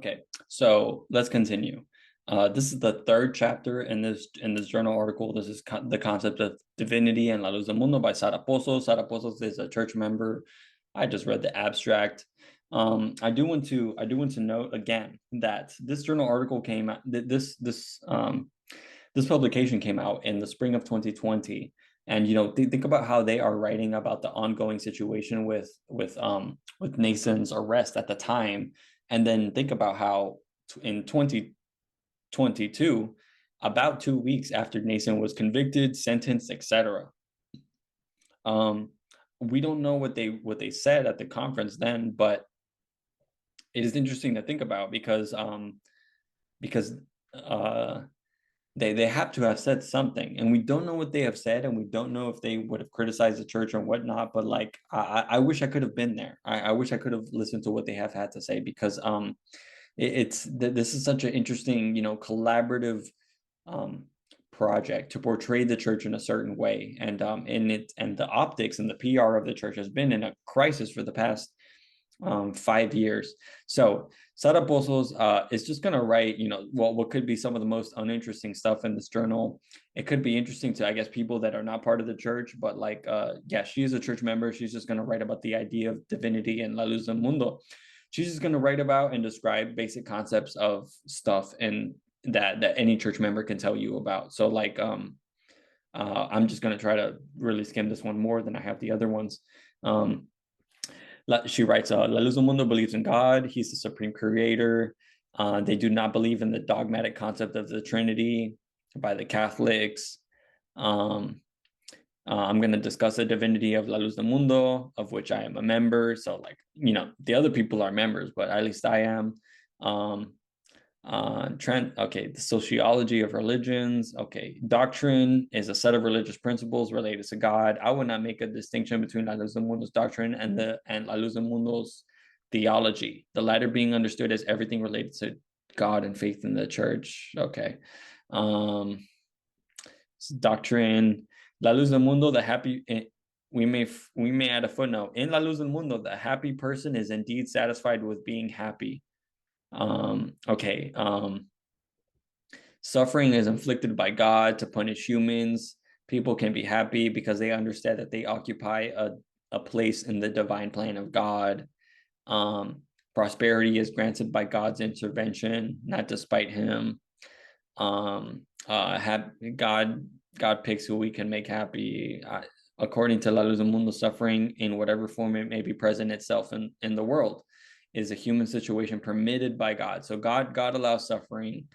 Okay, so let's continue. This is the third chapter in this journal article. This is the concept of divinity and La Luz del Mundo by Sara Pozos. Sara Pozos is a church member. I just read the abstract. I do want to note again that this journal article came out. This publication came out in the spring of 2020. And think about how they are writing about the ongoing situation with Nason's arrest at the time, and then think about how in 2022, about 2 weeks after Nason was convicted, sentenced, etc. We don't know what they said at the conference then, but it is interesting to think about because they have to have said something, and we don't know what they have said, and we don't know if they would have criticized the church or whatnot. But like, I wish I could have been there. I wish I could have listened to what they have had to say, because this is such an interesting, collaborative project to portray the church in a certain way, and the optics and the PR of the church has been in a crisis for the past 5 years. So Sara Pozos is just going to write, what could be some of the most uninteresting stuff in this journal. It could be interesting to, I guess, people that are not part of the church, but like, yeah, she is a church member. She's just going to write about the idea of divinity and La Luz del Mundo. She's just going to write about and describe basic concepts of stuff and that any church member can tell you about. So like, I'm just going to try to really skim this one more than I have the other ones. She writes, La Luz del Mundo believes in God. He's the supreme creator. They do not believe in the dogmatic concept of the Trinity by the Catholics. I'm going to discuss the divinity of La Luz del Mundo, of which I am a member. So like, the other people are members, but at least I am. Okay, the sociology of religions. Okay, doctrine is a set of religious principles related to God. I would not make a distinction between La Luz del Mundo's doctrine and La Luz del Mundo's theology, the latter being understood as everything related to God and faith in the church. Okay. Doctrine. La Luz del Mundo, the happy, we may add a footnote. In La Luz del Mundo, the happy person is indeed satisfied with being happy. Okay. Suffering is inflicted by God to punish humans. People can be happy because they understand that they occupy a place in the divine plan of God. Prosperity is granted by God's intervention, not despite him. God picks who we can make happy. According to La Luz del Mundo, suffering in whatever form it may be present itself in the world is a human situation permitted by God. So God allows suffering.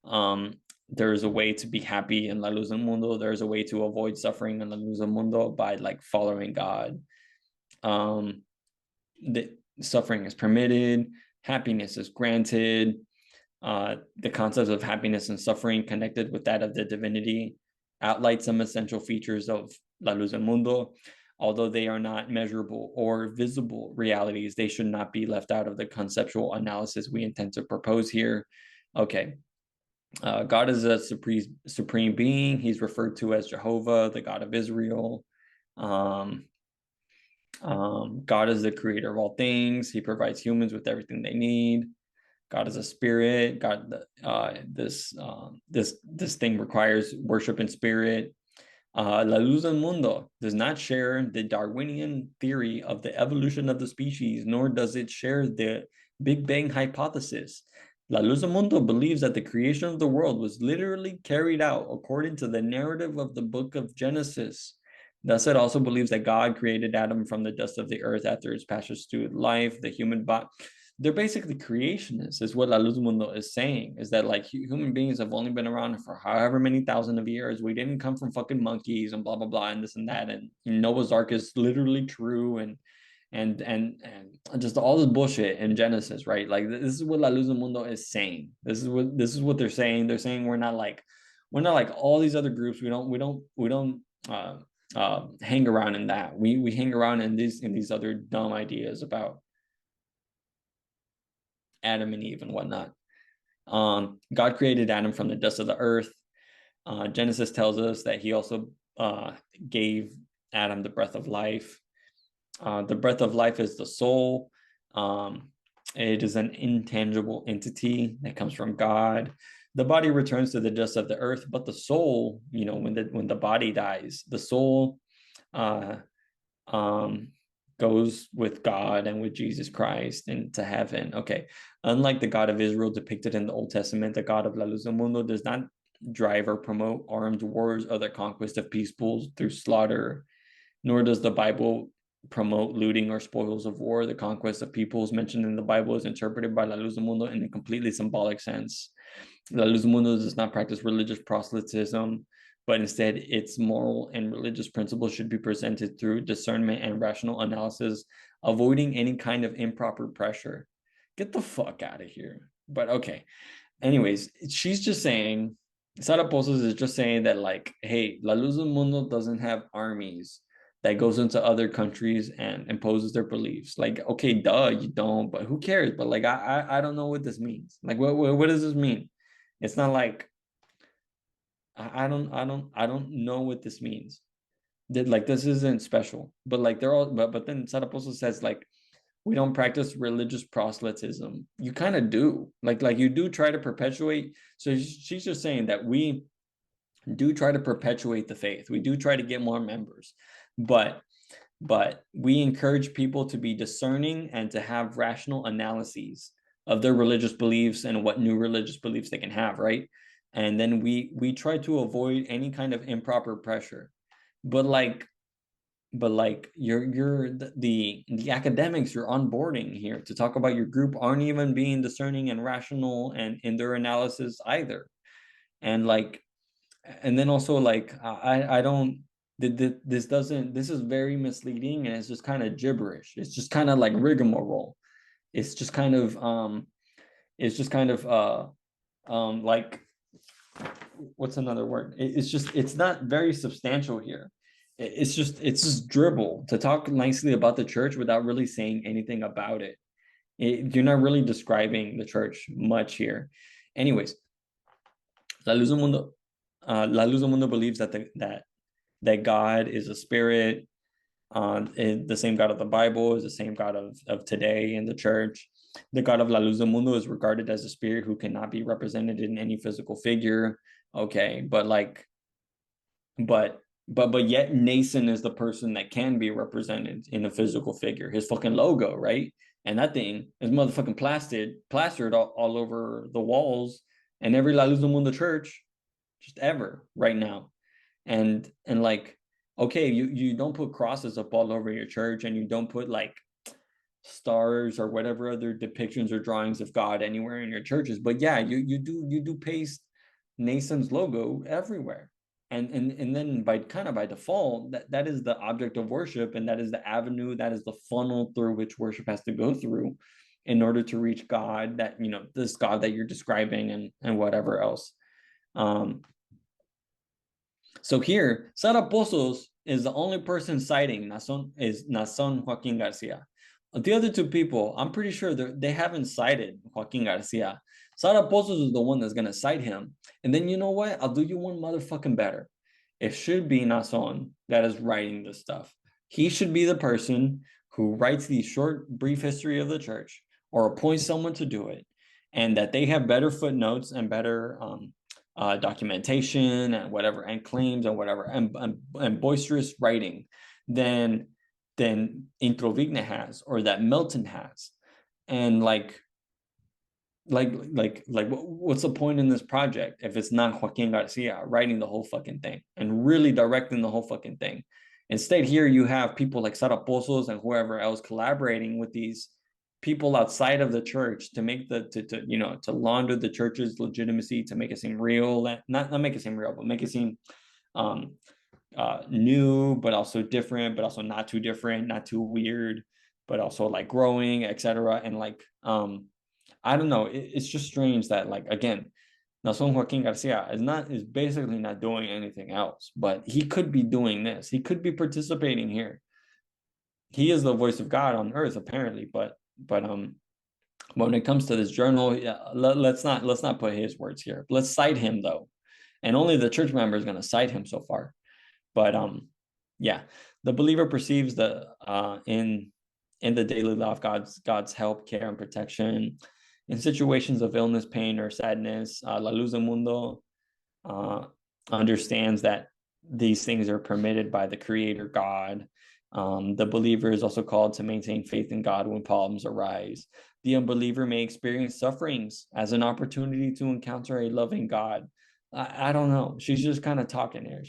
There is a way to be happy in La Luz del Mundo. There's a way to avoid suffering in La Luz del Mundo by like following God. The suffering is permitted. Happiness is granted. The concepts of happiness and suffering connected with that of the divinity outline some essential features of La Luz del Mundo. Although they are not measurable or visible realities, they should not be left out of the conceptual analysis we intend to propose here. Okay. God is a supreme being. He's referred to as Jehovah, the God of Israel. God is the creator of all things. He provides humans with everything they need. God is a spirit. This thing requires worship in spirit. La Luz del Mundo does not share the Darwinian theory of the evolution of the species, nor does it share the Big Bang hypothesis. La Luz del Mundo believes that the creation of the world was literally carried out according to the narrative of the book of Genesis. Thus, it also believes that God created Adam from the dust of the earth after his passage through life, the human body. They're basically creationists, is what La Luz del Mundo is saying, is that like human beings have only been around for however many thousands of years. We didn't come from fucking monkeys and blah, blah, blah, and this and that. And Noah's Ark is literally true, and just all this bullshit in Genesis, right? Like this is what La Luz del Mundo is saying. This is what they're saying. They're saying we're not like all these other groups. We don't hang around in that. We hang around in these other dumb ideas about Adam and Eve and whatnot. God created Adam from the dust of the earth. Genesis tells us that he also gave Adam the breath of life. The breath of life is the soul. It is an intangible entity that comes from God. The body returns to the dust of the earth, but the soul, when the body dies, the soul uh, um, goes with God and with Jesus Christ into heaven. Okay. Unlike the God of Israel depicted in the Old Testament, the God of La Luz del Mundo does not drive or promote armed wars or the conquest of peoples through slaughter, nor does the Bible promote looting or spoils of war. The conquest of peoples mentioned in the Bible is interpreted by La Luz del Mundo in a completely symbolic sense. La Luz del Mundo does not practice religious proselytism, but instead its moral and religious principles should be presented through discernment and rational analysis, avoiding any kind of improper pressure. Get the fuck out of here. But okay. Anyways, she's just saying, Sara Pozos is just saying that, like, hey, La Luz del Mundo doesn't have armies that goes into other countries and imposes their beliefs. Like, okay, duh, you don't, but who cares? But like, I don't know what this means. Like, what does this mean? It's not like I don't know what this means. That, like, this isn't special. But like they're all but then Sara Pozos says, like, we don't practice religious proselytism. You kind of do. Like you do try to perpetuate. So she's just saying that we do try to perpetuate the faith. We do try to get more members, but we encourage people to be discerning and to have rational analyses of their religious beliefs and what new religious beliefs they can have, right? And then we try to avoid any kind of improper pressure. But like you're the academics you're onboarding here to talk about your group aren't even being discerning and rational and in their analysis either. And like, and then also, like, I don't, this is very misleading, and it's just kind of gibberish. It's just kind of like rigmarole. It's just kind of like, what's another word? It's not very substantial here. It's just dribble to talk nicely about the church without really saying anything about it. You're not really describing the church much here. Anyways, La Luz del Mundo, La Luz del Mundo believes that God is a spirit. The same God of the Bible is the same God of today in the church. The God of La Luz del Mundo is regarded as a spirit who cannot be represented in any physical figure. Okay, but like, but yet Nason is the person that can be represented in a physical figure. His fucking logo, right? And that thing is motherfucking plastered all over the walls and every La Luz del Mundo church, just ever right now. And like, okay, you don't put crosses up all over your church, and you don't put like stars or whatever other depictions or drawings of God anywhere in your churches, but yeah, you do paste Nason's logo everywhere. And then by default, that is the object of worship, and that is the avenue, that is the funnel through which worship has to go through in order to reach God, that this God that you're describing, and whatever else. So here, Sara Pozos is the only person citing Nason Joaquin Garcia. The other two people, I'm pretty sure they haven't cited Joaquin Garcia. Sara Pozos is the one that's going to cite him. And then you know what? I'll do you one motherfucking better. It should be Nason that is writing this stuff. He should be the person who writes the short, brief history of the church or appoints someone to do it. And that they have better footnotes and better documentation and whatever, and claims and whatever, and boisterous writing than Introvigna has, or that Milton has. And what's the point in this project if it's not Joaquin Garcia writing the whole fucking thing and really directing the whole fucking thing? Instead, here you have people like Sara Pozos and whoever else collaborating with these people outside of the church to make to launder the church's legitimacy, to make it seem real, not make it seem real, but make it seem new, but also different, but also not too different, not too weird, but also like growing, etc. And like, I don't know, it's just strange that, like, again, Nason Joaquin Garcia is basically not doing anything else, but he could be doing this. He could be participating here. He is the voice of God on earth, apparently, but when it comes to this journal, yeah, let's not put his words here. Let's cite him though, and only the church member is going to cite him so far. But yeah, the believer perceives in in the daily life, God's help, care, and protection. In situations of illness, pain, or sadness, La Luz del Mundo understands that these things are permitted by the Creator God. The believer is also called to maintain faith in God when problems arise. The unbeliever may experience sufferings as an opportunity to encounter a loving God. I don't know. She's just kind of talking here.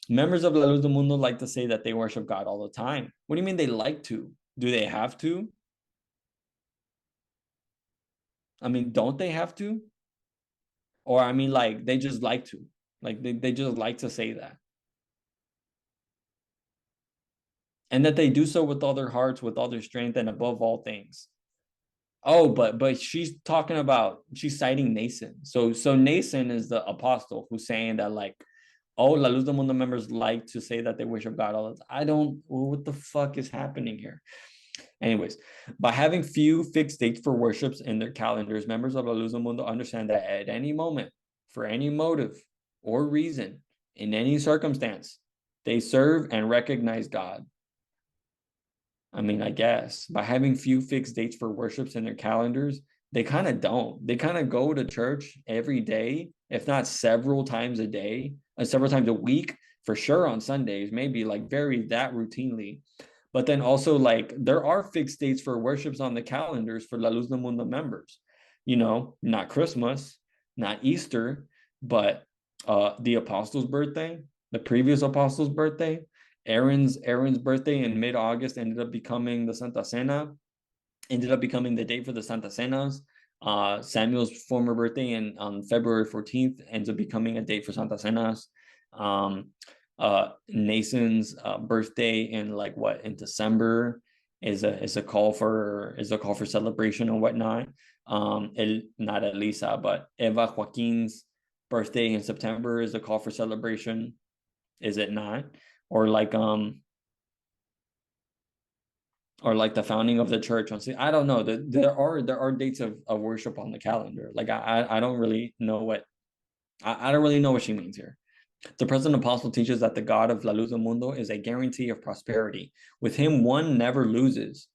Members of La Luz del Mundo like to say that they worship God all the time. What do you mean they like to? Do they have to? I mean, don't they have to? Or I mean, like, they just like to. Like, they just like to say that. And that they do so with all their hearts, with all their strength, and above all things. Oh, but she's citing Nason. So Nason is the apostle who's saying that, like, oh, La Luz del Mundo members like to say that they worship God all the time. What the fuck is happening here? Anyways, by having few fixed dates for worships in their calendars, members of La Luz del Mundo understand that at any moment, for any motive or reason, in any circumstance, they serve and recognize God. I mean, I guess by having few fixed dates for worships in their calendars, they kind of don't. They kind of go to church every day, if not several times a day, several times a week, for sure on Sundays, maybe like very that routinely. But then also, like, there are fixed dates for worships on the calendars for La Luz del Mundo members. Not Christmas, not Easter, but the apostles' birthday, the previous apostles' birthday, Aaron's birthday in mid-August ended up becoming the Santa Cena, ended up becoming the date for the Santa Cenas. Samuel's former birthday on February 14th ends up becoming a date for Santa Cenas. Nason's birthday in December is a call for celebration and whatnot. Not Elisa, but Eva Joaquin's birthday in September is a call for celebration, is it not? Or like the founding of the church. I don't know. There are dates of worship on the calendar. Like I don't really know what I don't really know what she means here. The present apostle teaches that the God of La Luz del Mundo is a guarantee of prosperity. With him, one never loses.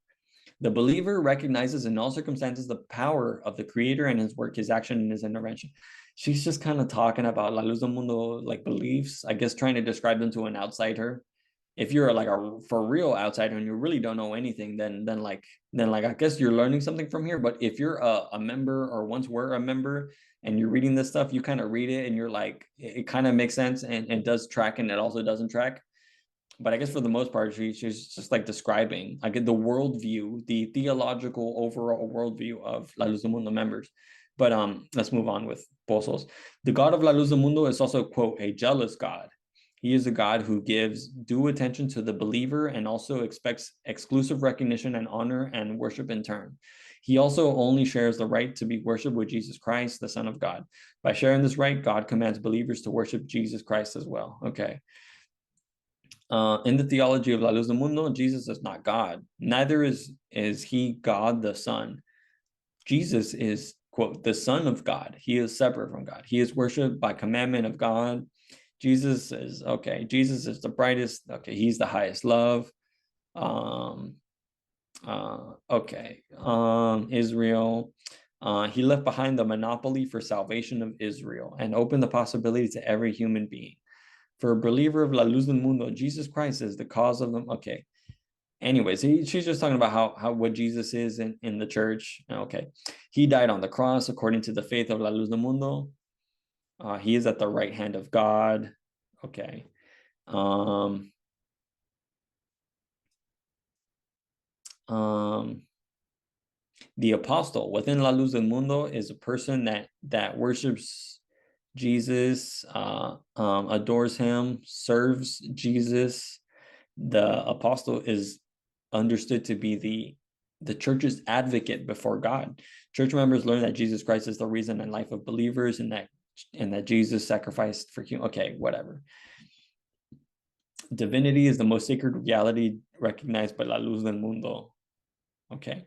The believer recognizes in all circumstances the power of the Creator and his work, his action, and his intervention. She's just kind of talking about La Luz del Mundo like beliefs, I guess, trying to describe them to an outsider. If you're like a for real outsider and you really don't know anything, then I guess you're learning something from here. But if you're a member or once were a member and you're reading this stuff, you kind of read it and you're like, it kind of makes sense and it does track and it also doesn't track. But I guess for the most part, she's just like describing like the worldview, the theological overall worldview of La Luz del Mundo members. But let's move on with Pozos. The God of La Luz del Mundo is also, quote, a jealous God. He is a God who gives due attention to the believer and also expects exclusive recognition and honor and worship in turn. He also only shares the right to be worshipped with Jesus Christ, the Son of God. By sharing this right, God commands believers to worship Jesus Christ as well. Okay. In the theology of La Luz del Mundo, Jesus is not God. Neither is he God the Son. Jesus is, quote, the Son of God. He is separate from God. He is worshipped by commandment of God. Jesus is the brightest. Okay, he's the highest love. Israel. He left behind the monopoly for salvation of Israel and opened the possibility to every human being. For a believer of La Luz del Mundo, Jesus Christ is the cause of them. Okay. Anyways, she's just talking about how what Jesus is in the church. Okay. He died on the cross according to the faith of La Luz del Mundo. He is at the right hand of God. Okay. The apostle within La Luz del Mundo is a person that worships Jesus, adores him, serves Jesus. The apostle is understood to be the church's advocate before God. Church members learn that Jesus Christ is the reason and life of believers, and that Jesus sacrificed for human. Okay, whatever. Divinity is the most sacred reality recognized by La Luz del Mundo. Okay.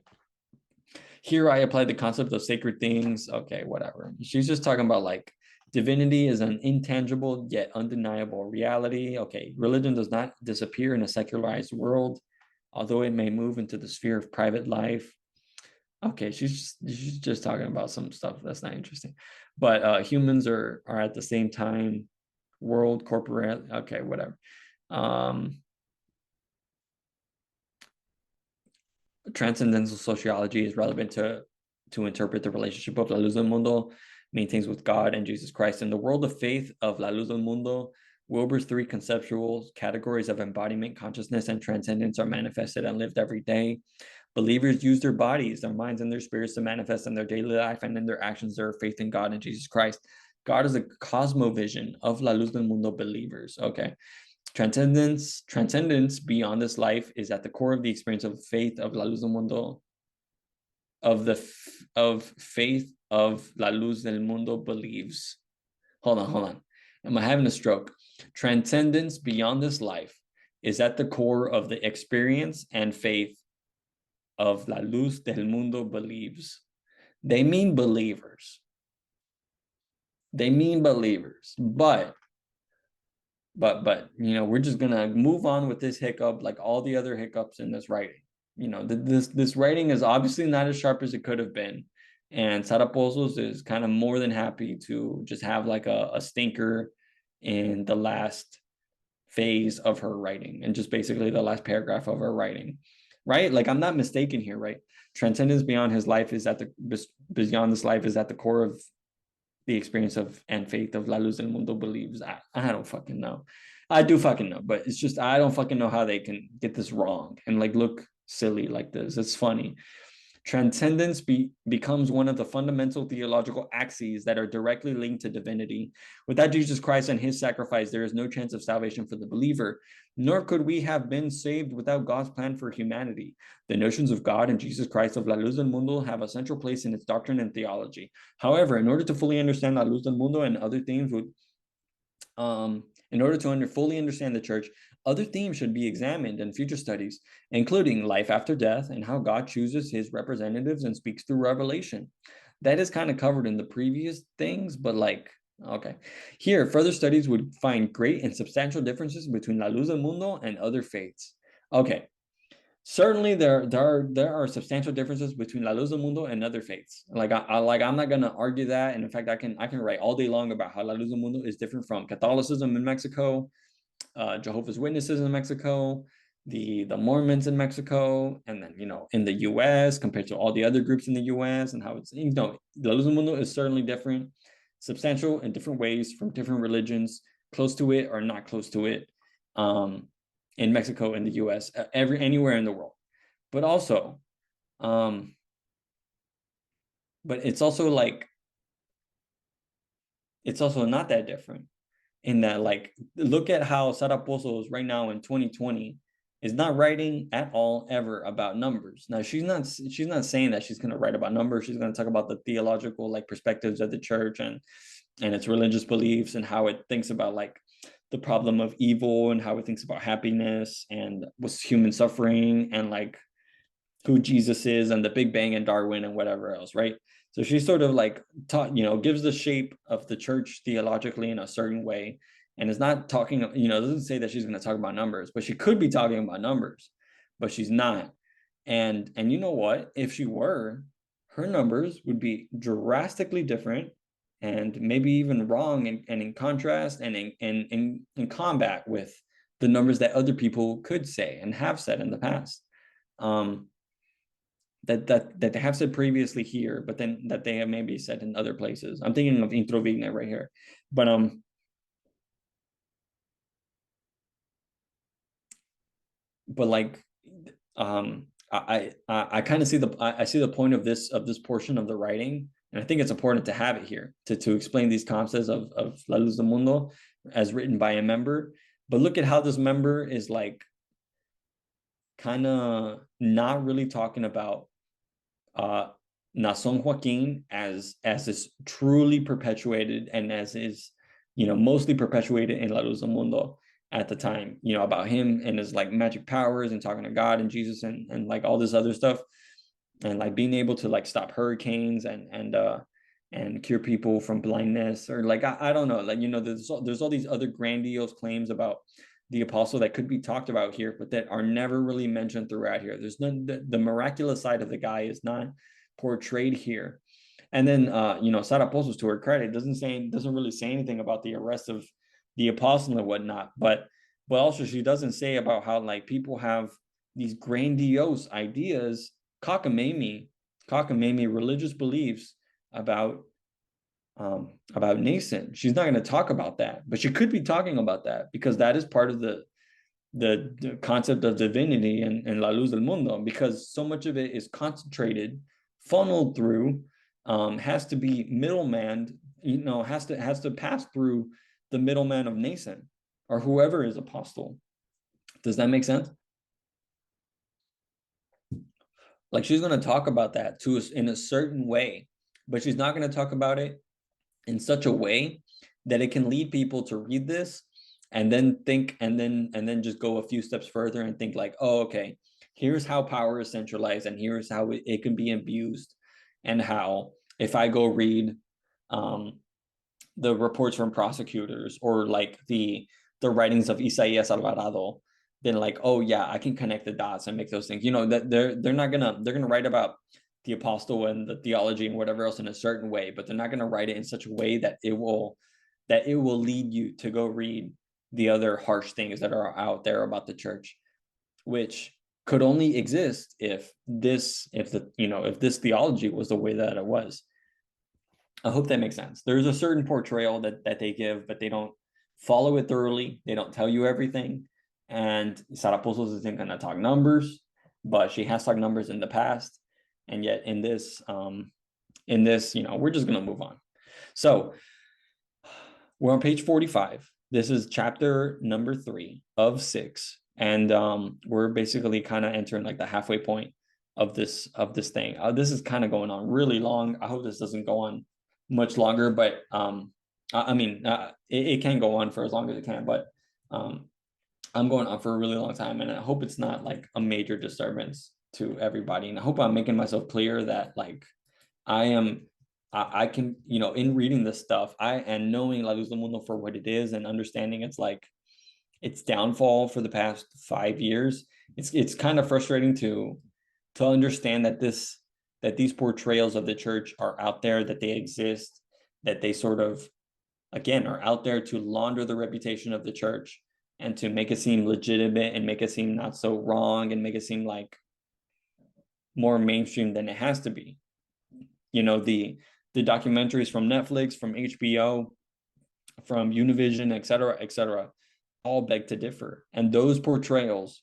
Here I apply the concept of sacred things. Okay, whatever. She's just talking about like divinity is an intangible yet undeniable reality. Okay, religion does not disappear in a secularized world. although it may move into the sphere of private life. Okay, she's just talking about some stuff that's not interesting. But humans are at the same time world, corporate, okay, whatever. Transcendental sociology is relevant to interpret the relationship of La Luz del Mundo maintains with God and Jesus Christ. In the world of faith of La Luz del Mundo, Wilber's three conceptual categories of embodiment, consciousness, and transcendence are manifested and lived every day. Believers use their bodies, their minds, and their spirits to manifest in their daily life and in their actions their faith in God and Jesus Christ. God is a cosmovision of La Luz del Mundo believers. Okay. Transcendence beyond this life is at the core of the experience of faith of La Luz del Mundo, of faith of La Luz del Mundo believes. Hold on. Am I having a stroke? Transcendence beyond this life is at the core of the experience and faith of La Luz del Mundo believes. They mean believers. But we're just gonna move on with this hiccup like all the other hiccups in this writing. This writing is obviously not as sharp as it could have been, and Sara Pozos is kind of more than happy to just have like a stinker in the last phase of her writing and just basically the last paragraph of her writing, right? Like I'm not mistaken here, right? Transcendence beyond his life is beyond this life is at the core of the experience of and faith of La Luz del Mundo believes. I don't fucking know. I do fucking know, but it's just I don't fucking know how they can get this wrong and like look silly like this. It's funny. Transcendence becomes one of the fundamental theological axes that are directly linked to divinity. Without Jesus Christ and his sacrifice, there is no chance of salvation for the believer, nor could we have been saved without God's plan for humanity. The notions of God and Jesus Christ of La Luz del Mundo have a central place in its doctrine and theology. However, in order to fully understand La Luz del Mundo and other themes in order to fully understand the church, other themes should be examined in future studies, including life after death and how God chooses his representatives and speaks through revelation. That is kind of covered in the previous things, but like, okay. Here, further studies would find great and substantial differences between La Luz del Mundo and other faiths. Okay, certainly there are substantial differences between La Luz del Mundo and other faiths. Like I'm not gonna argue that, and in fact I can write all day long about how La Luz del Mundo is different from Catholicism in Mexico, Jehovah's Witnesses in Mexico, the Mormons in Mexico, and then in the U.S. compared to all the other groups in the U.S. and how it's La Luz del Mundo is certainly different, substantial in different ways from different religions, close to it or not close to it. In Mexico, in the U.S., anywhere in the world, but also, but it's also not that different in that, like, look at how Sara Pozos right now in 2020 is not writing at all ever about numbers. Now she's not saying that she's going to write about numbers. She's going to talk about the theological like perspectives of the church and its religious beliefs and how it thinks about like the problem of evil and how it thinks about happiness and what's human suffering and like who Jesus is and the Big Bang and Darwin and whatever else, right? So she sort of like gives the shape of the church theologically in a certain way, and is not talking, doesn't say that she's going to talk about numbers, but she could be talking about numbers, but she's not. And you know what? If she were, her numbers would be drastically different and maybe even wrong and in contrast and in combat with the numbers that other people could say and have said in the past. That they have said previously here, but then that they have maybe said in other places. I'm thinking of Introvigna right here, but like I kind of see the point of this portion of the writing, and I think it's important to have it here to explain these concepts of La Luz del Mundo as written by a member. But look at how this member is like kind of not really talking about Nason Joaquin as is truly perpetuated and as is mostly perpetuated in La Luz del Mundo at the time, about him and his like magic powers and talking to God and Jesus and like all this other stuff, and like being able to like stop hurricanes and cure people from blindness, or like I don't know, like there's all these other grandiose claims about the apostle that could be talked about here, but that are never really mentioned throughout here. There's none, the miraculous side of the guy is not portrayed here. And then Sarah Pozos, to her credit, doesn't really say anything about the arrest of the apostle and whatnot, but also she doesn't say about how like people have these grandiose ideas, cockamamie religious beliefs about Nason. She's not going to talk about that, but she could be talking about that because that is part of the concept of divinity in La Luz del Mundo, because so much of it is concentrated, funneled through, has to be middleman, has to pass through the middleman of Nason or whoever is apostle. Does that make sense? Like she's going to talk about that to us in a certain way, but she's not going to talk about it in such a way that it can lead people to read this and then think and then just go a few steps further and think like, oh, okay, here's how power is centralized and here's how it can be abused, and how if I go read the reports from prosecutors or like the writings of Isaías Alvarado, then like, oh yeah, I can connect the dots and make those things. That they're gonna write about the apostle and the theology and whatever else in a certain way, but they're not gonna write it in such a way that it will lead you to go read the other harsh things that are out there about the church, which could only exist if this theology was the way that it was. I hope that makes sense. There's a certain portrayal that they give, but they don't follow it thoroughly. They don't tell you everything. And Sara Pozos isn't going to talk numbers, but she has talked numbers in the past. And yet in this, we're just going to move on. So we're on page 45. This is chapter number 3 of 6. And we're basically kind of entering like the halfway point of this thing. This is kind of going on really long. I hope this doesn't go on much longer, but it can go on for as long as it can, but I'm going on for a really long time, and I hope it's not like a major disturbance to everybody. And I hope I'm making myself clear that like I can, in reading this stuff, and knowing La Luz del Mundo for what it is and understanding its downfall for the past 5 years, it's kind of frustrating to understand that these portrayals of the church are out there, that they exist, that they sort of, again, are out there to launder the reputation of the church and to make it seem legitimate and make it seem not so wrong and make it seem like more mainstream than it has to be. The documentaries from Netflix, from HBO, from Univision, et cetera, all beg to differ. And those portrayals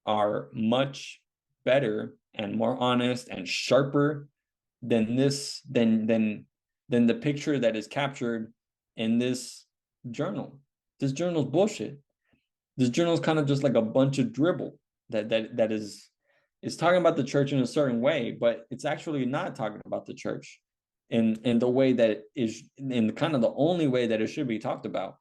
are much better and more honest and sharper than the picture that is captured in this journal. This journal's bullshit. This journal is kind of just like a bunch of dribble that is talking about the church in a certain way, but it's actually not talking about the church in the way that it is, in kind of the only way that it should be talked about,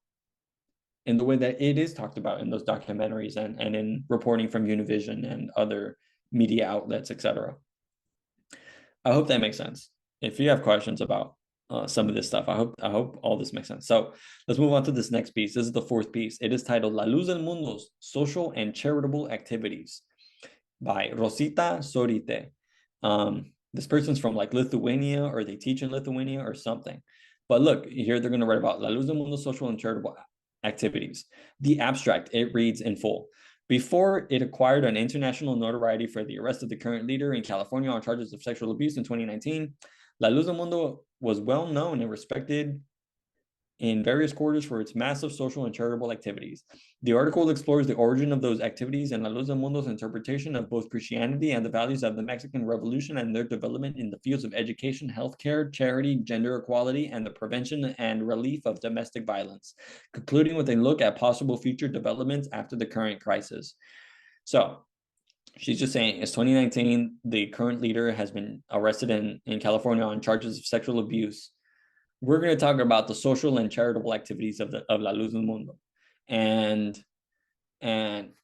in the way that it is talked about in those documentaries and in reporting from Univision and other media outlets, etc. I hope that makes sense. If you have questions about some of this stuff, I hope all this makes sense. So let's move on to this next piece. This is the 4th piece. It is titled La Luz del Mundo's Social and Charitable Activities by Rosita Šorytė. This person's from like Lithuania, or they teach in Lithuania or something. But look, here they're going to write about La Luz del Mundo's social and charitable activities. The abstract, it reads in full. Before it acquired an international notoriety for the arrest of the current leader in California on charges of sexual abuse in 2019, La Luz del Mundo was well known and respected in various quarters for its massive social and charitable activities. The article explores the origin of those activities and La Luz del Mundo's interpretation of both Christianity and the values of the Mexican Revolution and their development in the fields of education, healthcare, charity, gender equality, and the prevention and relief of domestic violence, concluding with a look at possible future developments after the current crisis. So she's just saying it's 2019. The current leader has been arrested in California on charges of sexual abuse. We're going to talk about the social and charitable activities of La Luz del Mundo. And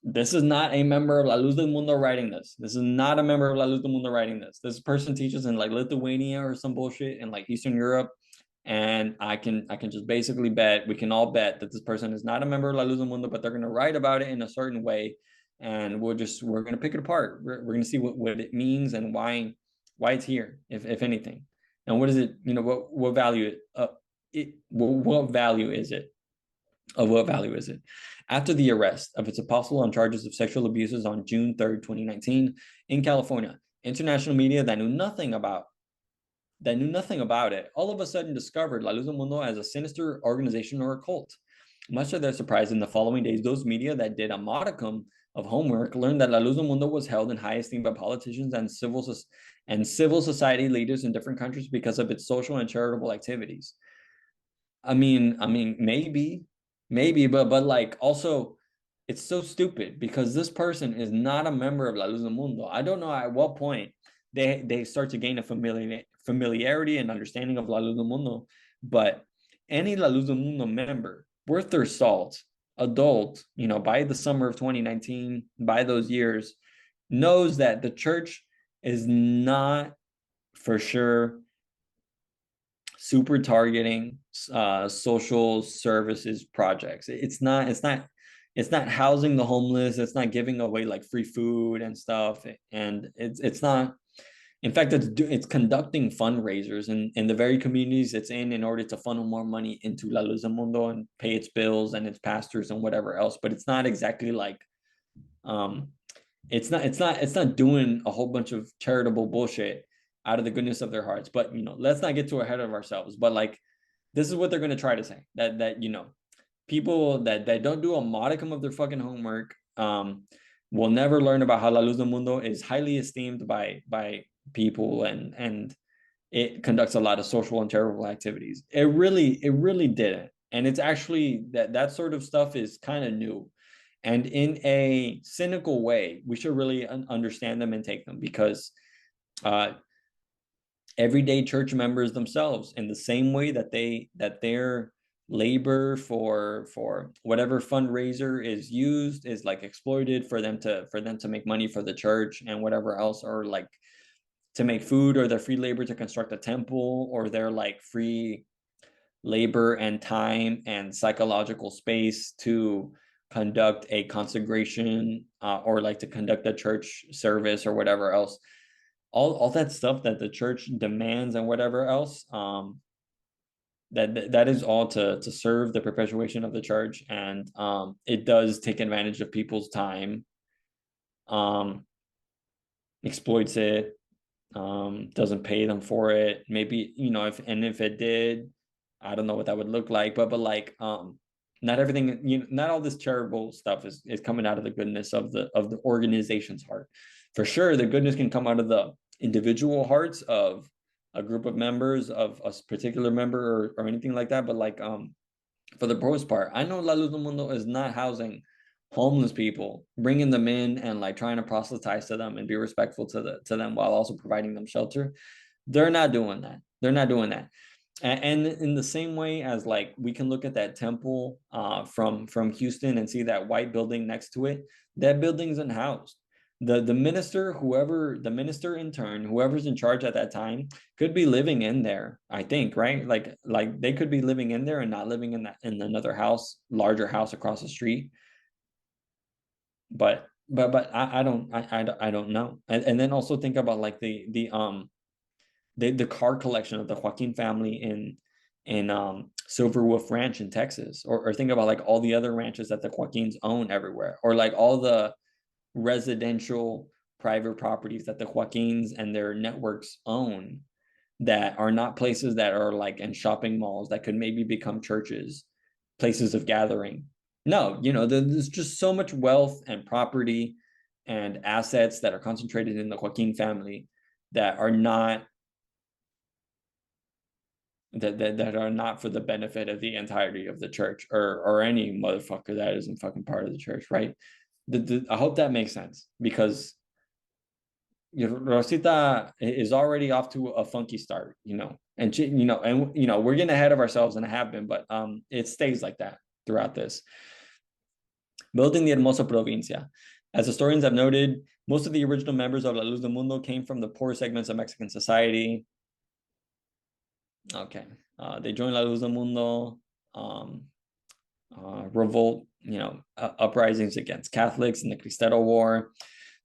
this is not a member of La Luz del Mundo writing this. This is not a member of La Luz del Mundo writing this. This person teaches in like Lithuania or some bullshit in like Eastern Europe. and I can just basically bet, we can all bet that this person is not a member of La Luz del Mundo, but they're going to write about it in a certain way, and we're going to pick it apart. We're going to see what it means and why it's here, if anything, and what is it, what value what value is it? Of what value is it? After the arrest of its apostle on charges of sexual abuses on June 3rd, 2019, in California, international media that knew nothing about it, all of a sudden discovered La Luz del Mundo as a sinister organization or a cult. Much to their surprise, in the following days, those media that did a modicum of homework learned that La Luz del Mundo was held in high esteem by politicians and civil society leaders in different countries because of its social and charitable activities. I mean, maybe, but like also, it's so stupid because this person is not a member of La Luz del Mundo. I don't know at what point they start to gain a familiarity and understanding of La Luz del Mundo, but any La Luz del Mundo member worth their salt, adult, by the summer of 2019, by those years, knows that the church is not for sure super targeting social services projects. It's not housing the homeless. It's not giving away like free food and stuff. And it's not, in fact, it's conducting fundraisers in the very communities it's in order to funnel more money into La Luz del Mundo and pay its bills and its pastors and whatever else. But it's not exactly like it's not doing a whole bunch of charitable bullshit out of the goodness of their hearts. But let's not get too ahead of ourselves. But like, this is what they're going to try to say, that people that don't do a modicum of their fucking homework will never learn about how La Luz del Mundo is highly esteemed by people, and it conducts a lot of social and charitable activities. It really didn't. And it's actually that sort of stuff is kind of new. And in a cynical way, we should really understand them and take them, because everyday church members themselves, in the same way that their labor for whatever fundraiser is used is like exploited for them to make money for the church and whatever else, or like to make food, or their free labor to construct a temple, or their like free labor and time and psychological space to conduct a consecration, or like to conduct a church service or whatever else. All that stuff that the church demands and whatever else, that is all to serve the perpetuation of the church. And it does take advantage of people's time, exploits it, doesn't pay them for it. Maybe, if it did, I don't know what that would look like, but like, not everything, not all this charitable stuff is coming out of the goodness of the organization's heart. For sure, the goodness can come out of the individual hearts of a group of members, of a particular member, or anything like that. But like, for the most part, I know La Luz del Mundo is not housing homeless people, bringing them in and like trying to proselytize to them and be respectful to them while also providing them shelter. They're not doing that. And in the same way as like, we can look at that temple from Houston and see that white building next to it, that building's unhoused. The minister intern, whoever's in charge at that time, could be living in there, I think, right? Like they could be living in there and not living in another house, larger house across the street. But I don't know. And then also think about like the car collection of the Joaquin family in Silver Wolf Ranch in Texas, or think about like all the other ranches that the Joaquins own everywhere, or like all the residential private properties that the Joaquins and their networks own, that are not places that are like in shopping malls that could maybe become churches, places of gathering. No, there's just so much wealth and property and assets that are concentrated in the Joaquin family that are not that are not for the benefit of the entirety of the church, or any motherfucker that isn't fucking part of the church, right? I hope that makes sense, because Rosita is already off to a funky start, and she, we're getting ahead of ourselves, and have been, but it stays like that throughout this. Building the Hermosa Provincia. As historians have noted, most of the original members of La Luz del Mundo came from the poor segments of Mexican society. Okay. They joined La Luz del Mundo, revolt, uprisings against Catholics in the Cristero War.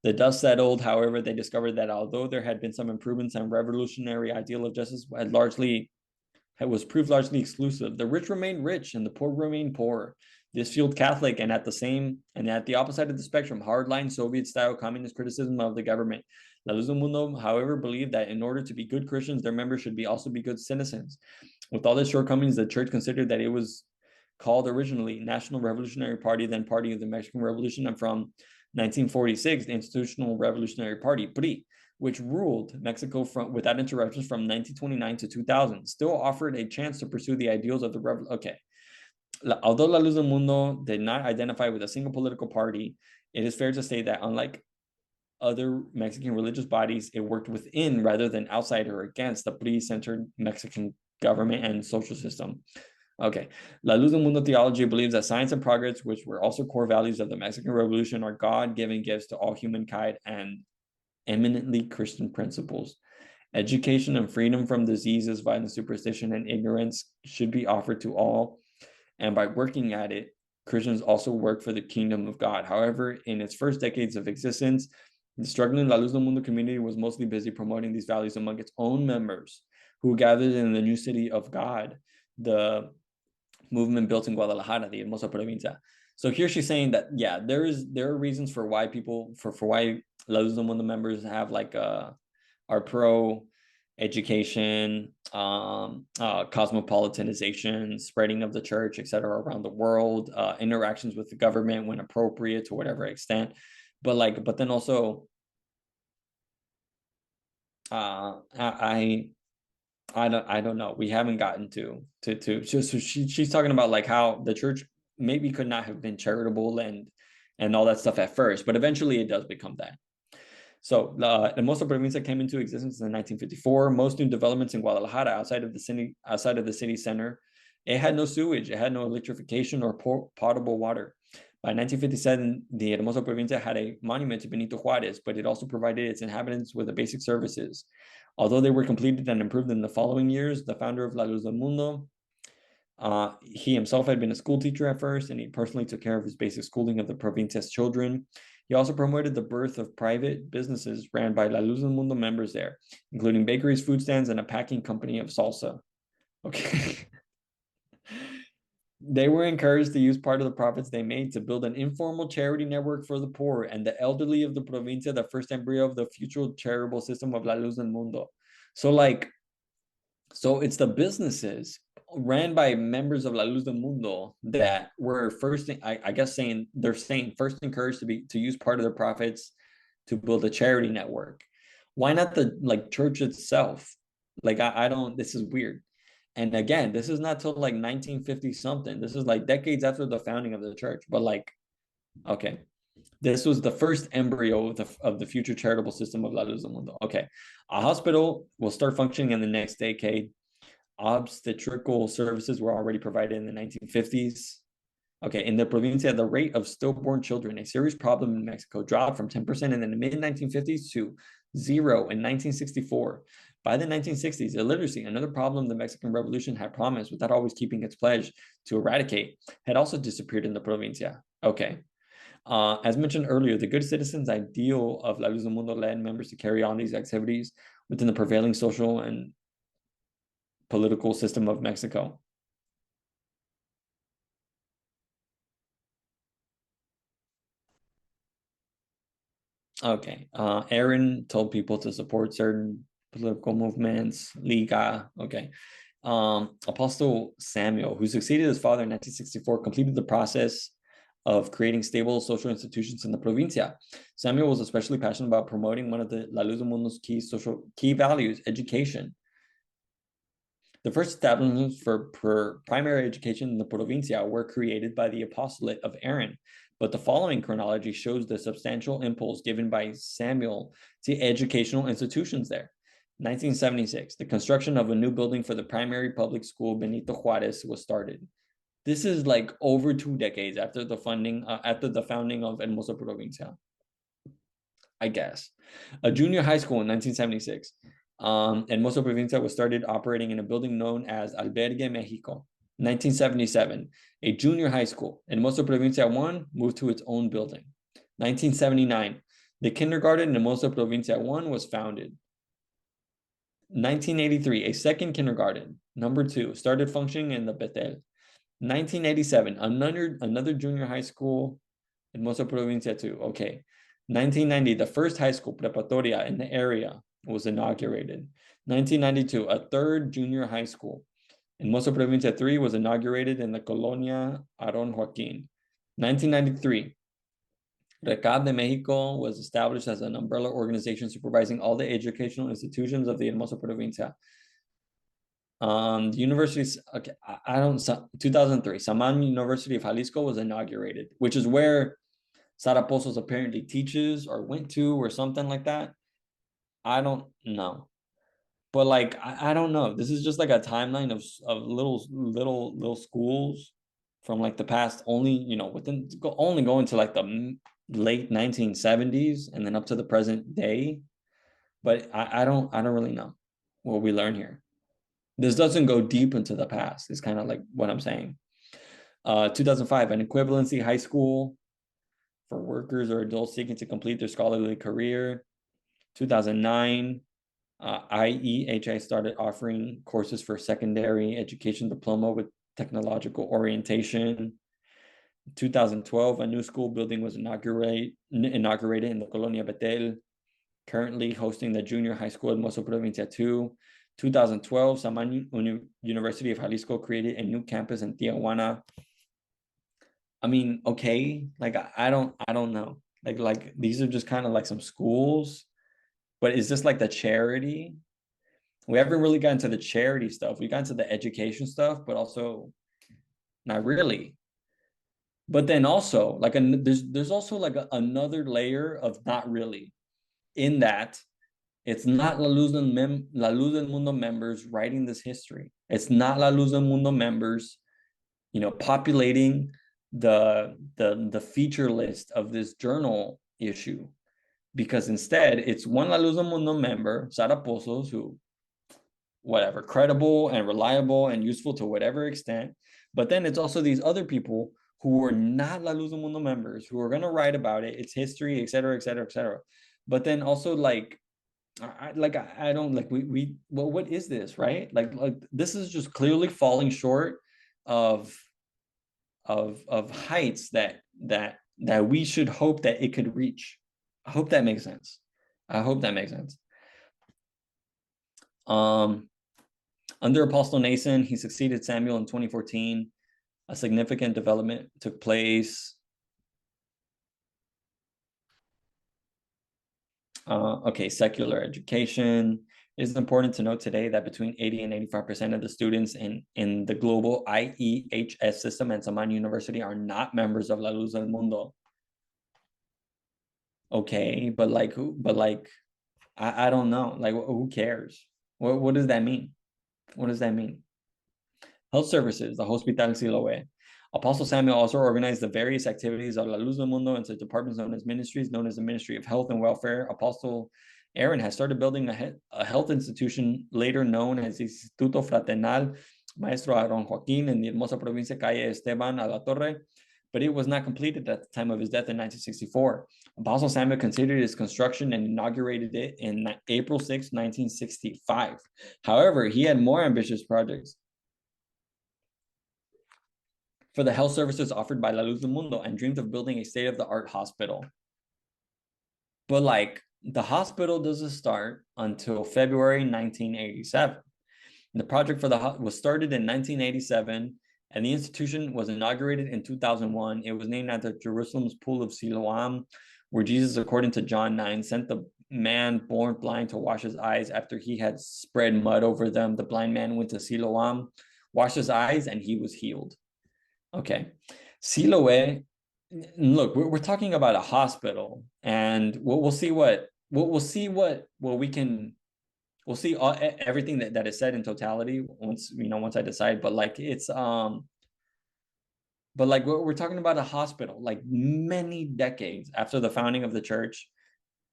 The dust settled. However, they discovered that although there had been some improvements and revolutionary ideal of justice was proved largely exclusive, the rich remained rich and the poor remained poor. This fueled Catholic and at the opposite of the spectrum, hardline Soviet-style communist criticism of the government. La Luz del Mundo, however, believed that in order to be good Christians, their members should also be good citizens. With all its shortcomings, the church considered that it was called originally National Revolutionary Party, then Party of the Mexican Revolution, and from 1946, the Institutional Revolutionary Party, PRI, which ruled Mexico without interruptions from 1929 to 2000, still offered a chance to pursue the ideals of the revolution. Okay. Although La Luz del Mundo did not identify with a single political party, it is fair to say that unlike other Mexican religious bodies, it worked within rather than outside or against the PRI-centered Mexican government and social system. Okay. La Luz del Mundo theology believes that science and progress, which were also core values of the Mexican Revolution, are God-given gifts to all humankind and eminently Christian principles. Education and freedom from diseases, violence, superstition, and ignorance should be offered to all. And by working at it, Christians also work for the kingdom of God. However, in its first decades of existence, the struggling La Luz del Mundo community was mostly busy promoting these values among its own members who gathered in the new city of God, the movement built in Guadalajara, the Hermosa Provincia. So here she's saying that, yeah, there are reasons for why why La Luz del Mundo members have are pro education, cosmopolitanization, spreading of the church, etc., around the world, interactions with the government when appropriate to whatever extent, but then also, I don't know. We haven't gotten to so she's talking about like how the church maybe could not have been charitable and all that stuff at first, but eventually it does become that. So the Hermosa Provincia came into existence in 1954. Most new developments in Guadalajara, outside of the city center, it had no sewage, it had no electrification or potable water. By 1957, the Hermosa Provincia had a monument to Benito Juarez, but it also provided its inhabitants with the basic services. Although they were completed and improved in the following years, the founder of La Luz del Mundo, he himself had been a school teacher at first, and he personally took care of his basic schooling of the provincia's children. He also promoted the birth of private businesses ran by La Luz del Mundo members there, including bakeries, food stands, and a packing company of salsa. Okay. They were encouraged to use part of the profits they made to build an informal charity network for the poor and the elderly of the provincia, the first embryo of the future charitable system of La Luz del Mundo. So it's the businesses ran by members of La Luz del Mundo that were first, I guess they're saying first encouraged to use part of their profits to build a charity network. Why not the church itself? I don't, this is weird. And again, this is not till 1950 something. This is decades after the founding of the church. But okay, this was the first embryo of the future charitable system of La Luz del Mundo. Okay, a hospital will start functioning in the next decade. Obstetrical services were already provided in the 1950s. Okay, in the provincia, the rate of stillborn children, a serious problem in Mexico, dropped from 10% in the mid-1950s to 0 in 1964. By the 1960s, illiteracy, another problem the Mexican Revolution had promised without always keeping its pledge to eradicate, had also disappeared in the provincia. Okay. As mentioned earlier, the good citizens ideal of La Luz del Mundo led members to carry on these activities within the prevailing social and political system of Mexico. Okay. Aaron told people to support certain political movements, Liga. Okay. Apostle Samuel, who succeeded his father in 1964, completed the process of creating stable social institutions in the provincia. Samuel was especially passionate about promoting one of the La Luz del Mundo's key values, education. The first establishments for primary education in the provincia were created by the apostolate of Aaron, but the following chronology shows the substantial impulse given by Samuel to educational institutions there. 1976, the construction of a new building for the primary public school Benito Juarez was started. This is over 2 decades after the founding of Hermosa Provincia, I guess. A junior high school in 1976. Hermoso Provincia was started operating in a building known as Albergue Mexico. 1977, a junior high school. Hermoso Provincia 1 moved to its own building. 1979, the kindergarten in Hermoso Provincia 1 was founded. 1983, a second kindergarten, number 2, started functioning in the Betel. 1987, another junior high school, Hermoso Provincia 2. Okay. 1990, the first high school, preparatoria, in the area was inaugurated. 1992, a third junior high school, Hermoso Provincia 3, was inaugurated in the Colonia Aron Joaquin. 1993, Recab de Mexico was established as an umbrella organization supervising all the educational institutions of the Hermoso Provincia. The universities, okay, 2003, Saman University of Jalisco was inaugurated, which is where Sara Pozos apparently teaches or went to or something like that. I don't know. But like, I don't know. This is just like a timeline of little schools from like the past, only, only going to like the late 1970s and then up to the present day. But I don't really know what we learn here. This doesn't go deep into the past. It's kind of like what I'm saying. 2005, an equivalency high school for workers or adults seeking to complete their scholarly career. 2009, IEHI started offering courses for secondary education diploma with technological orientation. 2012, a new school building was inaugurated in the Colonia Betel, currently hosting the junior high school at Hermoso Provincia 2. 2012, Saman University of Jalisco created a new campus in Tijuana. I mean, okay, like I don't know. Like these are just kind of like some schools, but is this like the charity? We haven't really gotten to the charity stuff. We got into the education stuff, but also not really. But then also like there's also like another layer of not really, in that it's not La Luz del Mundo members writing this history. It's not La Luz del Mundo members, populating the feature list of this journal issue, because instead it's one La Luz del Mundo member, Sara Pozos, who whatever, credible and reliable and useful to whatever extent. But then it's also these other people who are not La Luz del Mundo members who are going to write about it, its history, et cetera, et cetera, et cetera. But then also like, I don't like well, what is this, right? Like this is just clearly falling short of heights that we should hope that it could reach. I hope that makes sense. Under Apostle Nathan, he succeeded Samuel in 2014. A significant development took place. Okay, secular education. It is important to note today that between 80 and 85% of the students in the global IEHS system at Saman University are not members of La Luz del Mundo. Okay, but I don't know. Like, who cares? What does that mean? What does that mean? Health services, the Hospital Siloé. Apostle Samuel also organized the various activities of La Luz del Mundo into departments known as ministries, known as the Ministry of Health and Welfare. Apostle Aaron has started building a health institution later known as Instituto Fraternal Maestro Aron Joaquin in the Hermosa Provincia, Calle Esteban a la Torre, but it was not completed at the time of his death in 1964. Apostle Samuel continued its construction and inaugurated it in April 6, 1965. However, he had more ambitious projects for the health services offered by La Luz del Mundo and dreamed of building a state-of-the-art hospital. But like, the hospital doesn't start until February 1987. The project for the was started in 1987, and the institution was inaugurated in 2001. It was named after Jerusalem's pool of Siloam, where Jesus, according to John 9, sent the man born blind to wash his eyes. After he had spread mud over them, the blind man went to Siloam, washed his eyes, and he was healed. Okay, Siloé. Look, we're talking about a hospital, and we'll see what we can. We'll see everything that is said in totality once I decide. But like it's but like we're talking about a hospital like many decades after the founding of the church,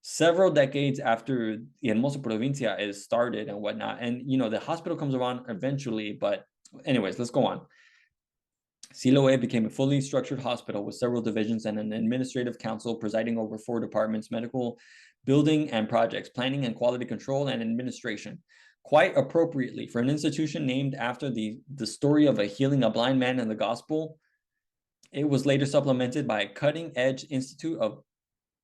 several decades after the Hermoso Provincia is started and whatnot. And, the hospital comes around eventually, but anyways, let's go on. Siloé became a fully structured hospital with several divisions and an administrative council presiding over 4 departments: medical, building and projects, planning and quality control, and administration. Quite appropriately, for an institution named after the story of healing a blind man in the gospel, it was later supplemented by a cutting-edge institute of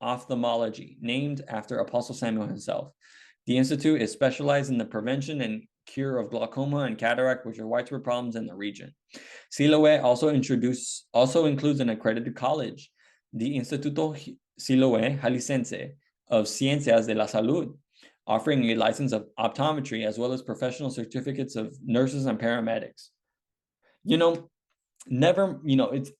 ophthalmology named after Apostle Samuel himself. The institute is specialized in the prevention and cure of glaucoma and cataract, which are widespread problems in the region. Siloé also includes an accredited college, the Instituto Siloé Jalisciense of Ciencias de la Salud, offering a license of optometry as well as professional certificates of nurses and paramedics.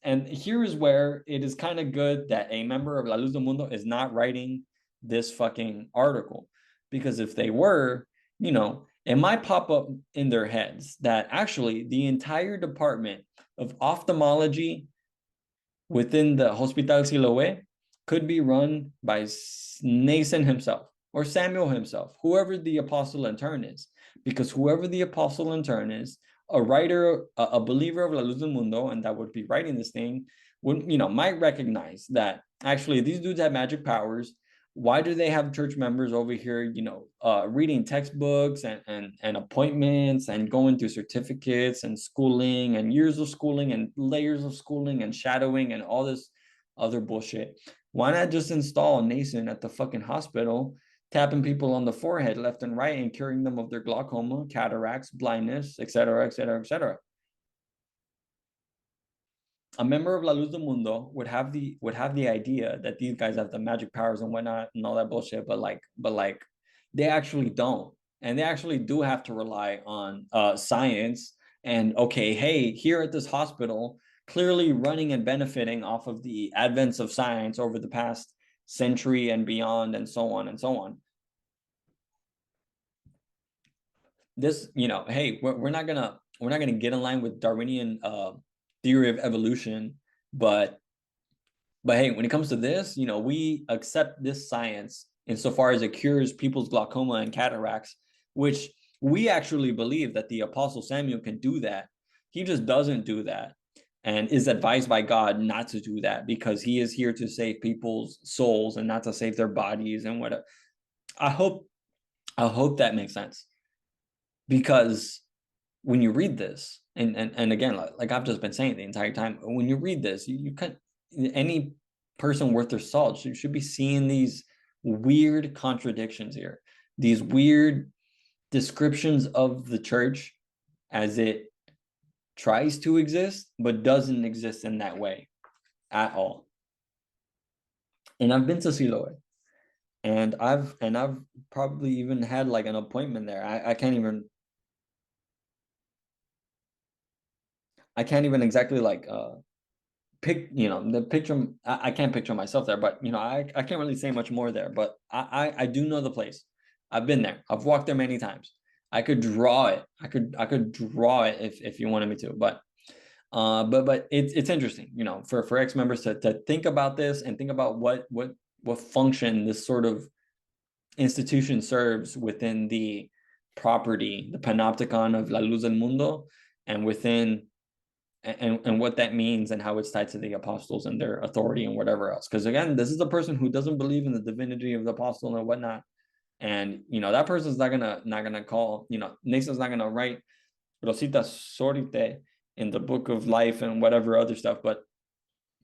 And here is where it is kind of good that a member of La Luz del Mundo is not writing this fucking article, because if they were, it might pop up in their heads that actually the entire department of ophthalmology within the Hospital Siloé could be run by Nathan himself or Samuel himself, whoever the apostle in turn is, because whoever the apostle in turn is, a writer, a believer of La Luz del Mundo, and that would be writing this thing, would, might recognize that actually these dudes have magic powers. Why do they have church members over here, reading textbooks and appointments and going through certificates and schooling and years of schooling and layers of schooling and shadowing and all this other bullshit? Why not just install Nathan at the fucking hospital, tapping people on the forehead left and right and curing them of their glaucoma, cataracts, blindness, etc., etc., etc.? A member of La Luz del Mundo would have the idea that these guys have the magic powers and whatnot and all that bullshit, but they actually don't, and they actually do have to rely on science. And okay, hey, here at this hospital, clearly running and benefiting off of the advents of science over the past century and beyond, and so on and so on. This, hey, we're not gonna get in line with Darwinian theory of evolution, but hey, when it comes to this, we accept this science insofar as it cures people's glaucoma and cataracts, which we actually believe that the Apostle Samuel can do that. He just doesn't do that and is advised by God not to do that, because he is here to save people's souls and not to save their bodies and whatever. I hope that makes sense, because when you read this, and again, like I've just been saying the entire time, when you read this, you can, any person worth their salt should be seeing these weird contradictions here, these weird descriptions of the church as it tries to exist but doesn't exist in that way at all. And I've been to Siloé, and I've probably even had like an appointment there. I can't even exactly like pick, the picture. I can't picture myself there, but I can't really say much more there, but I do know the place. I've been there. I've walked there many times. I could draw it. I could draw it if you wanted me to, but it's interesting, for ex-members to think about this and think about what function this sort of institution serves within the property, the panopticon of La Luz del Mundo, and within and what that means and how it's tied to the apostles and their authority and whatever else. Because again, this is a person who doesn't believe in the divinity of the apostle and whatnot. And that person's not gonna call, Nathan's not gonna write Rosita Šorytė in the book of life and whatever other stuff. But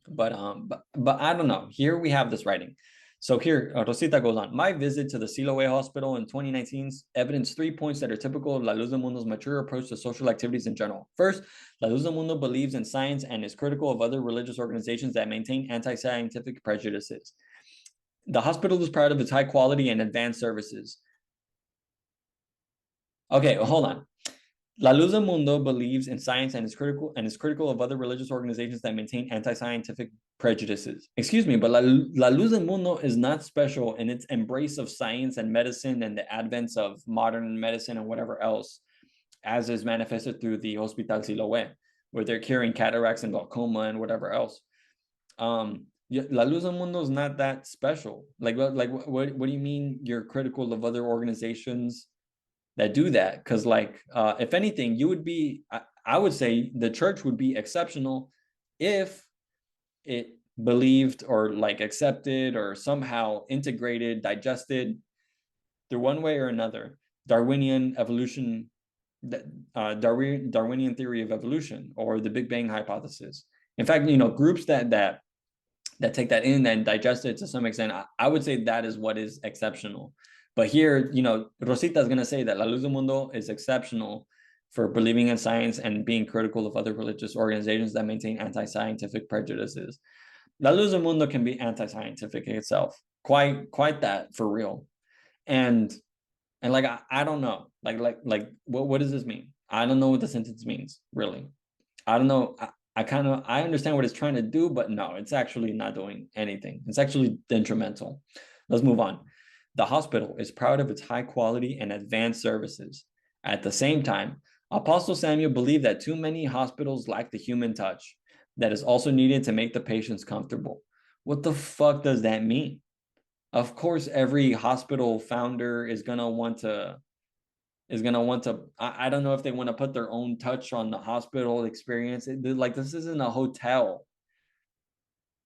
I don't know. Here we have this writing. So here, Rosita goes on. My visit to the Siloé Hospital in 2019 evidenced 3 points that are typical of La Luz del Mundo's mature approach to social activities in general. First, La Luz del Mundo believes in science and is critical of other religious organizations that maintain anti-scientific prejudices. The hospital is proud of its high quality and advanced services. Okay, hold on. La Luz del Mundo believes in science and is critical of other religious organizations that maintain anti-scientific prejudices. Excuse me, but La Luz del Mundo is not special in its embrace of science and medicine and the advents of modern medicine and whatever else, as is manifested through the Hospital Siloé, where they're curing cataracts and glaucoma and whatever else. La Luz del Mundo is not that special. Like what do you mean you're critical of other organizations that do that? Because like if anything, you would be I would say the church would be exceptional if it believed or like accepted or somehow integrated, digested through one way or another Darwinian evolution, Darwinian theory of evolution or the Big Bang hypothesis. In fact, groups that take that in and digest it to some extent, I would say that is what is exceptional. But here, Rosita is going to say that La Luz del Mundo is exceptional for believing in science and being critical of other religious organizations that maintain anti-scientific prejudices. La Luz del Mundo can be anti-scientific itself, quite that for real. And like I don't know, like what does this mean? I don't know what the sentence means, really. I don't know. I understand what it's trying to do, but no, it's actually not doing anything. It's actually detrimental. Let's move on. The hospital is proud of its high quality and advanced services. At the same time, Apostle Samuel believed that too many hospitals lack the human touch that is also needed to make the patients comfortable. What the fuck does that mean? Of course, every hospital founder is gonna want to I don't know if they want to put their own touch on the hospital experience. Like this isn't a hotel.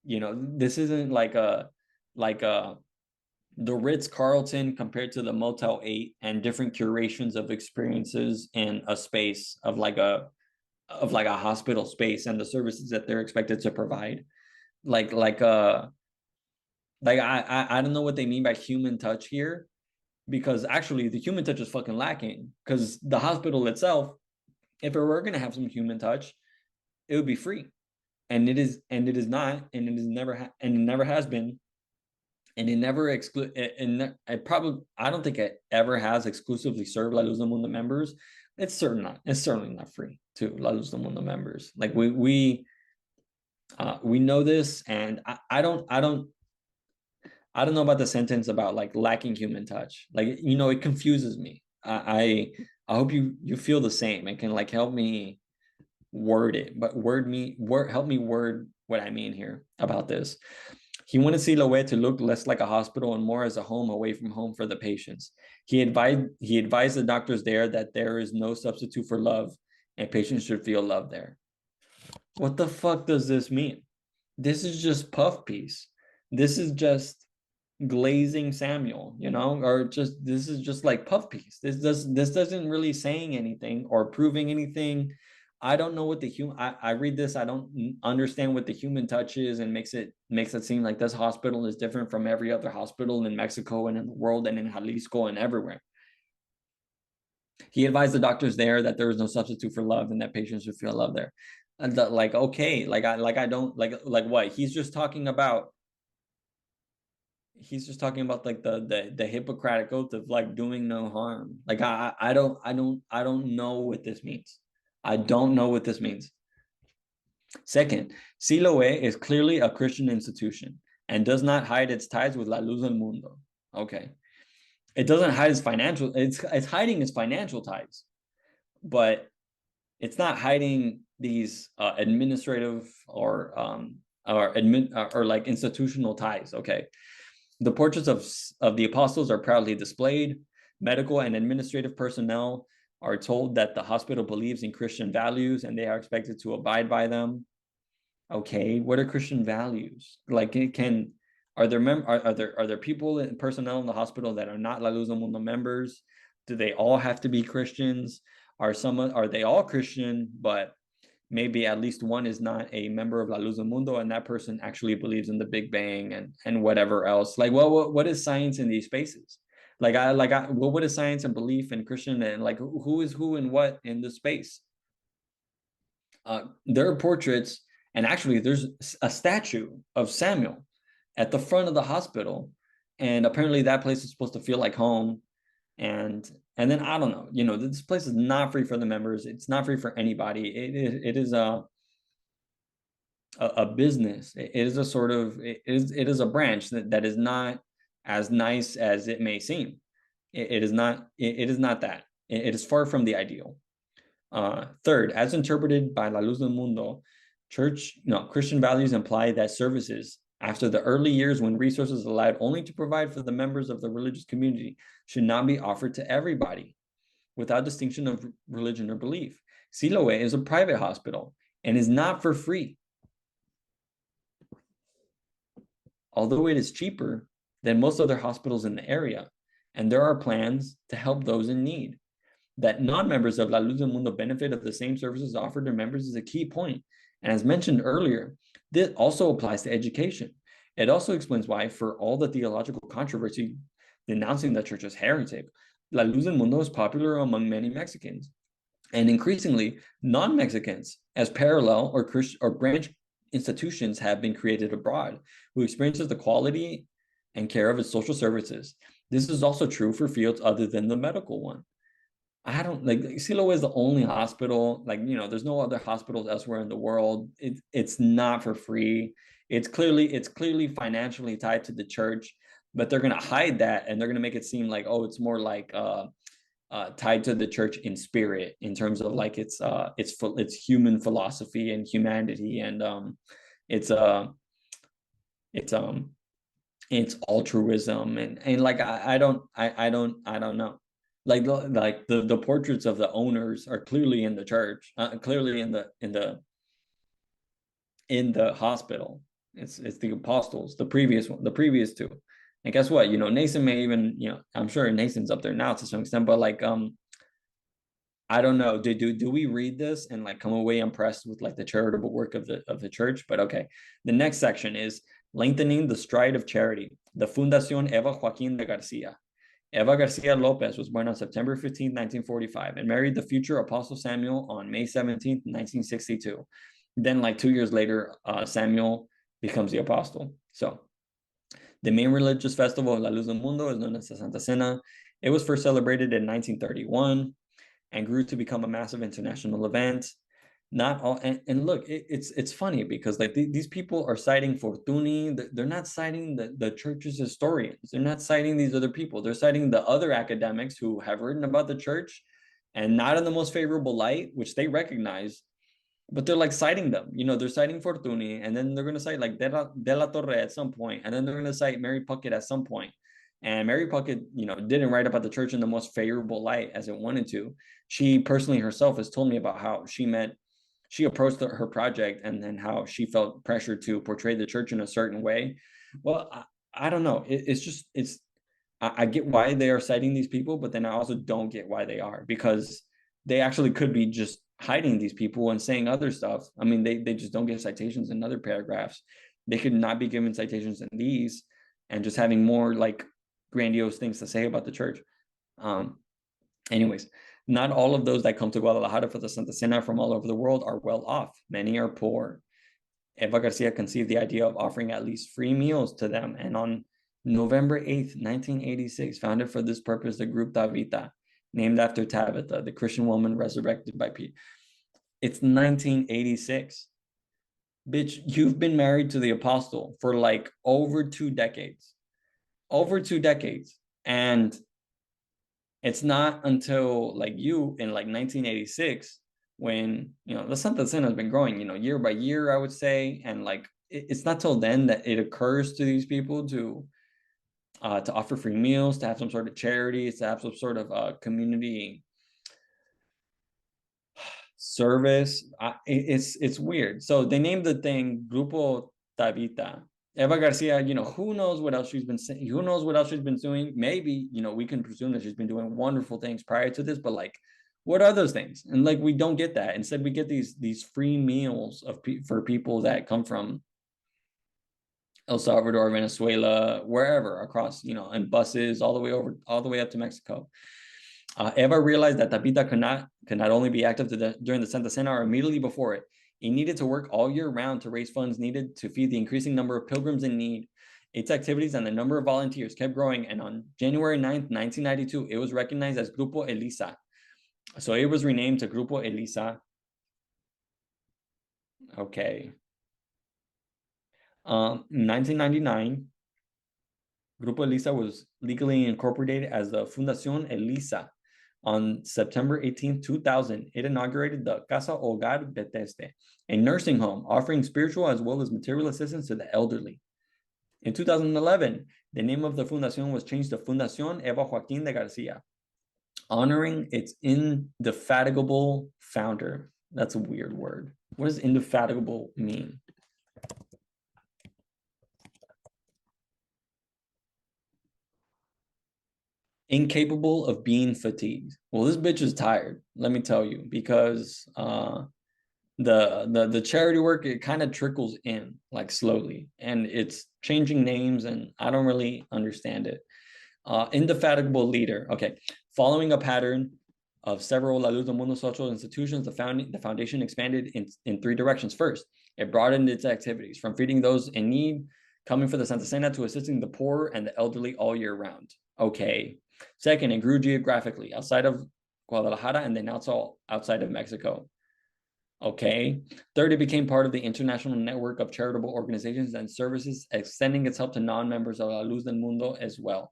This isn't like the Ritz-Carlton compared to the Motel 8 and different curations of experiences in a space of like a hospital space and the services that they're expected to provide. I don't know what they mean by human touch here, because actually the human touch is fucking lacking, because the hospital itself, if it were going to have some human touch, it would be free, and it is not, and it is never and it never has been, and it never and I don't think it ever has exclusively served La Luz del Mundo members. It's certainly not free to La Luz del Mundo members. Like we know this, and I don't know about the sentence about like lacking human touch. Like, it confuses me. I hope you feel the same and can like help me word it, but help me word what I mean here about this. He wanted Siloé to look less like a hospital and more as a home away from home for the patients. He advised the doctors there that there is no substitute for love and patients should feel love there. What the fuck does this mean? This is just puff piece. This is just glazing Samuel, or this is just like puff piece. This doesn't really saying anything or proving anything. I don't know what I read this, I don't understand what the human touch is, and makes it seem like this hospital is different from every other hospital in Mexico and in the world and in Jalisco and everywhere. He advised the doctors there that there was no substitute for love and that patients should feel love there. And okay, I don't like what he's just talking about. He's just talking about like the Hippocratic oath of like doing no harm. Like I don't know what this means. I don't know what this means. Second, Siloé is clearly a Christian institution and does not hide its ties with La Luz del Mundo. Okay. It doesn't hide its it's hiding its financial ties, but it's not hiding these administrative or like institutional ties. Okay. The portraits of the apostles are proudly displayed. Medical and administrative personnel are told that the hospital believes in Christian values and they are expected to abide by them. Okay, what are Christian values? Like, are there people and personnel in the hospital that are not La Luz del Mundo members? Do they all have to be Christians? Are they all Christian, but maybe at least one is not a member of La Luz del Mundo, and that person actually believes in the Big Bang and whatever else? Like, what is science in these spaces? What is science and belief and Christian, and like who is who and what in the space? There are portraits, and actually there's a statue of Samuel at the front of the hospital, and apparently that place is supposed to feel like home. And then I don't know, this place is not free for the members. It's not free for anybody. It is a business. It is a sort of, it is a branch that is not as nice as it may seem. It is not that. It is far from the ideal. Third, as interpreted by La Luz del Mundo, Christian values imply that services After the early years when resources allowed only to provide for the members of the religious community should not be offered to everybody without distinction of religion or belief. Siloe is a private hospital and is not for free. Although it is cheaper than most other hospitals in the area, and there are plans to help those in need. That non-members of La Luz del Mundo benefit of the same services offered to members is a key point. And as mentioned earlier, this also applies to education. It also explains why, for all the theological controversy denouncing the church as heretic, La Luz del Mundo is popular among many Mexicans, and increasingly non-Mexicans, as parallel or branch institutions have been created abroad, who experiences the quality and care of its social services. This is also true for fields other than the medical one. I don't like Silo is the only hospital. Like, there's no other hospitals elsewhere in the world. It's not for free. It's clearly financially tied to the church, but they're gonna hide that and they're gonna make it seem like, oh, it's more like tied to the church in spirit, in terms of like it's human philosophy and humanity, and it's it's altruism, and like I don't know. Like the portraits of the owners are clearly in the church, clearly in the hospital. It's the apostles, the previous two. And guess what? Nason may even, I'm sure Nason's up there now to some extent, but like I don't know. Do we read this and like come away impressed with like the charitable work of the church? But okay. The next section is lengthening the stride of charity. The Fundación Eva Joaquín de Garcia. Eva Garcia Lopez was born on September 15, 1945, and married the future Apostle Samuel on May 17, 1962. Then, like 2 years later, Samuel becomes the apostle. So, the main religious festival of La Luz del Mundo is known as the Santa Cena. It was first celebrated in 1931 and grew to become a massive international event. Not all, and look, it's funny because like these people are citing Fortuny. They're not citing the church's historians. They're not citing these other people. They're citing the other academics who have written about the church and not in the most favorable light, which they recognize, but they're like citing them. They're citing Fortuny, and then they're going to cite like De La Torre at some point, and then they're going to cite Mary Puckett at some point. And Mary Puckett, didn't write about the church in the most favorable light as it wanted to. She personally herself has told me about how she approached her project and then how she felt pressure to portray the church in a certain way. Well, I don't know. I get why they are citing these people, but then I also don't get why they are, because they actually could be just hiding these people and saying other stuff. I mean, they just don't get citations in other paragraphs. They could not be given citations in these and just having more like grandiose things to say about the church. Anyways, not all of those that come to Guadalajara for the Santa Cena from all over the world are well off. Many are poor. Eva Garcia conceived the idea of offering at least free meals to them, and on November 8th, 1986, founded for this purpose the group Tabita, named after Tabitha, the Christian woman resurrected by Pete. It's 1986. Bitch, you've been married to the apostle for like over 2 decades. Over 2 decades. And it's not until like you in like 1986 when the Santa Cena has been growing year by year, I would say, and like it's not till then that it occurs to these people to offer free meals, to have some sort of charities, to have some sort of community service. It's weird. So they named the thing Grupo Tabita. Eva Garcia, who knows what else she's been saying? Who knows what else she's been doing? Maybe, we can presume that she's been doing wonderful things prior to this, but like, what are those things? And like, we don't get that. Instead, we get these free meals for people that come from El Salvador, Venezuela, wherever across, in buses all the way up to Mexico. Eva realized that Tabita could not only be active during the Santa Cena or immediately before it. It needed to work all year round to raise funds needed to feed the increasing number of pilgrims in need. Its activities and the number of volunteers kept growing, and on January 9th, 1992, it was recognized as Grupo Elisa. So it was renamed to Grupo Elisa. Okay. In 1999, Grupo Elisa was legally incorporated as the Fundación Elisa. On September 18, 2000, it inaugurated the Casa Hogar Beteste, a nursing home offering spiritual as well as material assistance to the elderly. In 2011, the name of the fundación was changed to Fundación Eva Joaquín de García, honoring its indefatigable founder. That's a weird word. What does indefatigable mean? Incapable of being fatigued. Well, this bitch is tired, let me tell you, because the charity work, it kind of trickles in like slowly, and it's changing names, and I don't really understand it. Indefatigable leader. Okay, following a pattern of several La Luz del Mundo social institutions, the foundation expanded in three directions. First, it broadened its activities from feeding those in need, coming for the Santa Cena, to assisting the poor and the elderly all year round. Okay. Second, it grew geographically outside of Guadalajara and then also outside of Mexico. Okay. Third, it became part of the international network of charitable organizations and services, extending its help to non-members of La Luz del Mundo as well,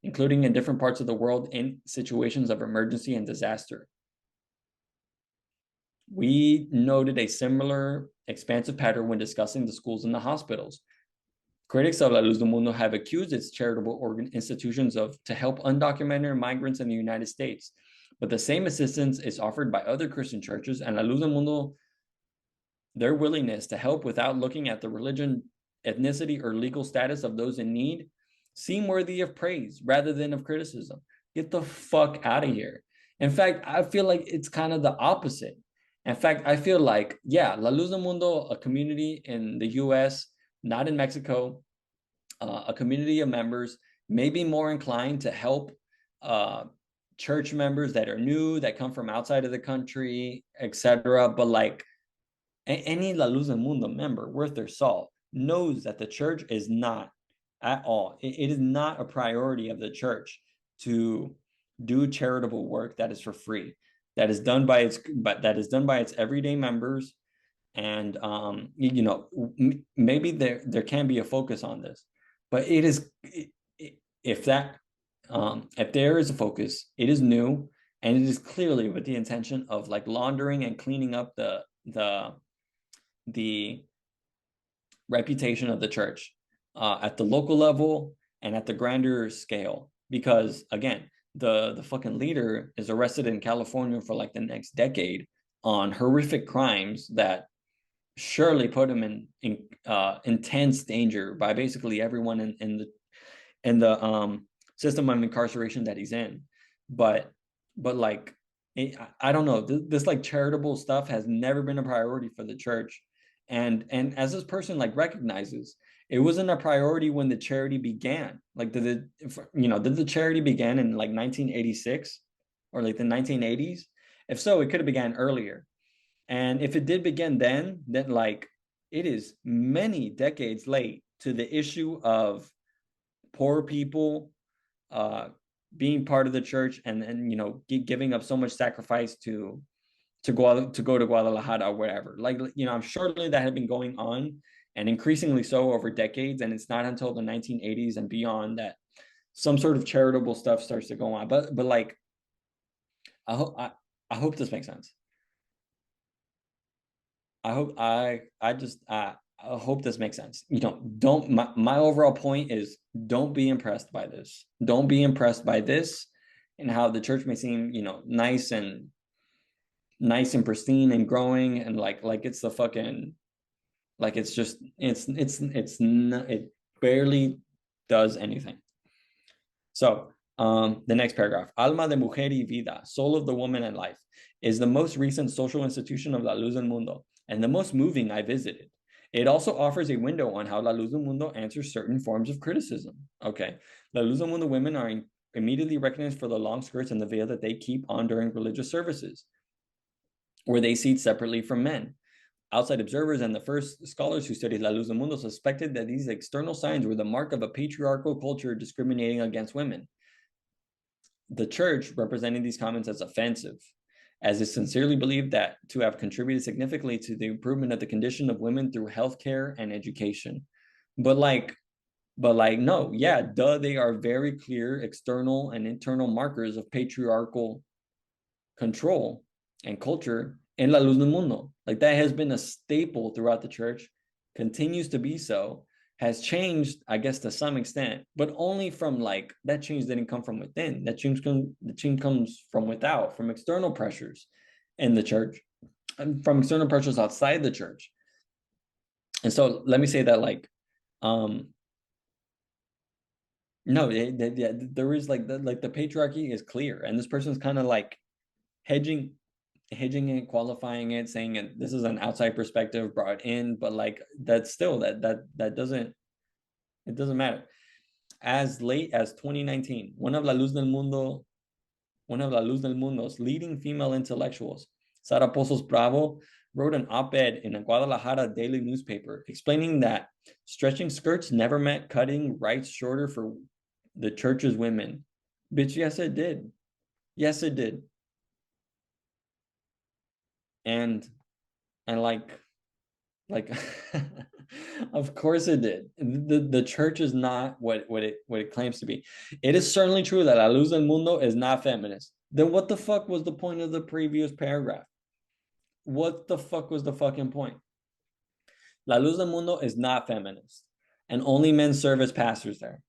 including in different parts of the world in situations of emergency and disaster. We noted a similar expansive pattern when discussing the schools and the hospitals. Critics of La Luz del Mundo have accused its charitable institutions to help undocumented migrants in the United States, but the same assistance is offered by other Christian churches, and La Luz del Mundo, their willingness to help without looking at the religion, ethnicity, or legal status of those in need seem worthy of praise rather than of criticism. Get the fuck out of here. In fact, I feel like it's kind of the opposite. In fact, I feel like, yeah, La Luz del Mundo, a community in the US, not in Mexico, a community of members may be more inclined to help church members that are new, that come from outside of the country, etc. But like any La Luz del Mundo member worth their salt knows that the church is not at all. It is not a priority of the church to do charitable work that is for free, that is done by its everyday members. And you know, maybe there can be a focus on this, but it is, if there is a focus, it is new, and it is clearly with the intention of like laundering and cleaning up the reputation of the church at the local level and at the grander scale. Because again, the fucking leader is arrested in California for like the next decade on horrific crimes that surely put him in intense danger by basically everyone in the system of incarceration that he's in. But like, I don't know, this like charitable stuff has never been a priority for the church. And as this person like recognizes, it wasn't a priority when the charity began. Like, did the charity began in like 1986 or like the 1980s? If so, it could have began earlier. And if it did begin then like it is many decades late to the issue of poor people being part of the church, and you know, giving up so much sacrifice to go to Guadalajara or wherever. Like, you know, I'm surely that had been going on, and increasingly so over decades. And it's not until the 1980s and beyond that some sort of charitable stuff starts to go on. But like, I hope this makes sense. I hope this makes sense. You know, my overall point is, don't be impressed by this. Don't be impressed by this and how the church may seem, you know, nice and pristine and growing, and like it's the fucking, like it's just it's not, it barely does anything. So the next paragraph, Alma de Mujer y Vida, soul of the woman and life, is the most recent social institution of La Luz del Mundo, and the most moving I visited. It also offers a window on how La Luz del Mundo answers certain forms of criticism. Okay, La Luz del Mundo women are immediately recognized for the long skirts and the veil that they keep on during religious services, where they seat separately from men. Outside observers and the first scholars who studied La Luz del Mundo suspected that these external signs were the mark of a patriarchal culture discriminating against women. The church representing these comments as offensive, as it sincerely believed that to have contributed significantly to the improvement of the condition of women through healthcare and education. But like, no, yeah, duh, they are very clear external and internal markers of patriarchal control and culture in La Luz del Mundo. Like, that has been a staple throughout the church, continues to be so. has changed, I guess, to some extent, but only from like that change didn't come from within. The change comes from without, from external pressures in the church, and from external pressures outside the church. And so let me say that like, no, there is like the patriarchy is clear, and this person's kind of like hedging it, qualifying it, saying this is an outside perspective brought in, but like that's still that doesn't, it doesn't matter. As late as 2019, one of La Luz del Mundo's leading female intellectuals, Sara Pozos Bravo, wrote an op-ed in a Guadalajara daily newspaper explaining that stretching skirts never meant cutting rights shorter for the church's women. Bitch, yes, it did. Yes, it did. And like of course it did. The church is not what it claims to be. It is certainly true that La Luz del Mundo is not feminist. Then what the fuck was the point of the previous paragraph? What the fuck was the fucking point? La Luz del Mundo is not feminist, and only men serve as pastors there.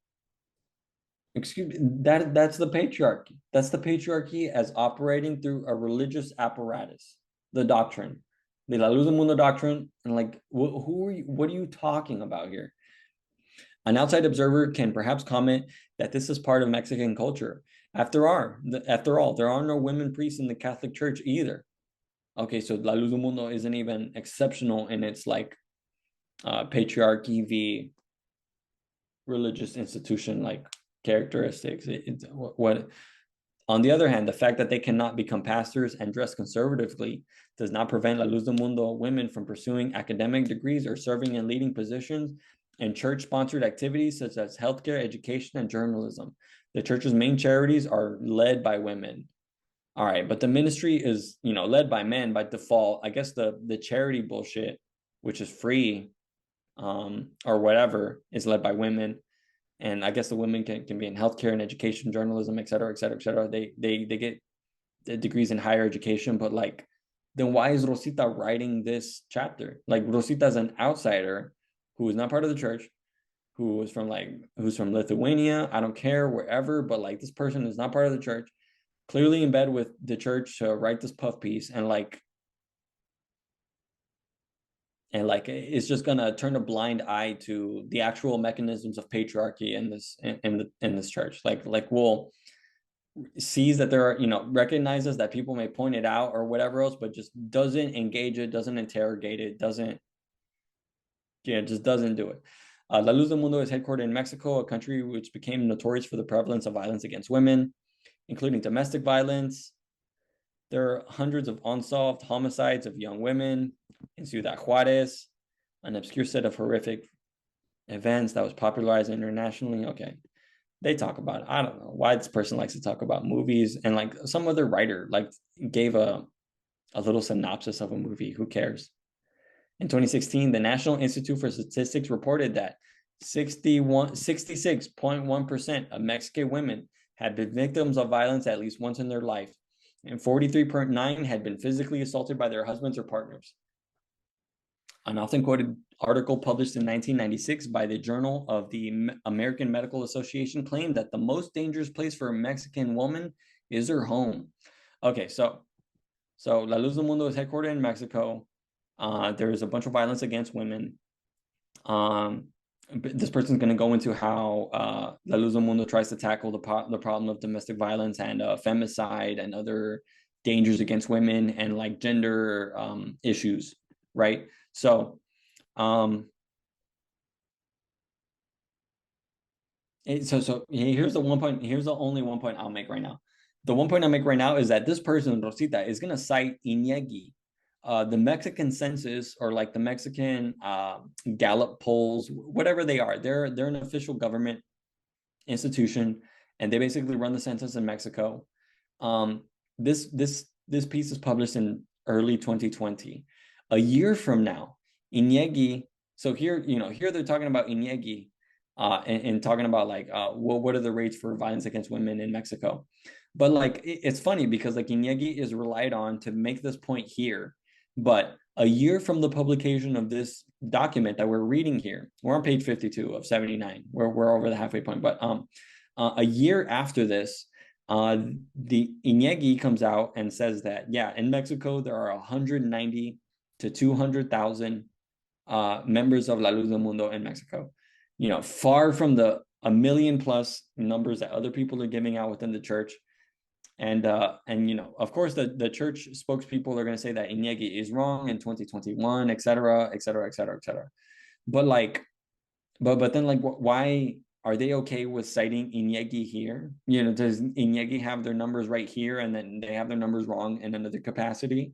Excuse me, that's the patriarchy. That's the patriarchy as operating through a religious apparatus, the doctrine, the La Luz del Mundo doctrine. And like, what are you talking about here? An outside observer can perhaps comment that this is part of Mexican culture. After all, there are no women priests in the Catholic Church either. Okay, so La Luz del Mundo isn't even exceptional in its like patriarchy v religious institution like characteristics. What on the other hand, the fact that they cannot become pastors and dress conservatively does not prevent La Luz del Mundo women from pursuing academic degrees or serving in leading positions in church-sponsored activities such as healthcare, education, and journalism. The church's main charities are led by women. All right, but the ministry is, led by men by default. I guess the charity bullshit, which is free, or whatever, is led by women. And I guess the women can be in healthcare and education, journalism, et cetera, et cetera, et cetera. They get degrees in higher education, but like, then why is Rosita writing this chapter? Like Rosita is an outsider who is not part of the church, who's from Lithuania. I don't care, wherever, but like this person is not part of the church, clearly in bed with the church to write this puff piece, and it's just gonna turn a blind eye to the actual mechanisms of patriarchy in this church. Well, sees that there are, recognizes that people may point it out or whatever else, but just doesn't engage it, doesn't interrogate it, just doesn't do it. La Luz del Mundo is headquartered in Mexico, a country which became notorious for the prevalence of violence against women, including domestic violence. There are hundreds of unsolved homicides of young women in Ciudad Juarez, an obscure set of horrific events that was popularized internationally. Okay, they talk about it. I don't know why this person likes to talk about movies, and like some other writer like gave a little synopsis of a movie. Who cares? In 2016, the National Institute for Statistics reported that 66.1% of Mexican women had been victims of violence at least once in their life, and 43.9% had been physically assaulted by their husbands or partners. An often quoted article published in 1996 by the Journal of the American Medical Association claimed that the most dangerous place for a Mexican woman is her home. Okay, so La Luz del Mundo is headquartered in Mexico. There is a bunch of violence against women. This person's going to go into how La Luz del Mundo tries to tackle the problem of domestic violence and femicide and other dangers against women and like gender issues, right? So here's the only one point I'll make right now. The one point I'll make right now is that this person, Rosita, is going to cite INEGI, the Mexican census, or like the Mexican Gallup polls, whatever they are. They're an official government institution, and they basically run the census in Mexico. This piece is published in early 2020. A year from now, INEGI. So here they're talking about INEGI, and talking about like, what are the rates for violence against women in Mexico? But like, it's funny because like INEGI is relied on to make this point here, but A year from the publication of this document that we're reading here, we're on page 52 of 79. We're over the halfway point, but a year after this, the INEGI comes out and says that, yeah, in Mexico, there are 190 to 200,000 members of La Luz del Mundo in Mexico. You know, far from the a million plus numbers that other people are giving out within the church. And you know, of course, the church spokespeople are going to say that INEGI is wrong in 2021, et cetera, et cetera, et cetera, et cetera. But like, but then like, why are they okay with citing INEGI here? You know, does INEGI have their numbers right here and then they have their numbers wrong in another capacity?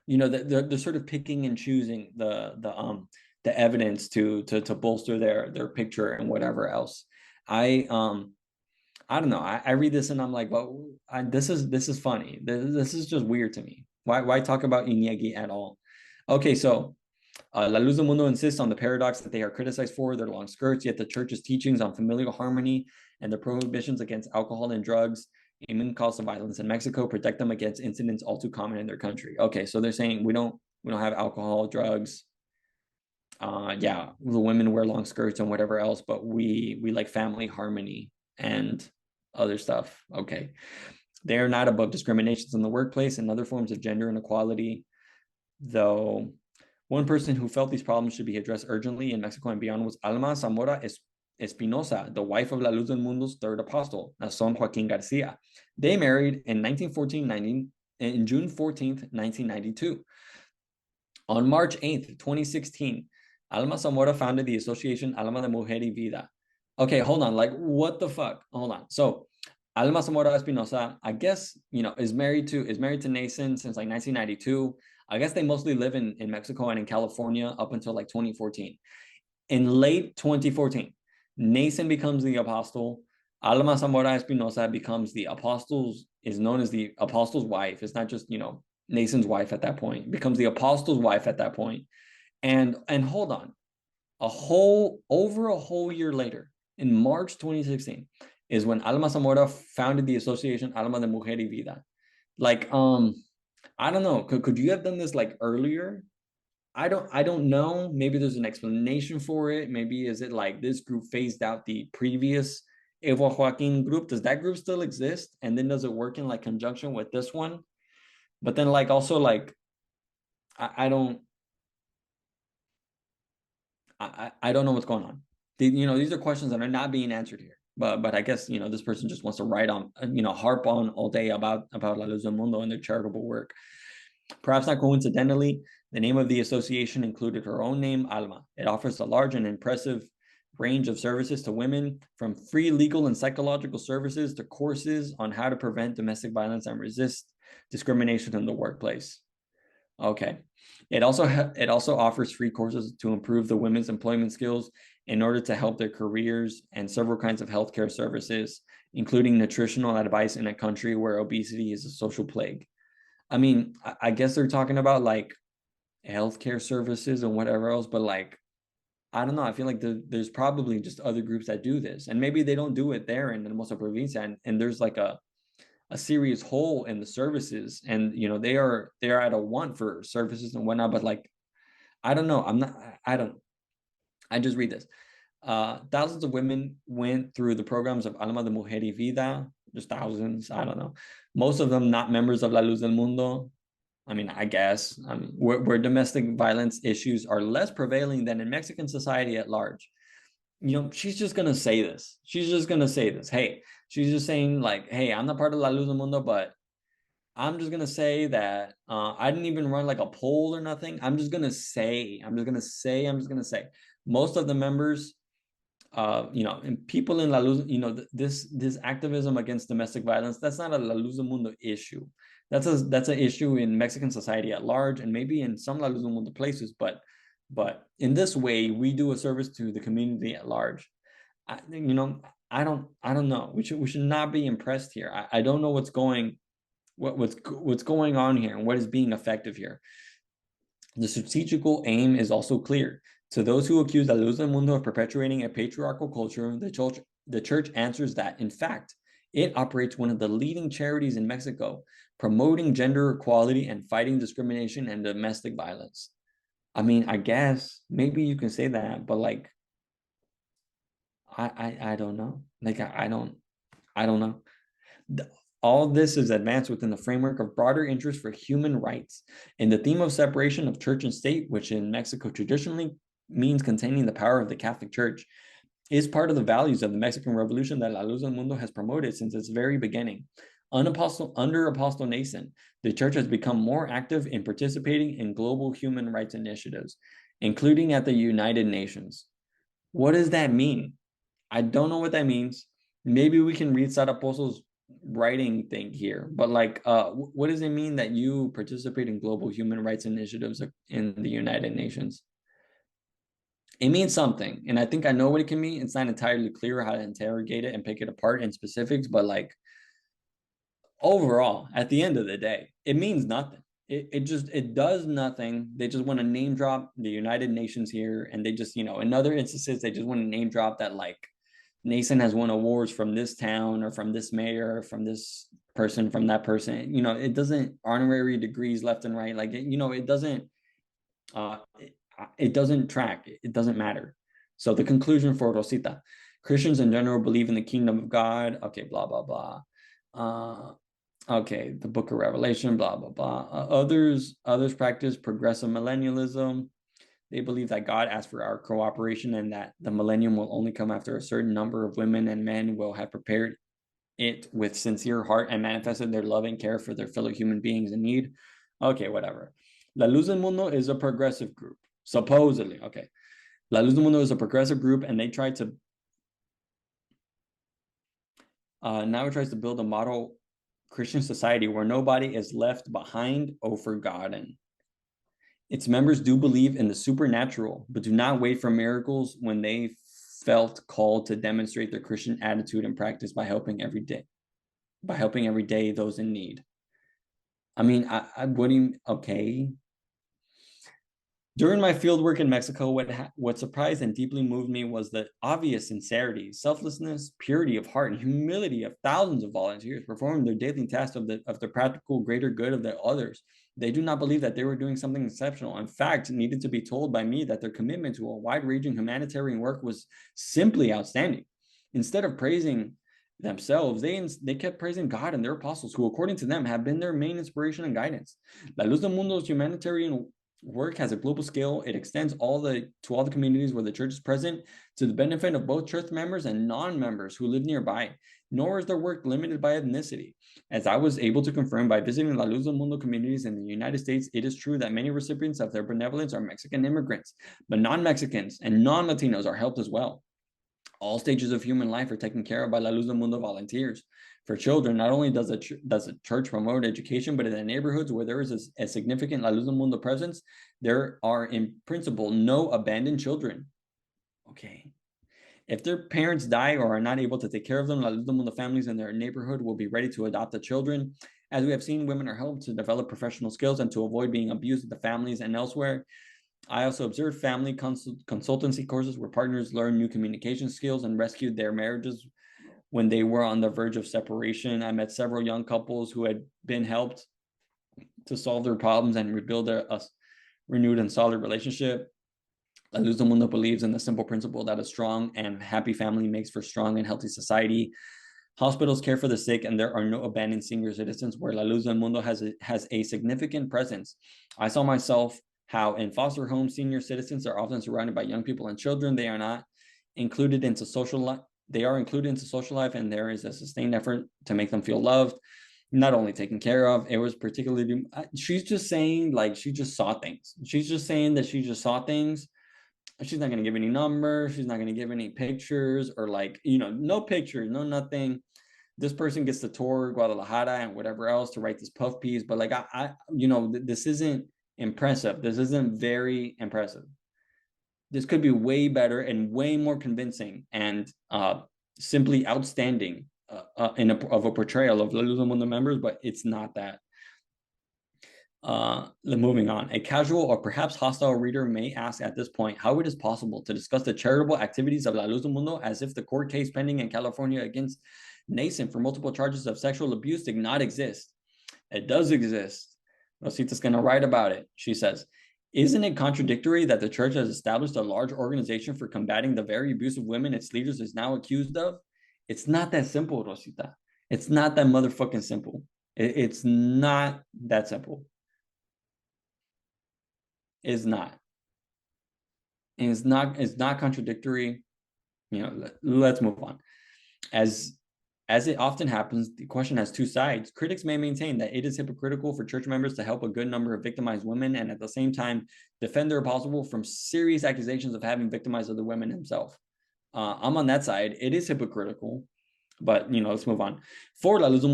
You know, they're sort of picking and choosing the evidence to bolster their picture and whatever else. I don't know. I read this and I'm like, well, this is funny. This is just weird to me. Why talk about INEGI at all? Okay, so La Luz del Mundo insists on the paradox that they are criticized for their long skirts, yet the church's teachings on familial harmony and the prohibitions against alcohol and drugs, aiming cause of violence in Mexico, protect them against incidents all too common in their country. Okay, so they're saying we don't have alcohol, drugs. Yeah, the women wear long skirts and whatever else, but we like family harmony and other stuff. Okay. They are not above discriminations in the workplace and other forms of gender inequality, though one person who felt these problems should be addressed urgently in Mexico and beyond was Alma Zamora Espinosa, the wife of La Luz del Mundo's third apostle, Nason Joaquin Garcia. They married in in June 14th, 1992. On March 8th, 2016, Alma Zamora founded the association Alma de Mujer y Vida. Okay, hold on. Like, what the fuck? Hold on. So, Alma Zamora Espinosa, I guess, you know, is married to Nason since like 1992. I guess they mostly live in Mexico and in California up until like 2014. In late 2014, Nason becomes the apostle. Alma Zamora Espinosa becomes the apostle's, is known as the apostle's wife. It's not just, you know, Nason's wife at that point. Becomes the apostle's wife at that point. And hold on. Over a whole year later, in March 2016, is when Alma Zamora founded the association Alma de Mujer y Vida. Like, I don't know. Could you have done this like earlier? I don't know. Maybe there's an explanation for it. Maybe is it like this group phased out the previous Evo Joaquin group? Does that group still exist? And then does it work in like conjunction with this one? But then like also like I don't know what's going on. You know, these are questions that are not being answered here. But I guess, you know, this person just wants to write on, you know, harp on all day about La Luz del Mundo and their charitable work. Perhaps not coincidentally, the name of the association included her own name, Alma. It offers a large and impressive range of services to women, from free legal and psychological services to courses on how to prevent domestic violence and resist discrimination in the workplace. Okay. It also offers free courses to improve the women's employment skills in order to help their careers, and several kinds of healthcare services, including nutritional advice in a country where obesity is a social plague. I mean, I guess they're talking about like healthcare services and whatever else, but like, I don't know. I feel like there's probably just other groups that do this, and maybe they don't do it there in Hermosa Provincia, and there's like a serious hole in the services, and you know they are at a want for services and whatnot. But like, I don't know. I just read this. Thousands of women went through the programs of Alma de Mujer y Vida. Just thousands. I don't know. Most of them not members of La Luz del Mundo. I mean, I guess. I mean, where domestic violence issues are less prevailing than in Mexican society at large. You know, she's just gonna say this. She's just gonna say this. Hey, she's just saying like, hey, I'm not part of La Luz del Mundo, but I'm just gonna say that I didn't even run like a poll or nothing. I'm just gonna say. Most of the members, you know, and people in La Luz, you know, this activism against domestic violence, that's not a La Luz del Mundo issue. That's an issue in Mexican society at large, and maybe in some La Luz del Mundo places, but in this way, we do a service to the community at large. You know, I don't know. We should not be impressed here. I don't know what's going on here and what is being effective here. The strategical aim is also clear. To those who accuse La Luz del Mundo of perpetuating a patriarchal culture, the church answers that, in fact, It operates one of the leading charities in Mexico, promoting gender equality and fighting discrimination and domestic violence. I mean, I guess maybe you can say that, but like, I don't know. Like, I don't know. All this is advanced within the framework of broader interest for human rights. And the theme of separation of church and state, which in Mexico traditionally means containing the power of the Catholic Church, is part of the values of the Mexican Revolution that La Luz del Mundo has promoted since its very beginning. Under Apostle Nathan, the church has become more active in participating in global human rights initiatives, including at the United Nations. What does that mean? I don't know what that means. Maybe we can read Sara Pozos' writing thing here, but like, what does it mean that you participate in global human rights initiatives in the United Nations? It means something, and I think I know what it can mean. It's not entirely clear how to interrogate it and pick it apart in specifics, but like, overall, at the end of the day, it means nothing. It does nothing. They just want to name drop the United Nations here, and they just, in other instances, they just want to name drop that like Nason has won awards from this town or from this mayor, from this person, from that person. It doesn't honorary degrees left and right. Like, it doesn't it doesn't track. It doesn't matter. So the conclusion for Rosita: Christians in general believe in the kingdom of God. Okay, blah blah blah. Okay, the Book of Revelation, blah blah blah. Others practice progressive millennialism. They believe that God asked for our cooperation and that the millennium will only come after a certain number of women and men will have prepared it with sincere heart and manifested their love and care for their fellow human beings in need. Okay, whatever. La Luz del Mundo is a progressive group, supposedly. Okay. La Luz del Mundo is a progressive group, and they try to now it tries to build a model Christian society where nobody is left behind or forgotten. Its members do believe in the supernatural, but do not wait for miracles when they felt called to demonstrate their Christian attitude and practice by helping every day those in need. I mean, I wouldn't, okay. During my fieldwork in Mexico, what surprised and deeply moved me was the obvious sincerity, selflessness, purity of heart, and humility of thousands of volunteers performing their daily tasks of the practical greater good of the others. They do not believe that they were doing something exceptional. In fact, needed to be told by me that their commitment to a wide-ranging humanitarian work was simply outstanding. Instead of praising themselves, they kept praising God and their apostles, who, according to them, have been their main inspiration and guidance. La Luz del Mundo's humanitarian work has a global scale. It extends to all the communities where the church is present, to the benefit of both church members and non-members who live nearby. Nor is their work limited by ethnicity. As I was able to confirm by visiting La Luz del Mundo communities in the United States, it is true that many recipients of their benevolence are Mexican immigrants, but non-Mexicans and non-Latinos are helped as well. All stages of human life are taken care of by La Luz del Mundo volunteers. For children, not only does the church promote education, but in the neighborhoods where there is a significant La Luz del Mundo presence, there are in principle no abandoned children. Okay. If their parents die or are not able to take care of them, La Luz del Mundo families in their neighborhood will be ready to adopt the children. As we have seen, women are helped to develop professional skills and to avoid being abused at the families and elsewhere. I also observed family consultancy courses where partners learn new communication skills and rescued their marriages when they were on the verge of separation. I met several young couples who had been helped to solve their problems and rebuild a renewed and solid relationship. La Luz del Mundo believes in the simple principle that a strong and happy family makes for strong and healthy society. Hospitals care for the sick, and there are no abandoned senior citizens where La Luz del Mundo has a significant presence. I saw myself how in foster homes, senior citizens are often surrounded by young people and children. They are not included into social life. They are included into social life, and there is a sustained effort to make them feel loved, not only taken care of. It was particularly, she's just saying like she just saw things. She's just saying that she just saw things. She's not going to give any numbers. She's not going to give any pictures or like, no pictures, no nothing. This person gets to tour Guadalajara and whatever else to write this puff piece. But like, this isn't impressive. This isn't very impressive. This could be way better and way more convincing and simply outstanding of a portrayal of La Luz del Mundo members, but it's not that. Moving on, a casual or perhaps hostile reader may ask at this point how it is possible to discuss the charitable activities of La Luz del Mundo as if the court case pending in California against nascent for multiple charges of sexual abuse did not exist. It does exist. Rosita's going to write about it. She says, isn't it contradictory that the church has established a large organization for combating the very abuse of women its leaders is now accused of? It's not that simple, Rosita. It's not that motherfucking simple. It's not that simple. It's not. And it's not contradictory. You know, let's move on. As it often happens, the question has two sides. Critics may maintain that it is hypocritical for church members to help a good number of victimized women and at the same time defend their apostle from serious accusations of having victimized other women himself. I'm on that side. It is hypocritical, but you know, let's move on. For La Luz del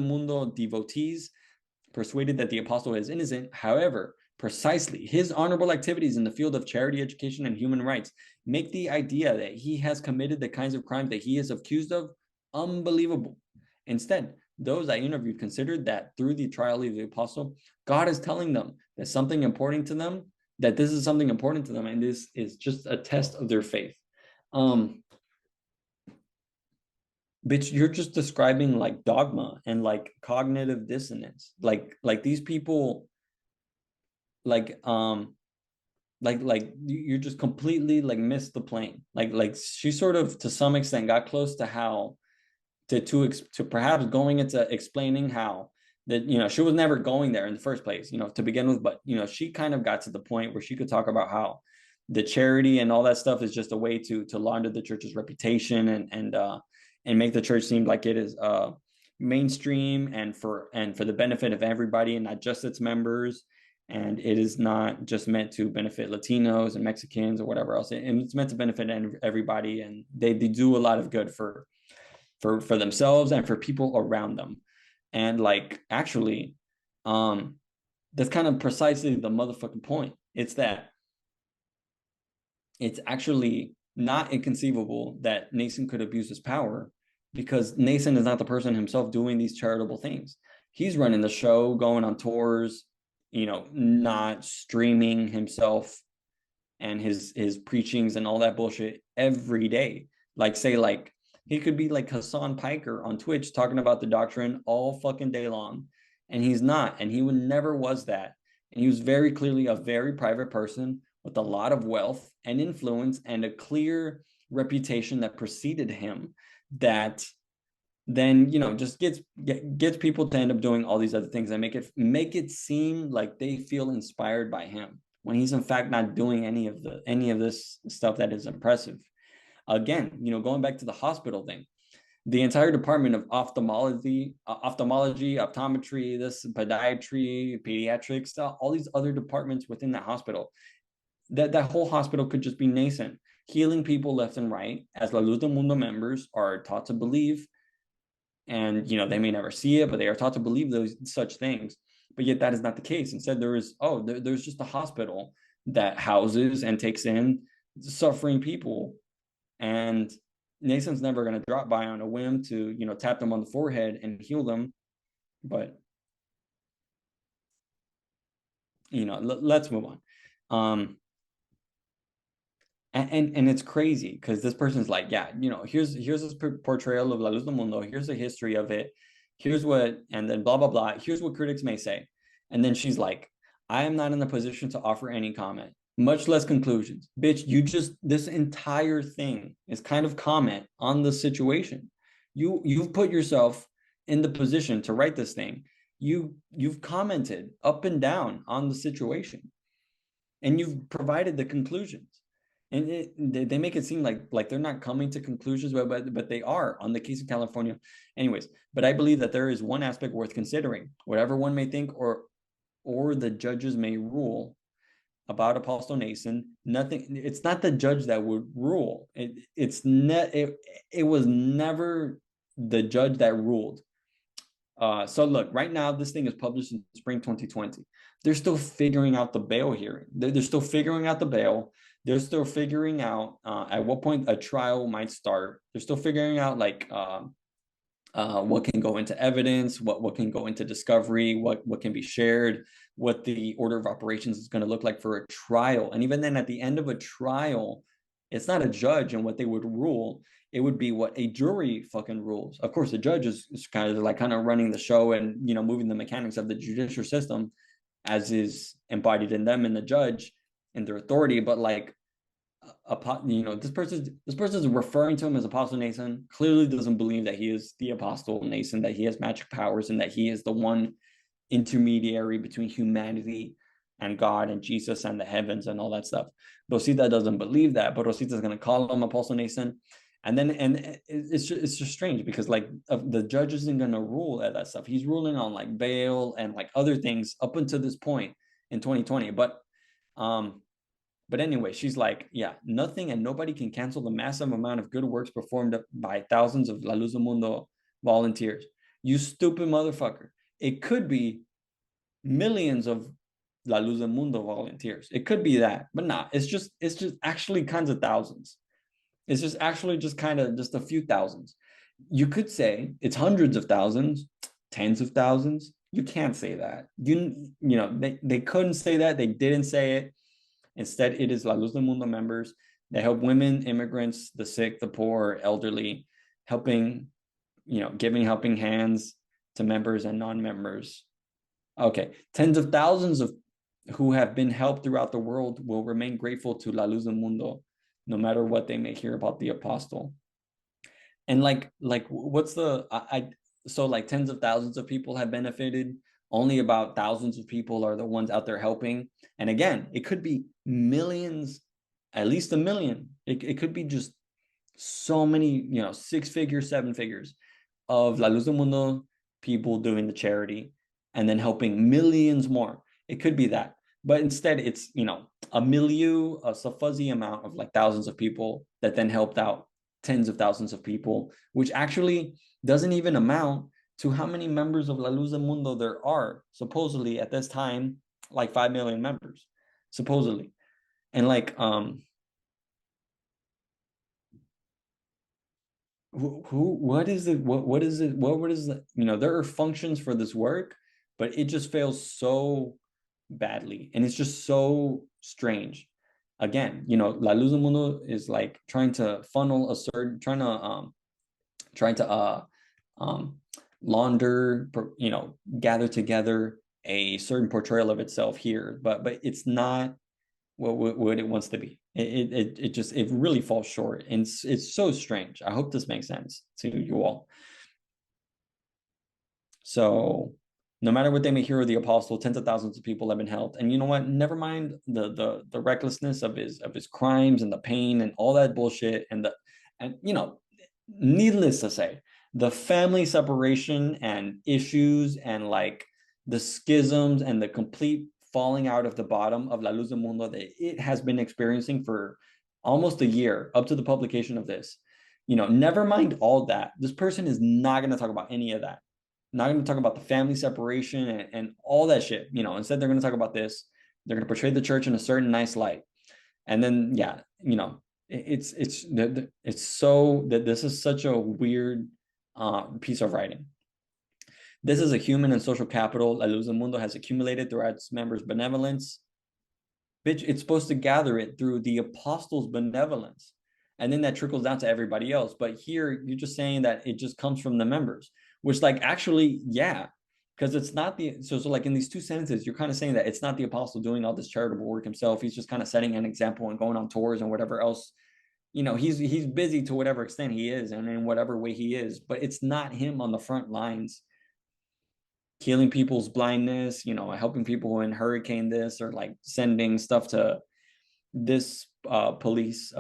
Mundo devotees persuaded that the apostle is innocent, however, precisely his honorable activities in the field of charity, education, and human rights make the idea that he has committed the kinds of crimes that he is accused of unbelievable. Instead, those I interviewed considered that through the trial of the apostle, God is telling them that something important to them, that this is something important to them, and this is just a test of their faith. Bitch, you're just describing like dogma and like cognitive dissonance. Like these people, like you just completely like missed the plane. Like she sort of to some extent got close to how to perhaps going into explaining how that, you know, she was never going there in the first place, you know, to begin with, but you know, she kind of got to the point where she could talk about how the charity and all that stuff is just a way to launder the church's reputation and make the church seem like it is mainstream and for the benefit of everybody and not just its members. And it is not just meant to benefit Latinos and Mexicans or whatever else. It's meant to benefit everybody, and they do a lot of good for themselves and for people around them. And like actually, that's kind of precisely the motherfucking point. It's that it's actually not inconceivable that Nason could abuse his power, because Nason is not the person himself doing these charitable things. He's running the show, going on tours, you know, not streaming himself and his preachings and all that bullshit every day. Like say like he could be like Hassan Piker on Twitch talking about the doctrine all fucking day long, and he's not, and he would never was that. And he was very clearly a very private person with a lot of wealth and influence and a clear reputation that preceded him, that then, you know, just gets people to end up doing all these other things and make it seem like they feel inspired by him when he's in fact not doing any of this stuff that is impressive. Again, you know, going back to the hospital thing, the entire department of ophthalmology, optometry, this podiatry, pediatrics, all these other departments within that hospital, that whole hospital could just be nascent, healing people left and right, as La Luz del Mundo members are taught to believe. And, you know, they may never see it, but they are taught to believe those such things. But yet that is not the case. Instead, there's just a hospital that houses and takes in suffering people. And Nason's never going to drop by on a whim to, you know, tap them on the forehead and heal them. But, you know, let's move on. And it's crazy because this person's like, yeah, you know, here's this portrayal of La Luz del Mundo. Here's the history of it. Here's what, and then blah, blah, blah. Here's what critics may say. And then she's like, I am not in a position to offer any comment, much less conclusions. Bitch, this entire thing is kind of comment on the situation. You've put yourself in the position to write this thing. You've commented up and down on the situation, and you've provided the conclusions. And they make it seem like they're not coming to conclusions, but they are on the case in California. Anyways, but I believe that there is one aspect worth considering. Whatever one may think or the judges may rule about Apostle Nason, it's not the judge that would rule. It was never the judge that ruled. So look, right now, this thing is published in spring 2020. They're still figuring out the bail hearing. They're still figuring out the bail. They're still figuring out at what point a trial might start. They're still figuring out like what can go into evidence, what can go into discovery, what can be shared, what the order of operations is going to look like for a trial. And even then, at the end of a trial, It's not a judge and what they would rule. It would be what a jury fucking rules. Of course, the judge is kind of running the show and, you know, moving the mechanics of the judicial system as is embodied in them and the judge and their authority. But like, you know, this person is referring to him as Apostle Nathan, clearly doesn't believe that he is the Apostle Nathan, that he has magic powers and that he is the one intermediary between humanity and God and Jesus and the heavens and all that stuff. Rosita doesn't believe that, but Rosita is going to call him Apostle Nathan. And then, and it's just strange because like the judge isn't going to rule at that stuff. He's ruling on like bail and like other things up until this point in 2020. But anyway, she's like, yeah, nothing and nobody can cancel the massive amount of good works performed by thousands of La Luz del Mundo volunteers. You stupid motherfucker. It could be millions of La Luz del Mundo volunteers. It could be that, but nah, it's just actually kinds of thousands. It's just actually just kind of just a few thousands. You could say it's hundreds of thousands, tens of thousands. You can't say that. You know, they couldn't say that. They didn't say it. Instead, it is La Luz del Mundo members. They help women, immigrants, the sick, the poor, elderly, helping, you know, giving helping hands to members and non-members. Okay, tens of thousands of who have been helped throughout the world will remain grateful to La Luz del Mundo, no matter what they may hear about the apostle. And like what's the so like tens of thousands of people have benefited. Only about thousands of people are the ones out there helping. And again, it could be millions, at least a million. It could be just so many, you know, 6 figures, 7 figures of La Luz del Mundo people doing the charity and then helping millions more. It could be that. But instead, it's, you know, a milieu, a fuzzy amount of like thousands of people that then helped out tens of thousands of people, which actually doesn't even amount to how many members of La Luz del Mundo there are, supposedly at this time, like 5 million members, supposedly. And like, what is it? What is it? What is it? You know, there are functions for this work, but it just fails so badly. And it's just so strange. Again, you know, La Luz del Mundo is like trying to funnel a certain, trying to launder, you know, gather together a certain portrayal of itself here, but it's not what it wants to be. It really falls short, and it's so strange. I hope this makes sense to you all. So no matter what they may hear of the apostle, tens of thousands of people have been helped. And you know what? Never mind the recklessness of his crimes and the pain and all that bullshit and you know, needless to say, the family separation and issues and like the schisms and the complete falling out of the bottom of La Luz del Mundo that it has been experiencing for almost a year up to the publication of this. You know, never mind all that. This person is not going to talk about any of that. Not going to talk about the family separation and all that shit. You know, instead they're going to talk about this. They're going to portray the church in a certain nice light. And then, yeah, you know, it's so that this is such a weird piece of writing. This is a human and social capital La Luz del Mundo has accumulated throughout its members' benevolence. Bitch, it's supposed to gather it through the apostles' benevolence. And then that trickles down to everybody else. But here, you're just saying that it just comes from the members, which like actually, yeah, because it's not the, so like in these two sentences, you're kind of saying that it's not the apostle doing all this charitable work himself. He's just kind of setting an example and going on tours and whatever else. You know, he's busy to whatever extent he is and in whatever way he is, but it's not him on the front lines healing people's blindness, you know, helping people in hurricane this or like sending stuff to this police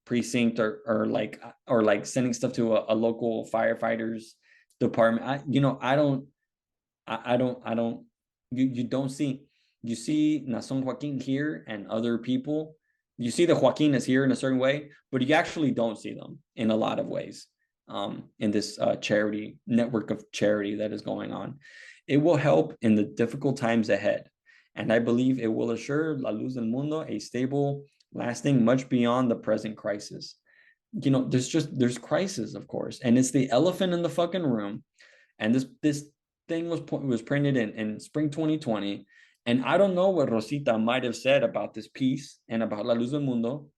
precinct or like sending stuff to a local firefighters department. You don't see, you see Nason Joaquin here and other people. You see that Joaquin is here in a certain way, but you actually don't see them in a lot of ways in this charity network of charity that is going on. It will help in the difficult times ahead, and I believe it will assure La Luz del Mundo a stable, lasting, much beyond the present crisis. You know, there's crisis, of course, and it's the elephant in the fucking room. And this thing was printed in spring 2020, and I don't know what Rosita might have said about this piece and about La Luz del Mundo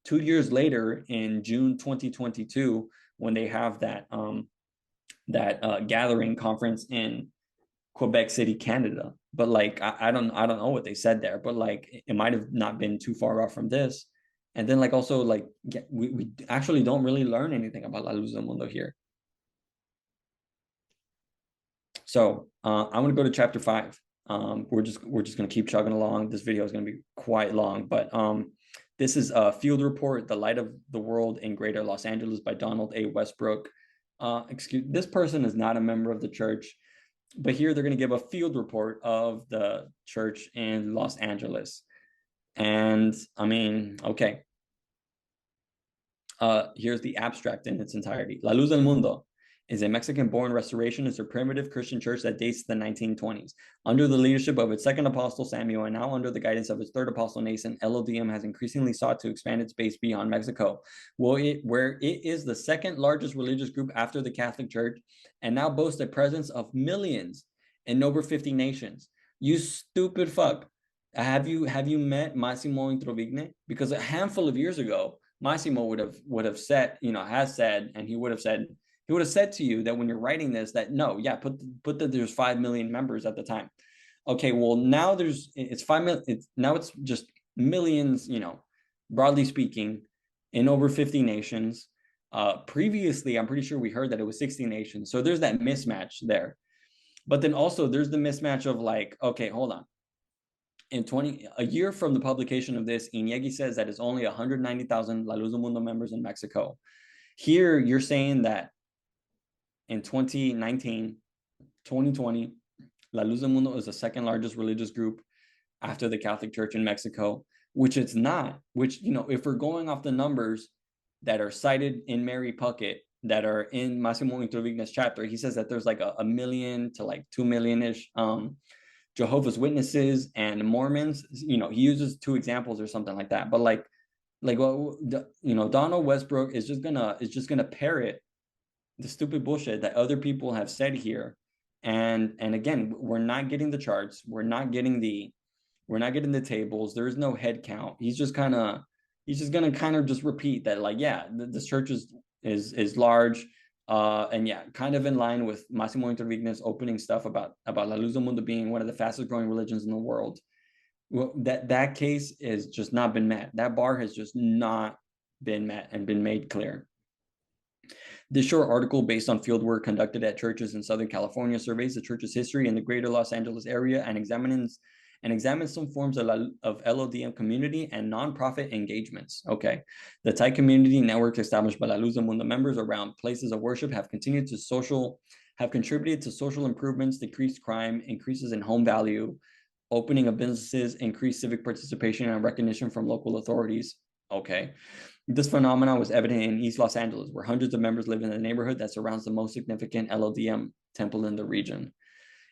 2 years later, in June 2022, when they have that gathering conference in Quebec City, Canada. But like I don't know what they said there, but like it might have not been too far off from this. And then like also like we actually don't really learn anything about La Luz del Mundo here. So I'm gonna go to chapter 5. We're just gonna keep chugging along. This video is gonna be quite long, but this is a field report, The Light of the World in Greater Los Angeles by Donald A. Westbrook. This person is not a member of the church, but here they're going to give a field report of the church in Los Angeles. And I mean, okay. Here's the abstract in its entirety. La Luz del Mundo is a Mexican-born restorationist or primitive Christian church that dates to the 1920s. Under the leadership of its second apostle, Samuel, and now under the guidance of its third apostle, Nathan, LLDM has increasingly sought to expand its base beyond Mexico, where it is the second largest religious group after the Catholic Church, and now boasts a presence of millions in over 50 nations. You stupid fuck. Have you met Massimo Introvigne? Because a handful of years ago, Massimo would have said, has said, and he would have said to you that when you're writing this, that no, yeah, put that there's 5 million members at the time. Okay, well now it's 5 million. Now it's just millions, broadly speaking, in over 50 nations. Previously, I'm pretty sure we heard that it was 60 nations. So there's that mismatch there. But then also there's the mismatch of like, okay, hold on. A year from the publication of this, Iñegi says that it's only 190,000 La Luz del Mundo members in Mexico. Here, you're saying that in 2019, 2020, La Luz del Mundo is the second largest religious group after the Catholic Church in Mexico, which it's not, which, if we're going off the numbers that are cited in Mary Puckett, that are in Massimo Introvigne's chapter, he says that there's like a million to like 2 million-ish Jehovah's Witnesses and Mormons. He uses 2 examples or something like that. But Donald Westbrook is just gonna parrot the stupid bullshit that other people have said here. And again, we're not getting the charts. We're not getting the tables. There's no head count. He's just gonna kind of just repeat that, like, yeah, this church is large. And yeah, kind of in line with Massimo Intervigne's opening stuff about La Luz del Mundo being one of the fastest growing religions in the world. Well, that case has just not been met. That bar has just not been met and been made clear. This short article, based on fieldwork conducted at churches in Southern California, surveys the church's history in the greater Los Angeles area and examines some forms of LLDM community and nonprofit engagements. Okay. The tight community networks established by La Luz del Mundo members around places of worship have contributed to social improvements, decreased crime, increases in home value, opening of businesses, increased civic participation and recognition from local authorities. Okay. This phenomenon was evident in East Los Angeles, where hundreds of members live in the neighborhood that surrounds the most significant LLDM temple in the region.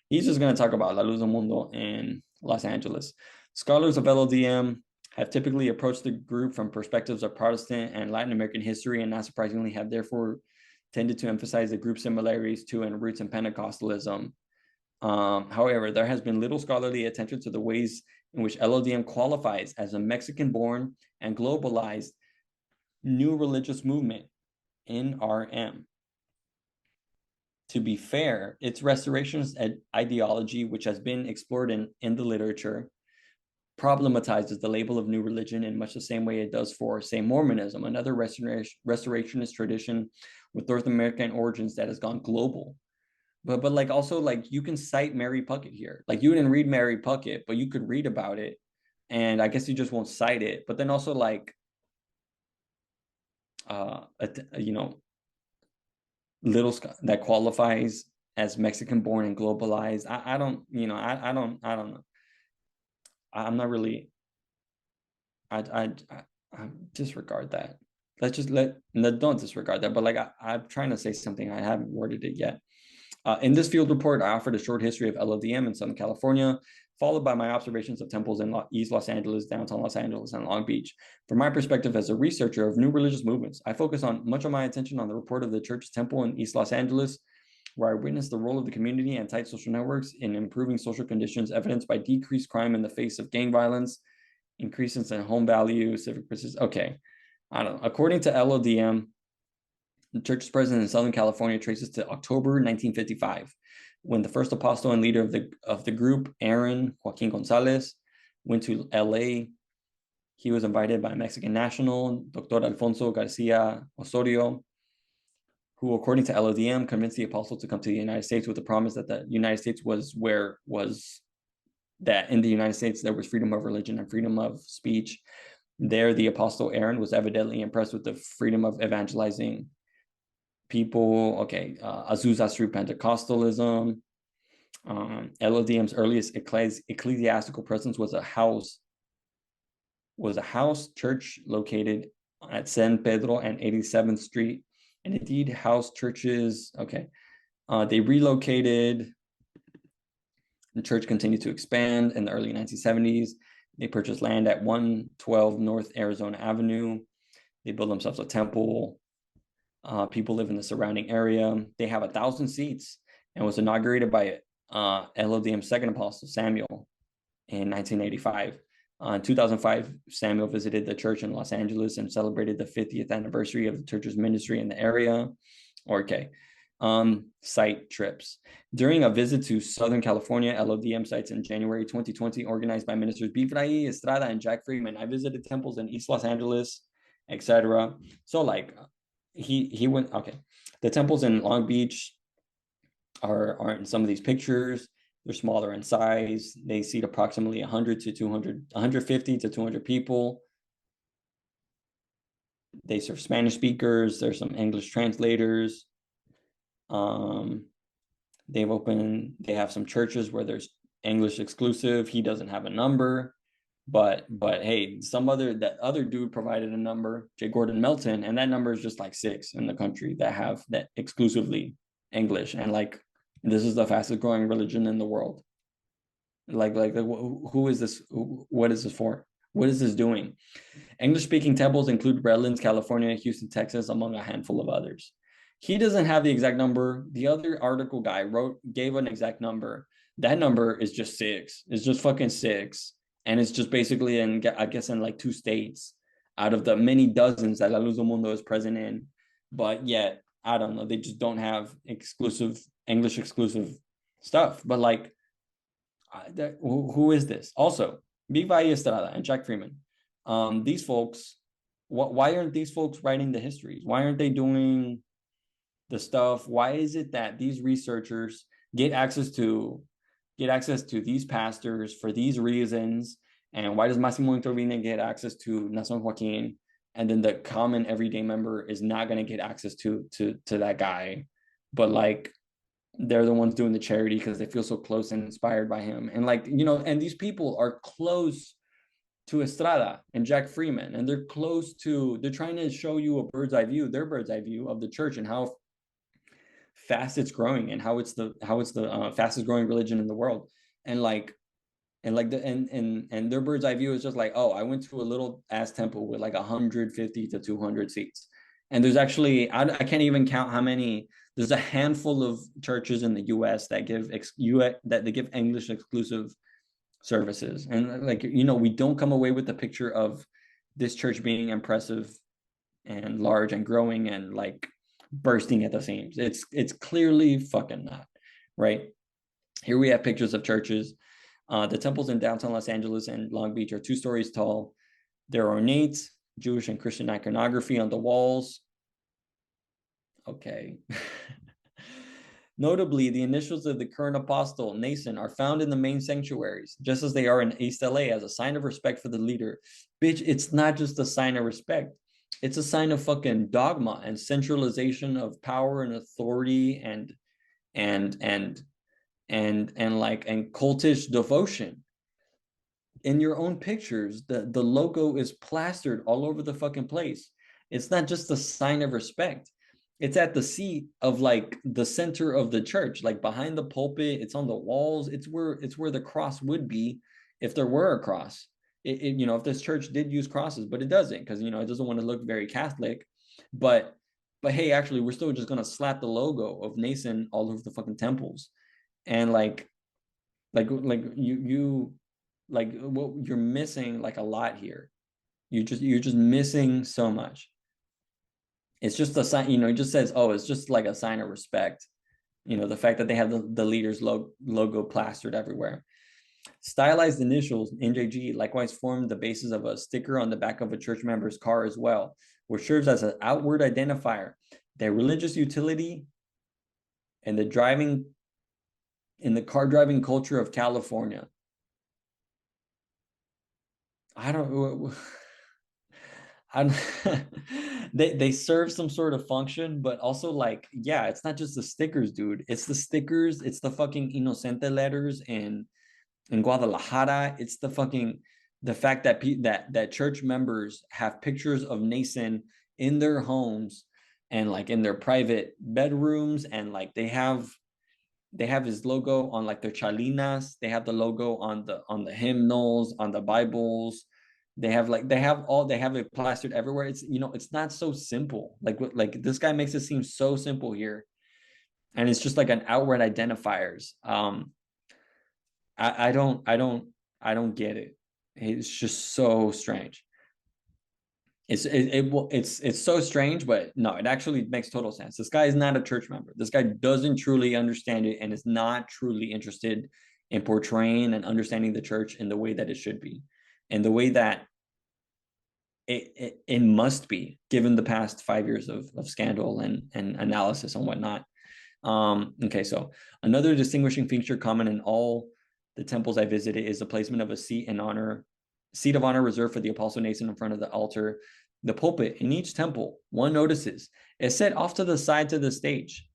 He's just going to talk about La Luz del Mundo in Los Angeles. Scholars of LLDM have typically approached the group from perspectives of Protestant and Latin American history, and not surprisingly have therefore tended to emphasize the group's similarities to and roots in Pentecostalism. However, there has been little scholarly attention to the ways in which LLDM qualifies as a Mexican-born and globalized new religious movement, NRM. To be fair, its restorationist ideology, which has been explored in the literature, problematizes the label of new religion in much the same way it does for, say, Mormonism, another restorationist tradition with North American origins that has gone global. But like also, like, you can cite Mary Puckett here. Like, you didn't read Mary Puckett, but you could read about it, and I guess you just won't cite it. But then also, like, little that qualifies as Mexican born and globalized. I don't know. I'm not really. I disregard that. Don't disregard that. But like, I'm trying to say something. I haven't worded it yet. In this field report, I offered a short history of LLDM in Southern California, followed by my observations of temples in East Los Angeles, downtown Los Angeles, and Long Beach. From my perspective as a researcher of new religious movements, I focus on much of my attention on the report of the church's temple in East Los Angeles, where I witnessed the role of the community and tight social networks in improving social conditions, evidenced by decreased crime in the face of gang violence, increases in home value, civic persistence. Okay, I don't know. According to LLDM, the church's presence in Southern California traces to October 1955, when the first apostle and leader of the group, Aaron Joaquin Gonzalez, went to LA. He was invited by a Mexican national, Dr. Alfonso Garcia Osorio, who, according to LLDM, convinced the apostle to come to the United States with the promise that the United States that in the United States there was freedom of religion and freedom of speech. There, the apostle Aaron was evidently impressed with the freedom of evangelizing people. Okay, Azusa Street Pentecostalism. LLDM's earliest ecclesiastical presence was a house church located at San Pedro and 87th Street. And indeed, house churches, okay. They relocated. The church continued to expand in the early 1970s. They purchased land at 112 North Arizona Avenue. They built themselves a temple. People live in the surrounding area. They have 1,000 seats and was inaugurated by LLDM's second apostle, Samuel, in 1985. In 2005, Samuel visited the church in Los Angeles and celebrated the 50th anniversary of the church's ministry in the area. Okay. Site trips. During a visit to Southern California, LLDM sites in January 2020, organized by ministers Bifraí, Estrada, and Jack Freeman. I visited temples in East Los Angeles, etc. So like he went, okay. The temples in Long Beach are in some of these pictures. They're smaller in size. They seat approximately 150 to 200 people. They serve Spanish speakers. There's some English translators. They have some churches where there's English exclusive. He doesn't have a number, but hey, that other dude provided a number, J. Gordon Melton, and that number is just like 6 in the country that have that exclusively English. And like, this is the fastest growing religion in the world. Like who is this? What is this for? What is this doing? English-speaking temples include Redlands, California, Houston, Texas, among a handful of others. He doesn't have the exact number. The other article guy gave an exact number. That number is just 6. It's just fucking 6. And it's just basically I guess in like 2 states out of the many dozens that La Luz Del Mundo is present in. But yet, I don't know, they just don't have English exclusive stuff. But like, who is this? Also, Bifraí Estrada and Jack Freeman. These folks, why aren't these folks writing the histories? Why aren't they doing the stuff? Why is it that these researchers get access to these pastors for these reasons? And why does Massimo Intervine get access to Nason Joaquin, and then the common everyday member is not going to get access to that guy? But like, they're the ones doing the charity because they feel so close and inspired by him. And like, you know, and these people are close to Estrada and Jack Freeman, and they're trying to show you a their bird's eye view of the church and how fast it's growing and how it's the fastest growing religion in the world. And their bird's eye view is just like, oh, I went to a little ass temple with like 150 to 200 seats. And there's actually, I can't even count how many. There's a handful of churches in the US that give English exclusive services. And like, you know, we don't come away with the picture of this church being impressive and large and growing and like bursting at the seams. It's clearly fucking not, right? Here we have pictures of churches. The temples in downtown Los Angeles and Long Beach are 2 stories tall. They're ornate, Jewish and Christian iconography on the walls. Okay. Notably, the initials of the current apostle, Nason, are found in the main sanctuaries, just as they are in East LA, as a sign of respect for the leader. Bitch, it's not just a sign of respect. It's a sign of fucking dogma and centralization of power and authority and cultish devotion. In your own pictures, the logo is plastered all over the fucking place. It's not just a sign of respect. It's at the seat of like the center of the church, like behind the pulpit. It's on the walls. It's where the cross would be if there were a cross. You know, if this church did use crosses, but it doesn't, because, you know, it doesn't want to look very Catholic. But hey, actually, we're still just gonna slap the logo of Nason all over the fucking temples. And you're missing like a lot here. You're just missing so much. It's just a sign, it just says, oh, it's just like a sign of respect. The fact that they have the leader's logo plastered everywhere. Stylized initials, NJG, likewise form the basis of a sticker on the back of a church member's car as well, which serves as an outward identifier. Their religious utility and the car driving culture of California. I don't they serve some sort of function, but also like, yeah, it's not just the stickers, dude. It's the stickers, it's the fucking Inocente letters in Guadalajara. It's the fact that that church members have pictures of Nason in their homes and like in their private bedrooms, and like they have his logo on like their chalinas. They have the logo on the hymnals, on the Bibles. They have it plastered everywhere. It's not so simple. Like this guy makes it seem so simple here, and it's just like an outward identifiers. I don't get it. It's just so strange. It's so strange, but no, it actually makes total sense. This guy is not a church member. This guy doesn't truly understand it and is not truly interested in portraying and understanding the church in the way that it should be, and the way that it must be, given the past 5 years of scandal and analysis and whatnot. Okay, so another distinguishing feature common in all the temples I visited is the placement of a seat of honor reserved for the Apostle Nathan in front of the altar. The pulpit in each temple, one notices, is set off to the side to the stage,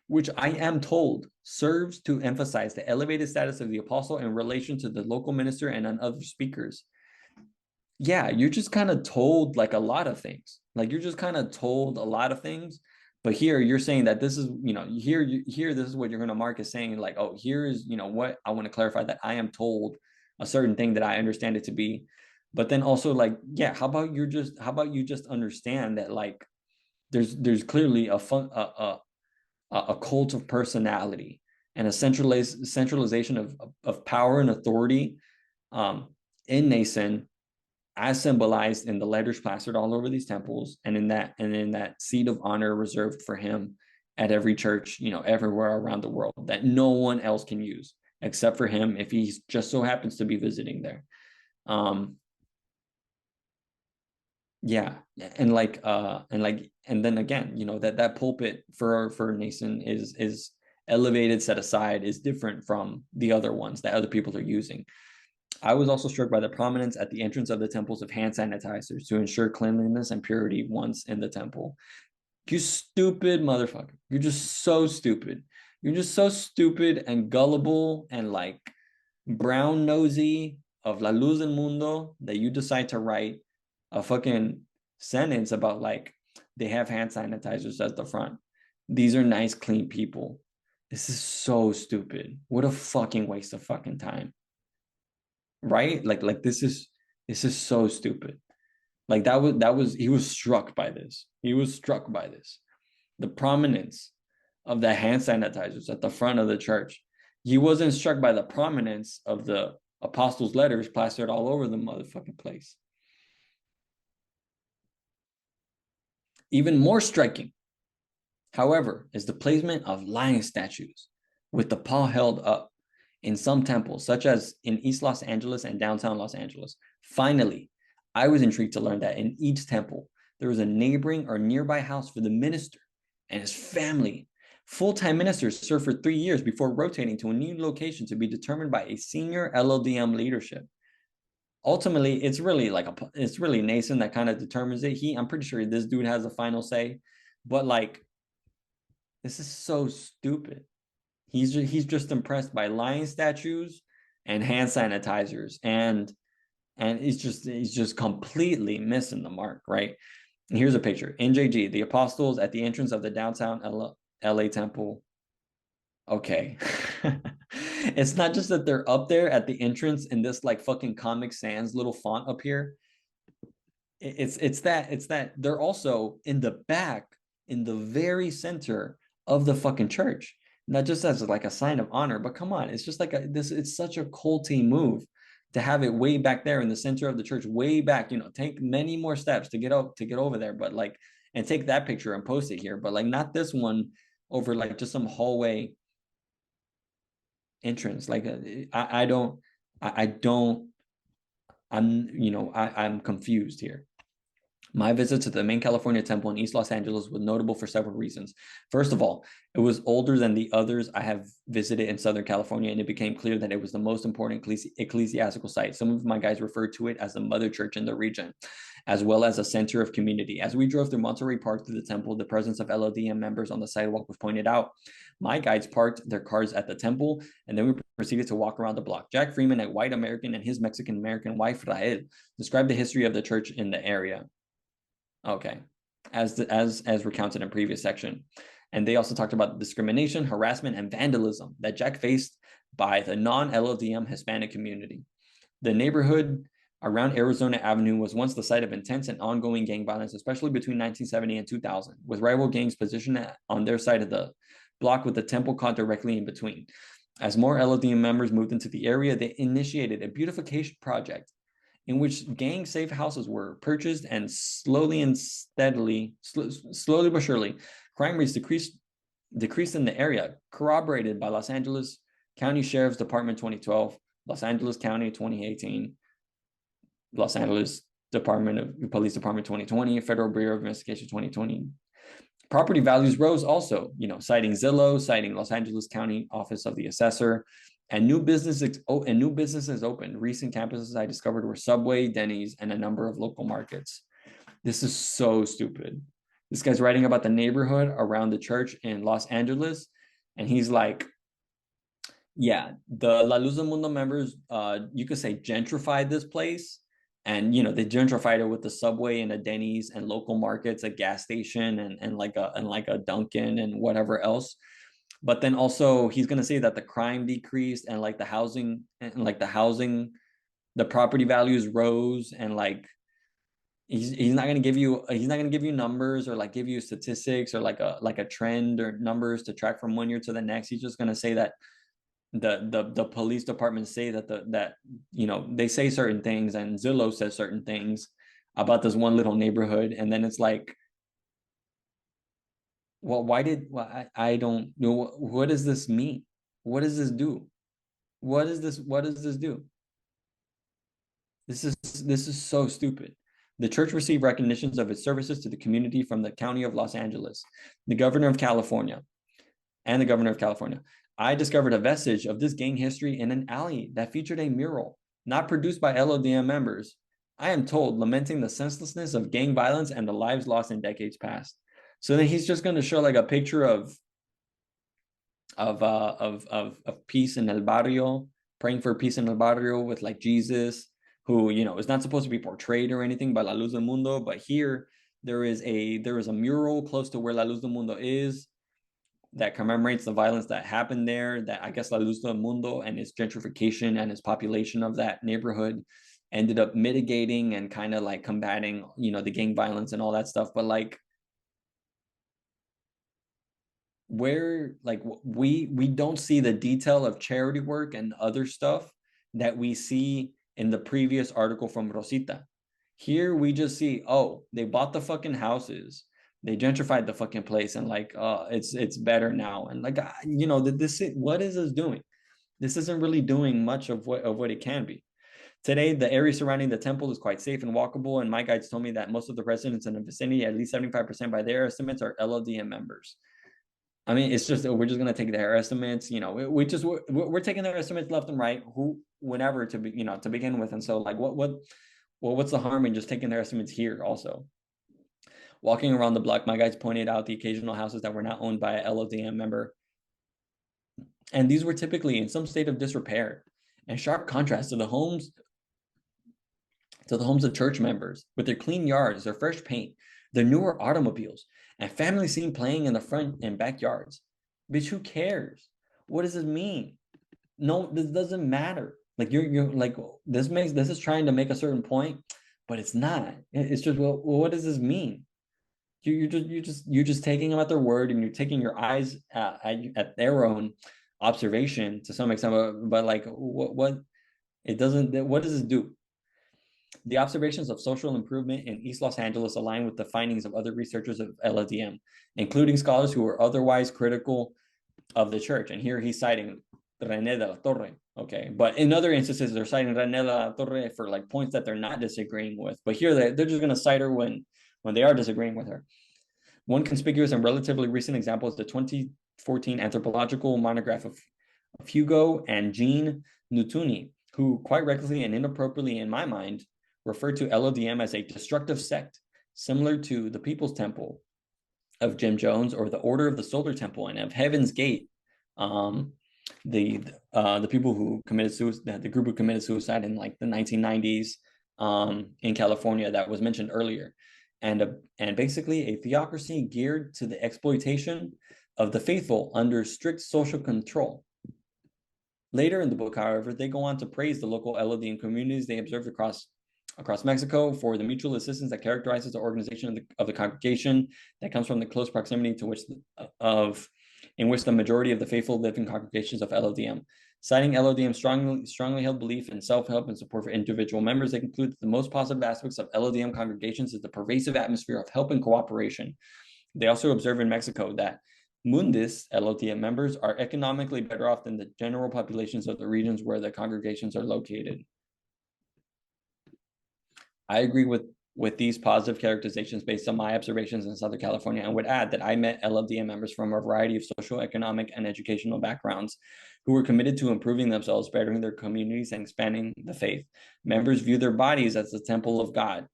which I am told serves to emphasize the elevated status of the apostle in relation to the local minister and on other speakers. Yeah, you're just kind of told like a lot of things. Like you're just kind of told a lot of things. But here you're saying that this is, here this is what you're going to mark as saying like, oh, here is, what I want to clarify, that I am told a certain thing that I understand it to be. But then also like, yeah, how about you just understand that like there's clearly a cult of personality and a centralization of power and authority in Nason, as symbolized in the letters plastered all over these temples, and in that seat of honor reserved for him at every church, everywhere around the world, that no one else can use except for him if he just so happens to be visiting there. Yeah, and then again, that pulpit for Nason is elevated, set aside, is different from the other ones that other people are using. I was also struck by the prominence at the entrance of the temples of hand sanitizers to ensure cleanliness and purity once in the temple. You stupid motherfucker. You're just so stupid. You're just so stupid and gullible and like brown nosy of La Luz Del Mundo that you decide to write a fucking sentence about like they have hand sanitizers at the front. These are nice, clean people. This is so stupid. What a fucking waste of fucking time. Right? Like this is so stupid. Like he was struck by this. He was struck by this. The prominence of the hand sanitizers at the front of the church. He wasn't struck by the prominence of the apostles' letters plastered all over the motherfucking place. Even more striking, however, is the placement of lion statues with the paw held up in some temples, such as in East Los Angeles and downtown Los Angeles. Finally, I was intrigued to learn that in each temple, there was a neighboring or nearby house for the minister and his family. Full-time ministers serve for 3 years before rotating to a new location to be determined by a senior lldm leadership. Ultimately, it's really Nason that kind of determines it. I'm pretty sure this dude has a final say, but like, this is so stupid. He's just impressed by lion statues and hand sanitizers, and he's just completely missing the mark, right? And here's a picture. NJG, the apostles at the entrance of the downtown LA temple. Okay. It's not just that they're up there at the entrance in this like fucking Comic Sans little font up here. It's that they're also in the back, in the very center of the fucking church. Not just as like a sign of honor, but come on, it's just like it's such a culty move to have it way back there in the center of the church, way back, take many more steps to get over there, but like, and take that picture and post it here, but like not this one over like just some hallway entrance. Like I'm confused here. My visit to the main California temple in East Los Angeles was notable for several reasons. First of all, it was older than the others I have visited in Southern California, and it became clear that it was the most important ecclesiastical site. Some of my guys referred to it as the mother church in the region, as well as a center of community. As we drove through Monterey Park to the temple, the presence of lldm members on the sidewalk was pointed out. My guides parked their cars at the temple, and then we proceeded to walk around the block. Jack Freeman, a white American, and his Mexican-American wife, Rael, described the history of the church in the area. Okay, as recounted in previous section. And they also talked about discrimination, harassment, and vandalism that Jack faced by the non-LLDM Hispanic community. The neighborhood around Arizona Avenue was once the site of intense and ongoing gang violence, especially between 1970 and 2000, with rival gangs positioned on their side of the block with the temple caught directly in between. As more LLDM members moved into the area, they initiated a beautification project in which gang safe houses were purchased, and slowly but surely, crime rates decreased in the area, corroborated by Los Angeles County Sheriff's Department 2012, Los Angeles County 2018, Los Angeles Police Department 2020, Federal Bureau of Investigation 2020. Property values rose also, citing Zillow, citing Los Angeles County Office of the Assessor, and new businesses opened. Recent campuses I discovered were Subway, Denny's, and a number of local markets. This is so stupid. This guy's writing about the neighborhood around the church in Los Angeles, and he's like, yeah, the La Luz Del Mundo members, you could say gentrified this place, and they gentrified it with the Subway and a Denny's and local markets, a gas station, and like a Dunkin' and whatever else. But then also he's going to say that the crime decreased, and like the housing, the property values rose, and like he's not going to give you numbers or like give you statistics or like a trend or numbers to track from one year to the next. He's just going to say that the police department say that they say certain things, and Zillow says certain things about this one little neighborhood, and then it's like, well, I don't know. What does this mean? What does this do? What does this do? This is so stupid. The church received recognitions of its services to the community from the County of Los Angeles, the Governor of California. I discovered a vestige of this gang history in an alley that featured a mural, not produced by LLDM members, I am told, lamenting the senselessness of gang violence and the lives lost in decades past. So then he's just going to show like a picture of peace in el barrio, praying for peace in el barrio with like Jesus, who is not supposed to be portrayed or anything by La Luz del Mundo, but here there is a mural close to where La Luz del Mundo is that commemorates the violence that happened there, that I guess La Luz del Mundo and its gentrification and its population of that neighborhood ended up mitigating and kind of like combating, the gang violence and all that stuff. But like, where like we don't see the detail of charity work and other stuff that we see in the previous article from Rosita. Here we just see, oh, they bought the fucking houses, they gentrified the fucking place, and like it's better now, and like what is this doing? This isn't really doing much of what it can be. Today, the area surrounding the temple is quite safe and walkable, and my guides told me that most of the residents in the vicinity, at least 75% by their estimates, are LLDM members. I mean, it's just, we're just going to take their estimates, we're taking their estimates left and right, whenever to be, to begin with. And so like, what's the harm in just taking their estimates here also? Walking around the block, my guides pointed out the occasional houses that were not owned by a LLDM member. And these were typically in some state of disrepair, and sharp contrast to the homes of church members with their clean yards, their fresh paint, their newer automobiles, and families seen playing in the front and backyards. Bitch, who cares? What does this mean? No, this doesn't matter. Like you're like, this is trying to make a certain point, but it's not. It's just, well, what does this mean? You're just taking them at their word, and you're taking your eyes at their own observation to some extent. But like, what It doesn't. What does it do? The observations of social improvement in East Los Angeles align with the findings of other researchers of LLDM, including scholars who were otherwise critical of the church. And here he's citing René de la Torre. Okay, but in other instances, they're citing René de la Torre for like points that they're not disagreeing with. But here they're just going to cite her when they are disagreeing with her. One conspicuous and relatively recent example is the 2014 anthropological monograph of Hugo and Jean Nutuni, who quite recklessly and inappropriately, in my mind, referred to LLDM as a destructive sect, similar to the People's Temple of Jim Jones or the Order of the Solar Temple and of Heaven's Gate. The people who committed suicide, the group who committed suicide in like the 1990s in California that was mentioned earlier, and basically a theocracy geared to the exploitation of the faithful under strict social control. Later in the book, however, they go on to praise the local LLDM communities they observed across Mexico for the mutual assistance that characterizes the organization of the congregation that comes from the close proximity to which in which the majority of the faithful live in congregations of LLDM. Citing LLDM's strongly held belief in self-help and support for individual members, they conclude that the most positive aspects of LLDM congregations is the pervasive atmosphere of help and cooperation. They also observe in Mexico that Mundis LLDM members are economically better off than the general populations of the regions where the congregations are located. I agree with these positive characterizations based on my observations in Southern California, and would add that I met LLDM members from a variety of social, economic, and educational backgrounds who were committed to improving themselves, bettering their communities, and expanding the faith. Members view their bodies as the temple of God,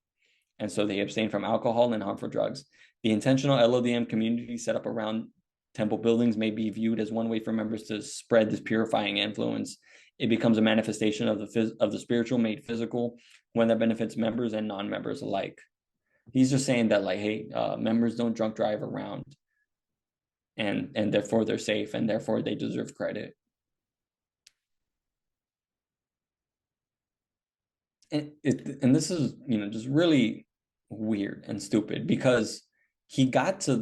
and so they abstain from alcohol and harmful drugs. The intentional LLDM community set up around temple buildings may be viewed as one way for members to spread this purifying influence. It becomes a manifestation of the spiritual made physical, one that benefits members and non-members alike. He's just saying that, like, hey, members don't drunk drive around, and therefore they're safe, and therefore they deserve credit. And this is, just really weird and stupid, because he got to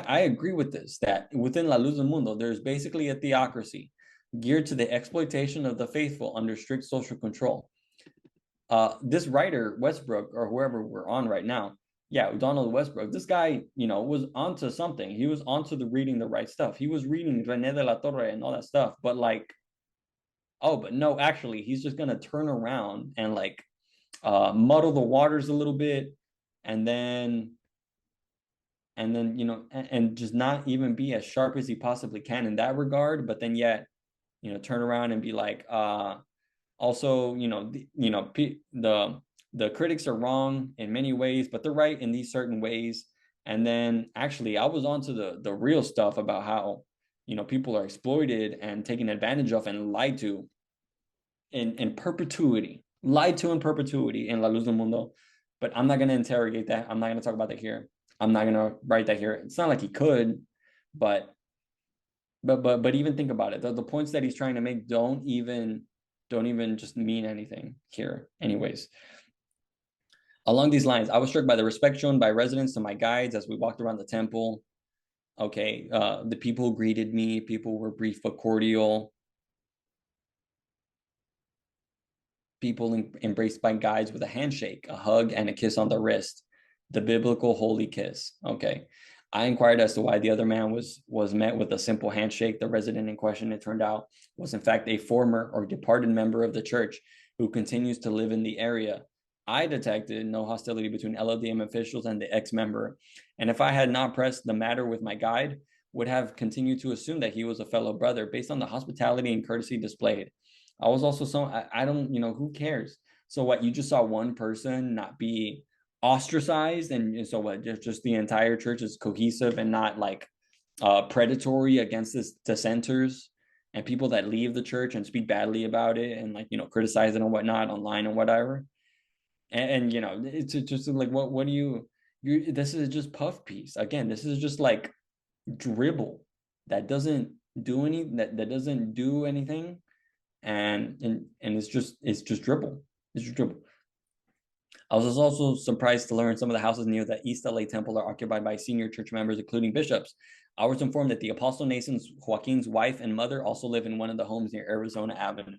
I agree with this, that within La Luz Del Mundo, there's basically a theocracy geared to the exploitation of the faithful under strict social control. This writer, Westbrook, or whoever we're on right now, Donald Westbrook, this guy, was onto something. He was onto reading the right stuff. He was reading René de la Torre and all that stuff, but like, but no, actually, he's just gonna turn around and like muddle the waters a little bit, and then and just not even be as sharp as he possibly can in that regard, but then yet, turn around and be like, also, the critics are wrong in many ways, but they're right in these certain ways. And then actually, I was onto the real stuff about how, people are exploited and taken advantage of and lied to in perpetuity, in La Luz del Mundo. But I'm not going to interrogate that. I'm not going to talk about that here. I'm not going to write that here. It's not like he could, but even think about it. The points that he's trying to make don't even just mean anything here anyways. Along these lines, I was struck by the respect shown by residents to my guides as we walked around the temple. Okay, the people who greeted me, people were brief but cordial. People embraced by guides with a handshake, a hug, and a kiss on the wrist, the biblical holy kiss. Okay. I inquired as to why the other man was met with a simple handshake. The resident in question, it turned out, was in fact a former or departed member of the church who continues to live in the area. I detected no hostility between LLDM officials and the ex-member, and if I had not pressed the matter with my guide, would have continued to assume that he was a fellow brother based on the hospitality and courtesy displayed. I was also I don't, who cares? So what, you just saw one person not be ostracized, and so what, just the entire church is cohesive and not like predatory against this dissenters and people that leave the church and speak badly about it and like, criticize it and whatnot online and whatever. And it's just like, what do you this is just puff piece. Again, this is just like dribble that doesn't do anything, and it's just dribble. It's just dribble. I was also surprised to learn some of the houses near the East LA Temple are occupied by senior church members, including bishops. I was informed that the Apostle Nathan Joaquin's wife and mother also live in one of the homes near Arizona Avenue.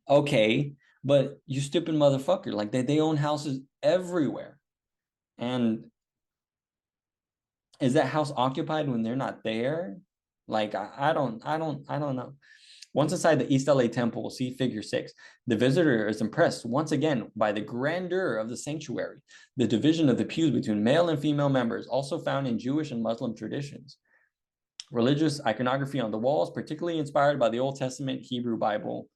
Okay, but you stupid motherfucker, like they own houses everywhere. And is that house occupied when they're not there? Like I don't know. Once inside the East LA temple, see figure 6. The visitor is impressed once again by the grandeur of the sanctuary, the division of the pews between male and female members, also found in Jewish and Muslim traditions. Religious iconography on the walls, particularly inspired by the Old Testament Hebrew Bible.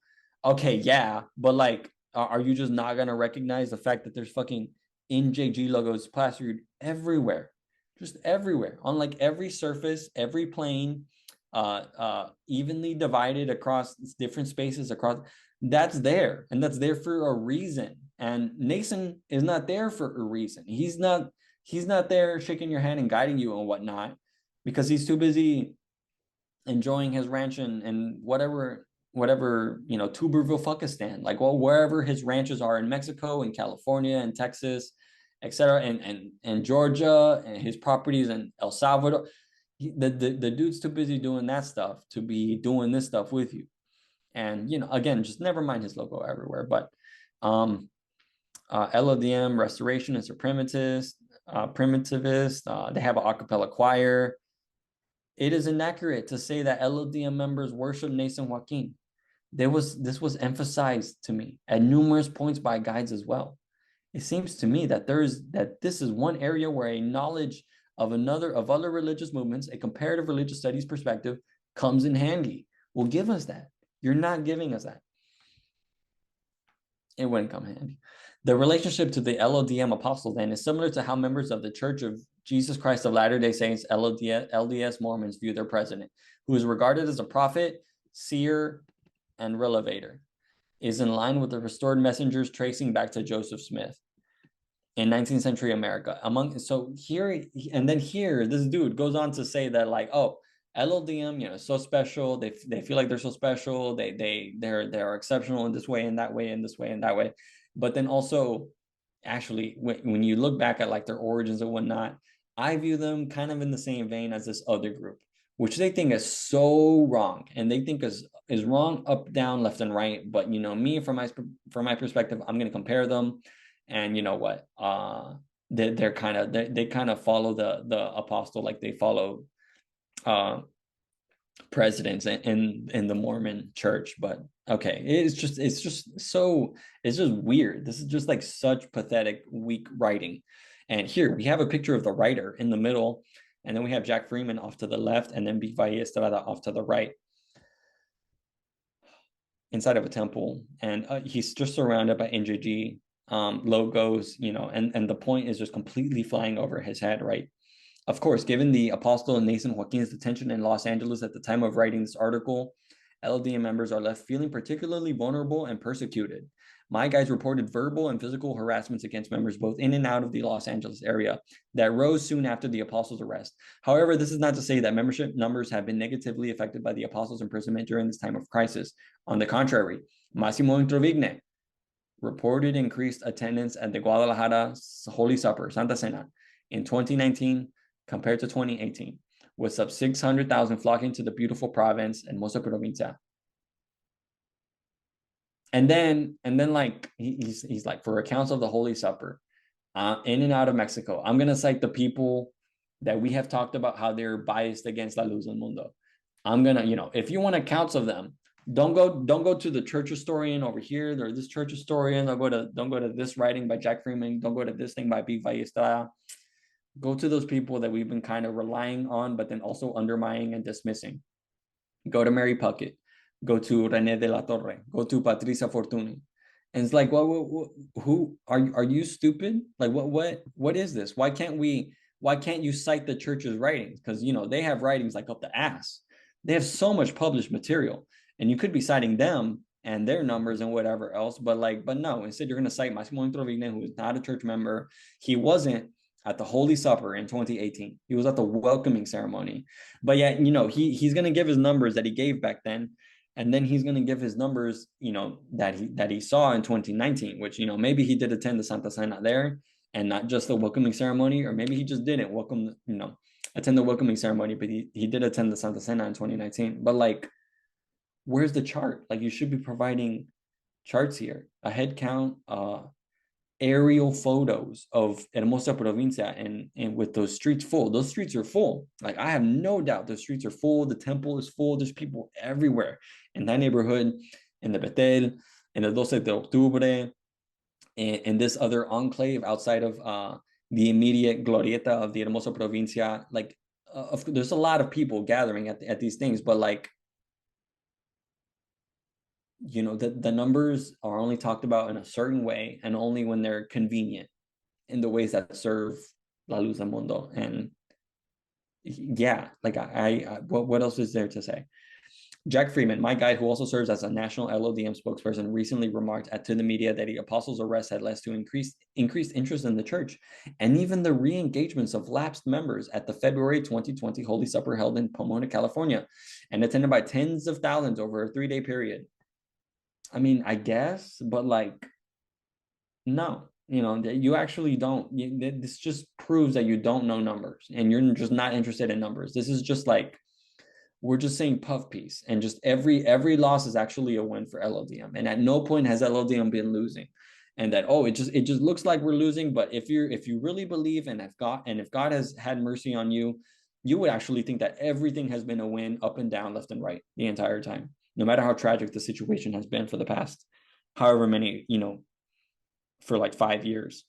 Okay, yeah, but like, are you just not gonna recognize the fact that there's fucking NJG logos plastered everywhere, just everywhere, on like every surface, every plane, evenly divided across different spaces across. That's there, and that's there for a reason. And Nason is not there for a reason. He's not there shaking your hand and guiding you and whatnot, because he's too busy enjoying his ranch and whatever Tuberville Fuckistan, like, well, wherever his ranches are in Mexico and California and Texas, etc., and Georgia, and his properties in El Salvador. The dude's too busy doing that stuff to be doing this stuff with you. And again, just never mind his logo everywhere. But LLDM Restoration is a primitivist. They have an a cappella choir. It is inaccurate to say that LLDM members worship Nathan Joaquin. This was emphasized to me at numerous points by guides as well. It seems to me that this is one area where a knowledge of other religious movements, a comparative religious studies perspective, comes in handy. Well, give us that. You're not giving us that. It wouldn't come handy. The relationship to the LDM apostle then is similar to how members of the Church of Jesus Christ of Latter-day Saints, LDS Mormons, view their president, who is regarded as a prophet, seer, and relevator, is in line with the restored messengers tracing back to Joseph Smith in 19th century America. Here, this dude goes on to say that, like, oh, LLDM, so special. They feel like they're so special. They're exceptional in this way and that way and this way and that way. But then also, actually, when you look back at like their origins and whatnot, I view them kind of in the same vein as this other group, which they think is so wrong, and they think is wrong up, down, left, and right. But me, from my perspective, I'm going to compare them, and you know what? They kind of follow the apostle, like they follow presidents in the Mormon church. But okay, it's just weird. This is just like such pathetic, weak writing. And here we have a picture of the writer in the middle, and then we have Jack Freeman off to the left, and then Big Valle Estrada off to the right, inside of a temple. And he's just surrounded by NJG logos, and the point is just completely flying over his head, right? Of course, given the apostle Nathan Joaquin's detention in Los Angeles at the time of writing this article, LDM members are left feeling particularly vulnerable and persecuted. My guides reported verbal and physical harassments against members both in and out of the Los Angeles area that rose soon after the apostle's arrest. However, this is not to say that membership numbers have been negatively affected by the apostle's imprisonment during this time of crisis. On the contrary, Massimo Introvigne reported increased attendance at the Guadalajara Holy Supper, Santa Cena, in 2019 compared to 2018, with sub 600,000 flocking to the beautiful province and Mosa Provincia. And then like he's like, for accounts of the Holy Supper, in and out of Mexico, I'm gonna cite the people that we have talked about how they're biased against La Luz del Mundo. I'm gonna, if you want accounts of them, don't go to the church historian over here, or this church historian. Don't go to this writing by Jack Freeman. Don't go to this thing by Big Valle Estrada. Go to those people that we've been kind of relying on, but then also undermining and dismissing. Go to Mary Puckett. Go to René de la Torre. Go to Patricia Fortuny. And it's like, well, who are you stupid? Like, what is this? Why can't you cite the church's writings? Because they have writings like up the ass. They have so much published material, and you could be citing them and their numbers and whatever else. But no, instead you're going to cite Massimo Introvigne, who is not a church member. He wasn't at the Holy Supper in 2018. He was at the welcoming ceremony. But yet, he's going to give his numbers that he gave back then. And then he's going to give his numbers, that he saw in 2019, which, maybe he did attend the Santa Cena there and not just the welcoming ceremony, or maybe he just didn't attend the welcoming ceremony, but he did attend the Santa Cena in 2019. But like, where's the chart? Like, you should be providing charts here, a head count, aerial photos of Hermosa Provincia, and with those streets full. Those streets are full. Like, I have no doubt the streets are full. The temple is full. There's people everywhere in that neighborhood, in the Betel, in the 12 de Octubre, and this other enclave outside of the immediate glorieta of the Hermosa Provincia. Like, there's a lot of people gathering at these things, but like, you know, the numbers are only talked about in a certain way, and only when they're convenient, in the ways that serve La Luz del Mundo. And yeah, like, what else is there to say? Jack Freeman, my guide, who also serves as a national LLDM spokesperson, recently remarked to the media that the apostles' arrest had led to increased interest in the church, and even the re-engagements of lapsed members at the February 2020 Holy Supper held in Pomona, California, and attended by tens of thousands over a 3-day period. I mean, I guess, but like, no, you know, you actually don't. This just proves that you don't know numbers, and you're just not interested in numbers. This is just like, we're just saying puff piece, and just every loss is actually a win for LLDM, and at no point has LLDM been losing. And that, oh, it just looks like we're losing, but if you really believe, and if God has had mercy on you, you would actually think that everything has been a win, up and down, left and right, the entire time, no matter how tragic the situation has been for the past however many, you know, for like 5 years,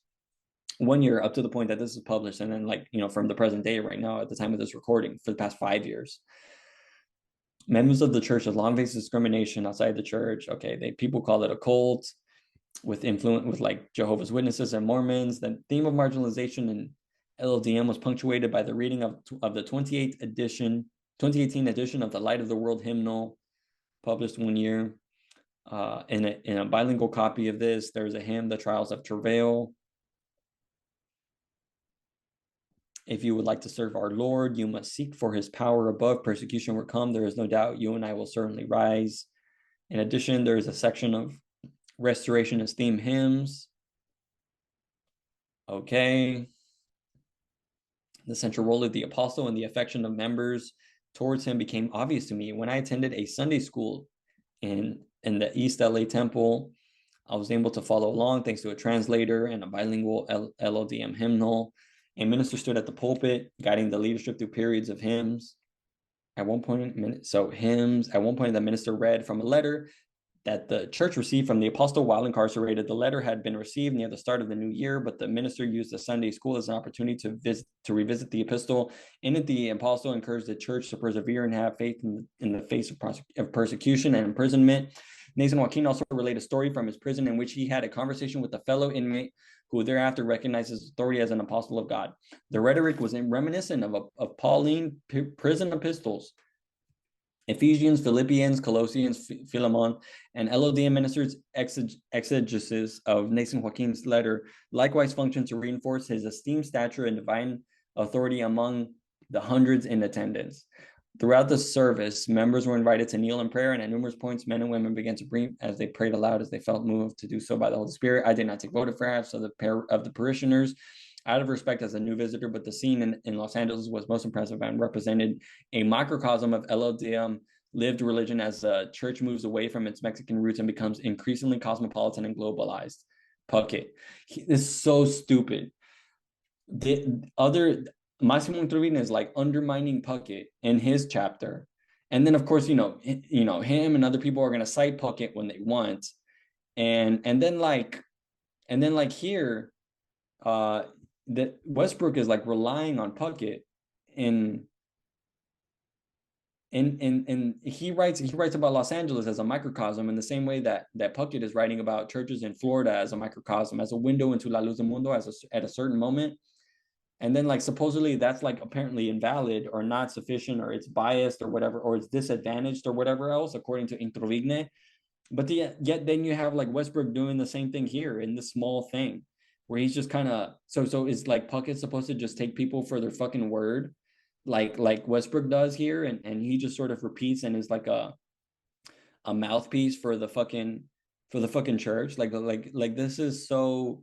1 year up to the point that this is published, and then, like, you know, from the present day right now at the time of this recording, for the past 5 years. Members of the church have long faced discrimination outside the church. Okay, people call it a cult, with influence with like Jehovah's Witnesses and Mormons. The theme of marginalization in LLDM was punctuated by the reading of the 2018 edition of the Light of the World hymnal, published 1 year. In a bilingual copy of this, there's a hymn, The Trials of Travail. If you would like to serve our Lord, you must seek for his power above. Persecution will come. There is no doubt you and I will certainly rise. In addition, there is a section of restorationist theme hymns. Okay. The central role of the apostle and the affection of members towards him became obvious to me when I attended a Sunday school in the East LA Temple. I was able to follow along thanks to a translator and a bilingual LLDM hymnal. A minister stood at the pulpit, guiding the leadership through periods of hymns. At one point, the minister read from a letter that the church received from the apostle while incarcerated. The letter had been received near the start of the new year, but the minister used the Sunday school as an opportunity to revisit the epistle. In it, the apostle encouraged the church to persevere and have faith in the face of persecution and imprisonment. Nathan Joaquin also relayed a story from his prison in which he had a conversation with a fellow inmate who thereafter recognized his authority as an apostle of God. The rhetoric was reminiscent of Pauline prison epistles. Ephesians, Philippians, Colossians, Philemon, and LLDM ministers' exegesis of Nathan Joaquin's letter likewise functioned to reinforce his esteemed stature and divine authority among the hundreds in attendance. Throughout the service, members were invited to kneel in prayer, and at numerous points, men and women began to breathe as they prayed aloud as they felt moved to do so by the Holy Spirit. I did not take photographs of the parishioners out of respect as a new visitor, but the scene in Los Angeles was most impressive and represented a microcosm of LLDM lived religion as the church moves away from its Mexican roots and becomes increasingly cosmopolitan and globalized. Puckett. This is so stupid. The other Massimo Trevino is like undermining Puckett in his chapter, and then of course him and other people are going to cite Puckett when they want, and then here, that Westbrook is like relying on Puckett, and he writes about Los Angeles as a microcosm in the same way that Puckett is writing about churches in Florida as a microcosm, as a window into La Luz del Mundo at a certain moment. And then, like, supposedly that's like apparently invalid or not sufficient, or it's biased or whatever, or it's disadvantaged or whatever else, according to Introvigne. But yet then you have like Westbrook doing the same thing here in this small thing, where he's just kind of, so is like Puckett supposed to just take people for their fucking word, like Westbrook does here, and he just sort of repeats and is like a mouthpiece for the fucking church, like this is so.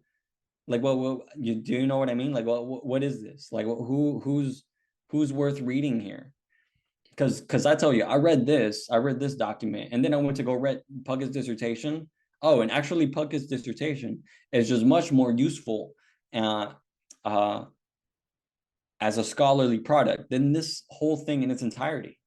Like, well, do you know what I mean? Like, well, what is this? Like, who's worth reading here? Because I tell you, I read this document, and then I went to go read Puggett's dissertation. Oh, and actually Puckett's dissertation is just much more useful uh, uh, as a scholarly product than this whole thing in its entirety.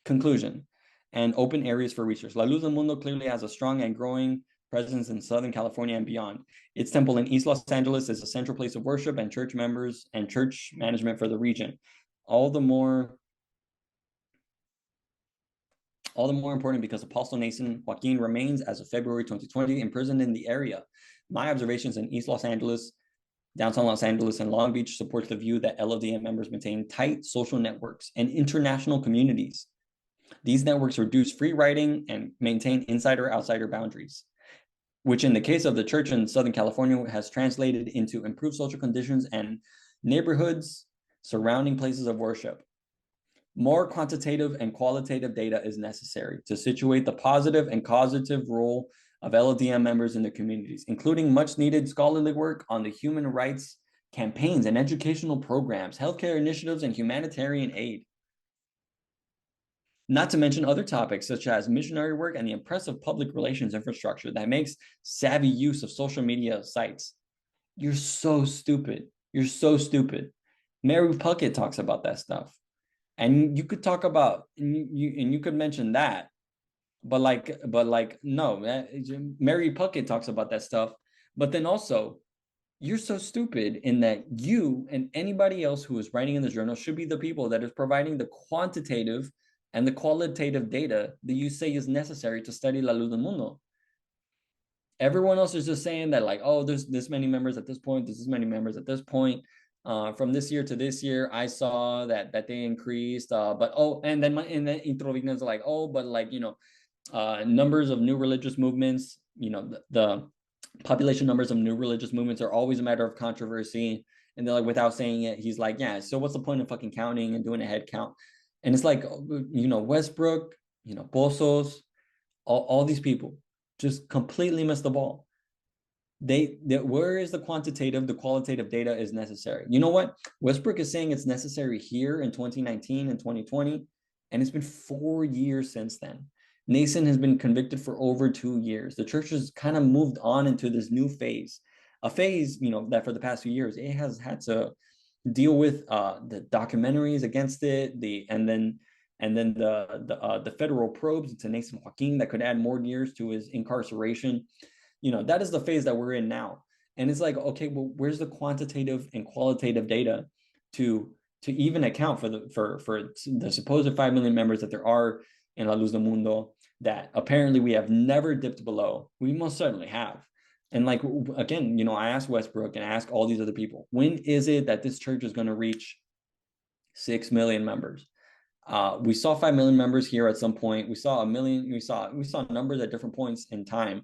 Conclusion and open areas for research. La Luz del Mundo clearly has a strong and growing presence in Southern California and beyond. Its temple in East Los Angeles is a central place of worship and church members and church management for the region. All the more important because Apostle Nathan Joaquin remains, as of February 2020, imprisoned in the area. My observations in East Los Angeles, downtown Los Angeles, and Long Beach supports the view that LLDM members maintain tight social networks and international communities. These networks reduce free riding and maintain insider-outsider boundaries, which in the case of the church in Southern California has translated into improved social conditions and neighborhoods surrounding places of worship. More quantitative and qualitative data is necessary to situate the positive and causative role of LLDM members in the communities, including much needed scholarly work on the human rights campaigns and educational programs, healthcare initiatives, and humanitarian aid. Not to mention other topics such as missionary work and the impressive public relations infrastructure that makes savvy use of social media sites. You're so stupid. You're so stupid. Mary Puckett talks about that stuff. And you could talk about, and you could mention that, but no, Mary Puckett talks about that stuff. But then also, you're so stupid in that you and anybody else who is writing in this journal should be the people that is providing the quantitative and the qualitative data that you say is necessary to study La Luz del Mundo. Everyone else is just saying that, like, oh, there's this many members at this point, there's this many members at this point. From this year to this year, I saw that they increased. But oh, and then Introvignas are like, oh, but like, numbers of new religious movements, the population numbers of new religious movements are always a matter of controversy. And they're like, without saying it, he's like, yeah, so what's the point of fucking counting and doing a head count? And it's like, Westbrook, Pozos, all these people just completely missed the ball. Where is the quantitative, the qualitative data is necessary? You know what? Westbrook is saying it's necessary here in 2019 and 2020, and it's been 4 years since then. Nason has been convicted for over 2 years. The church has kind of moved on into this new phase, a phase, that for the past few years, it has had to deal with the documentaries against it, and then the federal probes into Nathan Joaquin that could add more years to his incarceration. That is the phase that we're in now. And it's like, okay, well, where's the quantitative and qualitative data to even account for the supposed 5 million members that there are in La Luz del Mundo that apparently we have never dipped below? We most certainly have. And like, again, I asked Westbrook and I asked all these other people, when is it that this church is going to reach 6 million members? We saw 5 million members here at some point. We saw 1 million. We saw numbers at different points in time.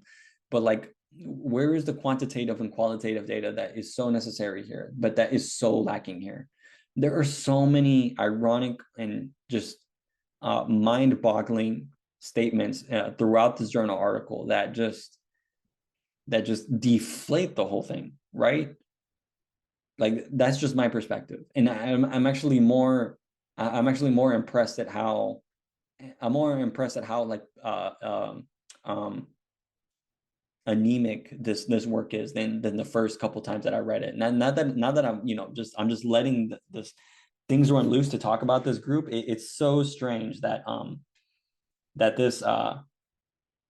But like, where is the quantitative and qualitative data that is so necessary here, but that is so lacking here? There are so many ironic and just mind-boggling statements throughout this journal article that just deflate the whole thing, right? Like, that's just my perspective, and I'm actually more impressed at how like anemic this work is than the first couple times that I read it. Not that I'm I'm just letting this things run loose to talk about this group. It's so strange that that this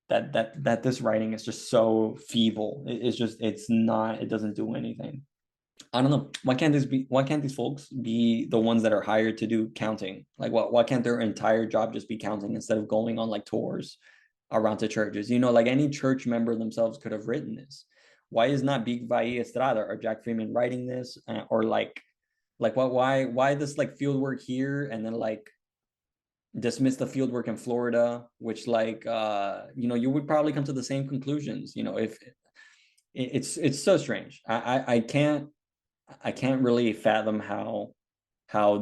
that this writing is just so feeble. It doesn't do anything. I don't know. Why can't these folks be the ones that are hired to do counting? Like, why can't their entire job just be counting instead of going on like tours around to churches? Like any church member themselves could have written this. Why is not Big Valle Estrada or Jack Freeman writing this? Or why this like field work here and then like dismiss the field work in Florida, which like you would probably come to the same conclusions. If it's so strange. I can't really fathom how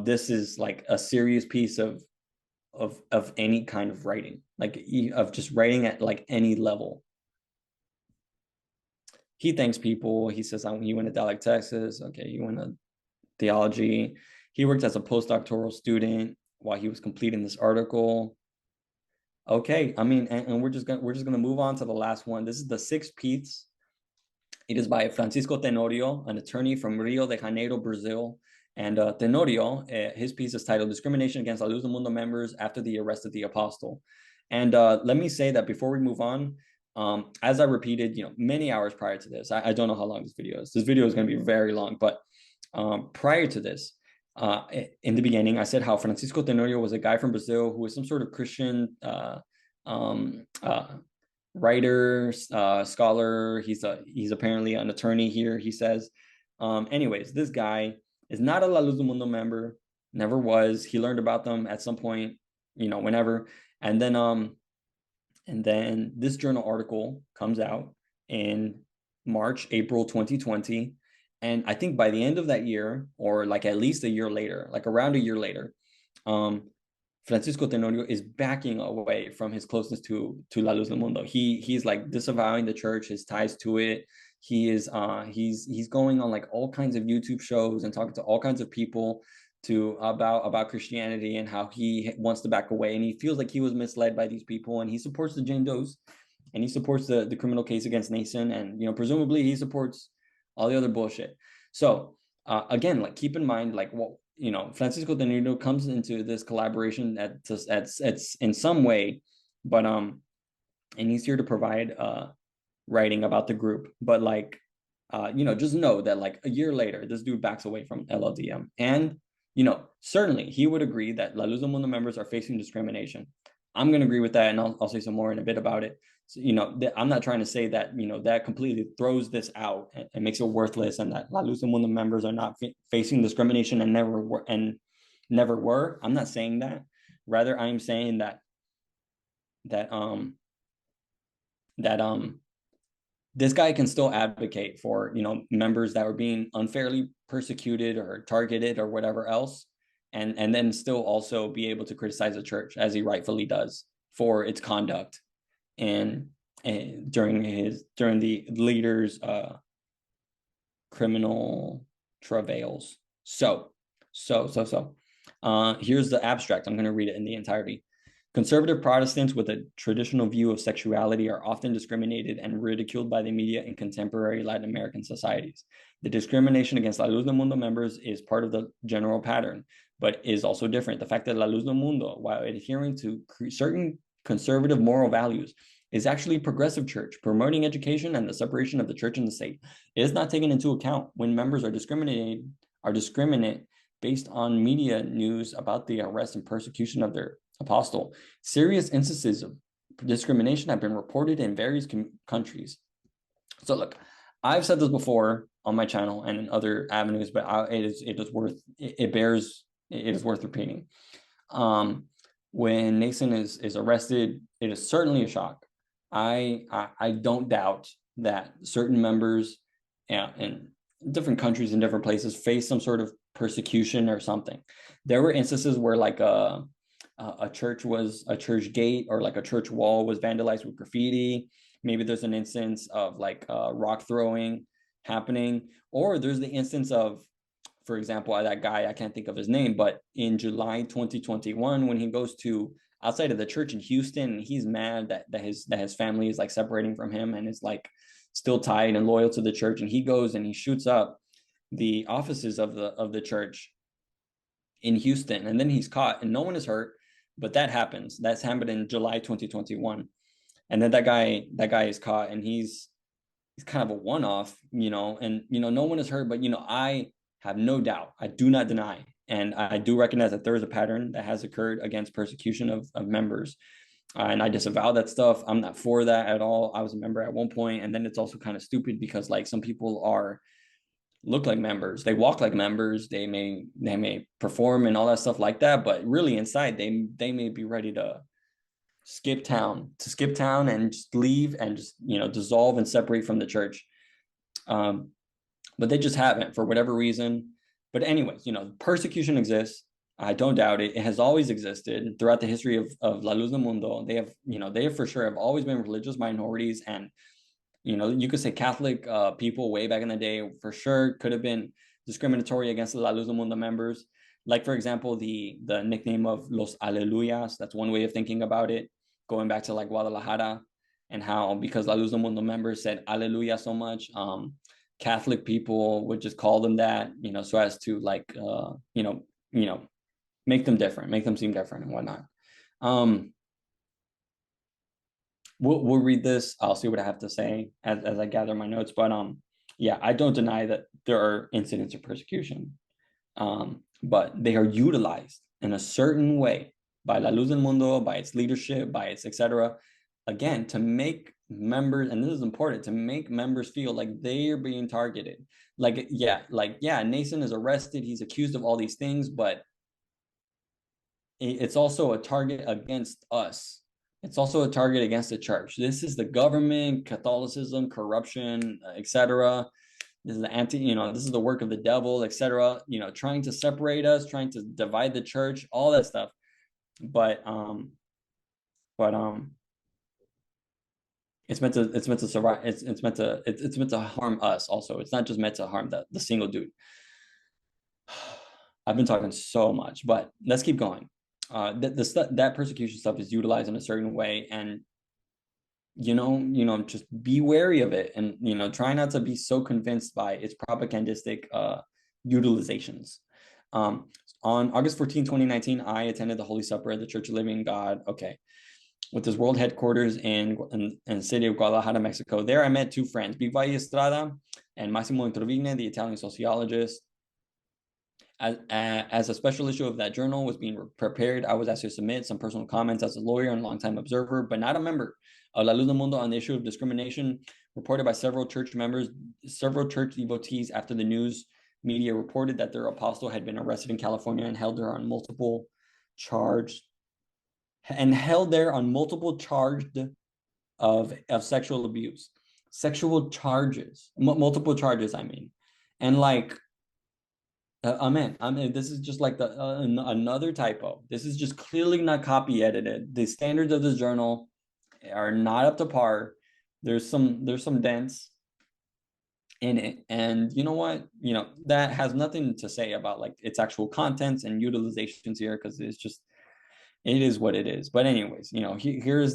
this is like a serious piece of any kind of writing, like of just writing at like any level. He thanks people. He says he went to Dallas, Texas. Okay, he went to theology. He worked as a postdoctoral student while he was completing this article. Okay, I mean, and we're just gonna move on to the last one. This is the sixth piece. It is by Francisco Tenorio, an attorney from Rio de Janeiro, Brazil. And Tenorio, his piece is titled "Discrimination Against La Luz del Mundo Members After the Arrest of the Apostle." And let me say that before we move on, as I repeated, many hours prior to this, I don't know how long this video is. This video is going to be very long, but prior to this, in the beginning, I said how Francisco Tenorio was a guy from Brazil who was some sort of Christian um, writer, scholar. He's apparently an attorney here, he says. Anyways, this guy is not a La Luz del Mundo member, never was. He learned about them at some point, whenever. And then this journal article comes out in April 2020. And I think by the end of that year, or like at least a year later, like around a year later, Francisco Tenorio is backing away from his closeness to La Luz del Mundo. He's like disavowing the church, his ties to it. He's going on like all kinds of YouTube shows and talking to all kinds of people about Christianity and how he wants to back away, and he feels like he was misled by these people, and he supports the Jane Does, and he supports the criminal case against Nason, and presumably he supports all the other bullshit. So again, like keep in mind, like Francisco Tenorio comes into this collaboration at in some way, but and he's here to provide writing about the group, but like just know that like a year later, this dude backs away from LLDM, and certainly he would agree that La Luz del Mundo members are facing discrimination. I'm going to agree with that, and I'll say some more in a bit about it. So, I'm not trying to say that, that completely throws this out and makes it worthless, and that La Luz del Mundo members are not facing discrimination and never were. I'm not saying that. Rather, I'm saying that this guy can still advocate for, members that were being unfairly persecuted or targeted or whatever else, and then still also be able to criticize the church, as he rightfully does, for its conduct and during the leader's criminal travails. So here's the abstract. I'm going to read it in the entirety. Conservative Protestants with a traditional view of sexuality are often discriminated and ridiculed by the media in contemporary Latin American societies. The discrimination against La Luz del Mundo members is part of the general pattern, but is also different. The fact that La Luz del Mundo, while adhering to certain conservative moral values, is actually a progressive church, promoting education and the separation of the church and the state. It is not taken into account when members are discriminate based on media news about the arrest and persecution of their apostle. Serious instances of discrimination have been reported in various countries. So look, I've said this before on my channel and in other avenues, but it is worth repeating. When Nason is arrested, it is certainly a shock. I don't doubt that certain members in different countries and different places face some sort of persecution or something. There were instances where like a church gate or like a church wall was vandalized with graffiti. Maybe there's an instance of like rock throwing happening, or there's the instance of, for example, that guy, I can't think of his name, but in July 2021, when he goes to outside of the church in Houston, and he's mad that his family is like separating from him and is like still tied and loyal to the church, and he goes and he shoots up the offices of the church in Houston, and then he's caught and no one is hurt, but that happens. That's happened in July 2021, and then that guy is caught, and he's kind of a one-off, and no one is hurt, but I have no doubt, I do not deny, and I do recognize that there is a pattern that has occurred against persecution of members, and I disavow that stuff. I'm not for that at all. I was a member at one point, and then it's also kind of stupid because like some people look like members, they walk like members, they may perform and all that stuff like that, but really inside they may be ready to skip town and just leave and just dissolve and separate from the church, but they just haven't for whatever reason. But anyways, persecution exists. I don't doubt it. It has always existed throughout the history of La Luz del Mundo. They have for sure have always been religious minorities, and you could say Catholic people way back in the day for sure could have been discriminatory against the La Luz del Mundo members. Like, for example, the nickname of Los Aleluyas, that's one way of thinking about it. going back to like Guadalajara, and how because La Luz Del Mundo members said Alleluia so much, Catholic people would just call them that, so as to like, make them different, make them seem different and whatnot. We'll read this. I'll see what I have to say as I gather my notes. But yeah, I don't deny that there are incidents of persecution, but they are utilized in a certain way by La Luz del Mundo, by its leadership, by its etc. Again, to make members, and this is important, to make members feel like they are being targeted. Yeah, Nason is arrested. He's accused of all these things, but it's also a target against us. It's also a target against the church. This is the government, Catholicism, corruption, etc. This is this is the work of the devil, etc. Trying to separate us, trying to divide the church, all that stuff. But it's meant to survive. It's meant to harm us also. It's not just meant to harm the single dude. I've been talking so much, but let's keep going. That persecution stuff is utilized in a certain way, and just be wary of it, and try not to be so convinced by its propagandistic utilizations. On August 14, 2019, I attended the Holy Supper at the Church of Living God, with its world headquarters in the city of Guadalajara, Mexico. There I met two friends, Viva Estrada and Massimo Introvigne, the Italian sociologist. As a special issue of that journal was being prepared, I was asked to submit some personal comments as a lawyer and longtime observer, but not a member of La Luz del Mundo, on the issue of discrimination reported by several church devotees after the news media reported that their apostle had been arrested in California and held there on multiple charged of sexual abuse. Multiple charges, I mean. And like, amen. This is just like another typo. This is just clearly not copy edited. The standards of this journal are not up to par. There's some dents in it, and you know what? That has nothing to say about like its actual contents and utilizations here, because it is what it is. But anyways, here's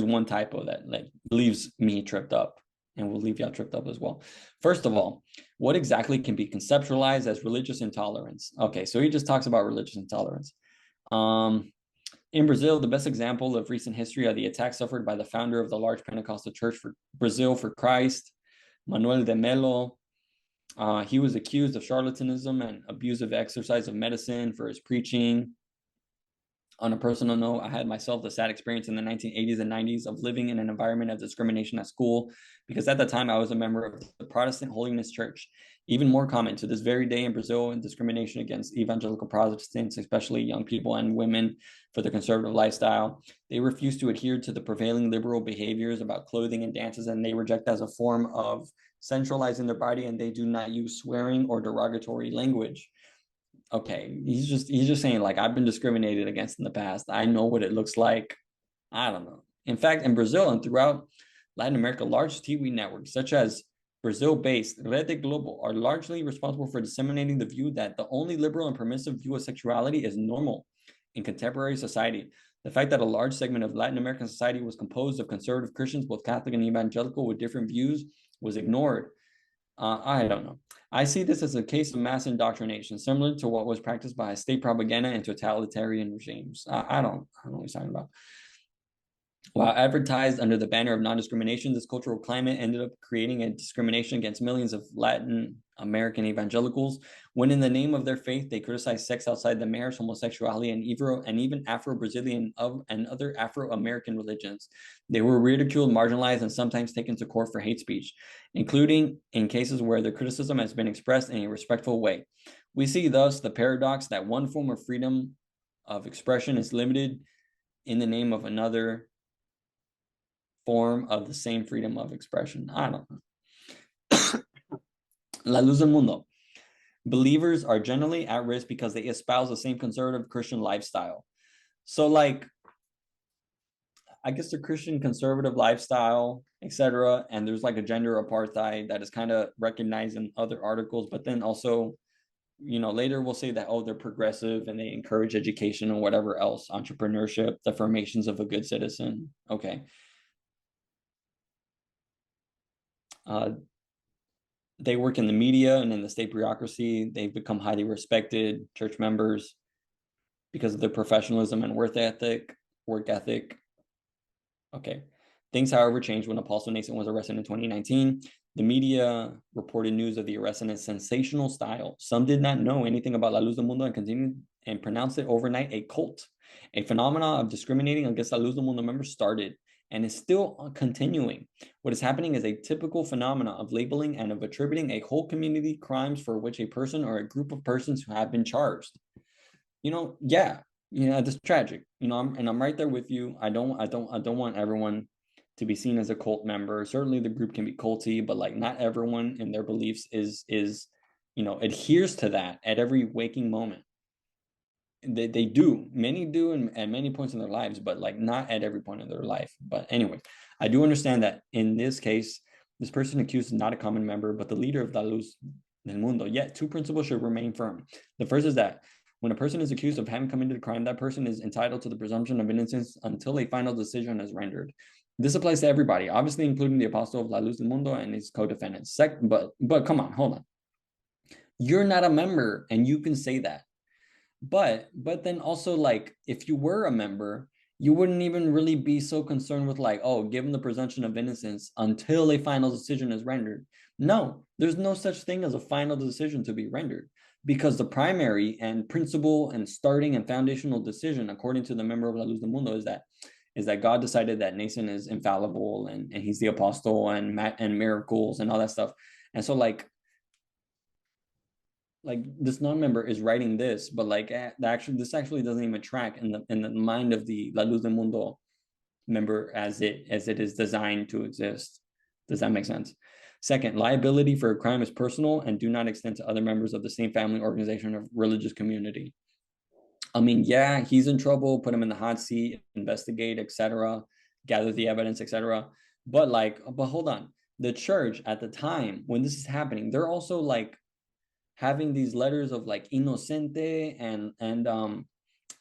one typo that like leaves me tripped up, and will leave y'all tripped up as well. First of all, what exactly can be conceptualized as religious intolerance? Okay, so he just talks about religious intolerance. In Brazil, the best example of recent history are the attacks suffered by the founder of the large Pentecostal church for Brazil for Christ, Manuel de Melo. He was accused of charlatanism and abusive exercise of medicine for his preaching. On a personal note, I had myself the sad experience in the 1980s and 90s of living in an environment of discrimination at school, because at the time I was a member of the Protestant Holiness Church. Even more common to this very day in Brazil, and discrimination against evangelical Protestants, especially young people and women, for their conservative lifestyle. They refuse to adhere to the prevailing liberal behaviors about clothing and dances, and they reject as a form of centralizing their body, and they do not use swearing or derogatory language. Okay, he's just saying like, I've been discriminated against in the past. I know what it looks like. I don't know. In fact, in Brazil and throughout Latin America, large TV networks such as Brazil-based Rede Globo are largely responsible for disseminating the view that the only liberal and permissive view of sexuality is normal in contemporary society. The fact that a large segment of Latin American society was composed of conservative Christians, both Catholic and evangelical, with different views, was ignored. I don't know. I see this as a case of mass indoctrination, similar to what was practiced by state propaganda and totalitarian regimes. I don't know what he's talking about. While advertised under the banner of non-discrimination, this cultural climate ended up creating a discrimination against millions of Latin American evangelicals, when in the name of their faith, they criticized sex outside the marriage, homosexuality, and even Afro-Brazilian and other Afro-American religions. They were ridiculed, marginalized, and sometimes taken to court for hate speech, including in cases where their criticism has been expressed in a respectful way. We see thus the paradox that one form of freedom of expression is limited in the name of another form of the same freedom of expression. I don't know. La Luz del Mundo. Believers are generally at risk because they espouse the same conservative Christian lifestyle. So like, I guess the Christian conservative lifestyle, etc. And there's like a gender apartheid that is kind of recognized in other articles, but then also later we'll say that, oh, they're progressive and they encourage education and whatever else, entrepreneurship, the formations of a good citizen. Okay. They work in the media and in the state bureaucracy. They've become highly respected church members because of their professionalism and work ethic. Okay. Things, however, changed when Apostle Nathan was arrested in 2019. The media reported news of the arrest in a sensational style. Some did not know anything about La Luz del Mundo and continued and pronounced it overnight a cult. A phenomenon of discriminating against La Luz del Mundo members started and is still continuing. What is happening is a typical phenomenon of labeling and of attributing a whole community crimes for which a person or a group of persons who have been charged. Yeah, that's tragic. I'm right there with you. I don't want everyone to be seen as a cult member. Certainly the group can be culty, but like not everyone in their beliefs is adheres to that at every waking moment. They do, many do at many points in their lives, but like not at every point in their life. But anyway, I do understand that in this case, this person accused is not a common member, but the leader of La Luz del Mundo. Yet two principles should remain firm. The first is that when a person is accused of having committed a crime, that person is entitled to the presumption of innocence until a final decision is rendered. This applies to everybody, obviously including the apostle of La Luz del Mundo and his co-defendants. But come on, hold on. You're not a member and you can say that. But then also, like, if you were a member, you wouldn't even really be so concerned with like, oh, give them the presumption of innocence until a final decision is rendered. No, there's no such thing as a final decision to be rendered, because the primary and principal and starting and foundational decision, according to the member of La Luz del Mundo, is that God decided that Nathan is infallible and he's the apostle and miracles and all that stuff. And so like this non-member is writing this, but like this actually doesn't even track in the mind of the La Luz del Mundo member as it is designed to exist. Does that make sense? Second, liability for a crime is personal and do not extend to other members of the same family, organization, or religious community. I mean, yeah, he's in trouble, put him in the hot seat, investigate, etc., gather the evidence, etc. But hold on. The church at the time when this is happening, they're also like having these letters of like inocente and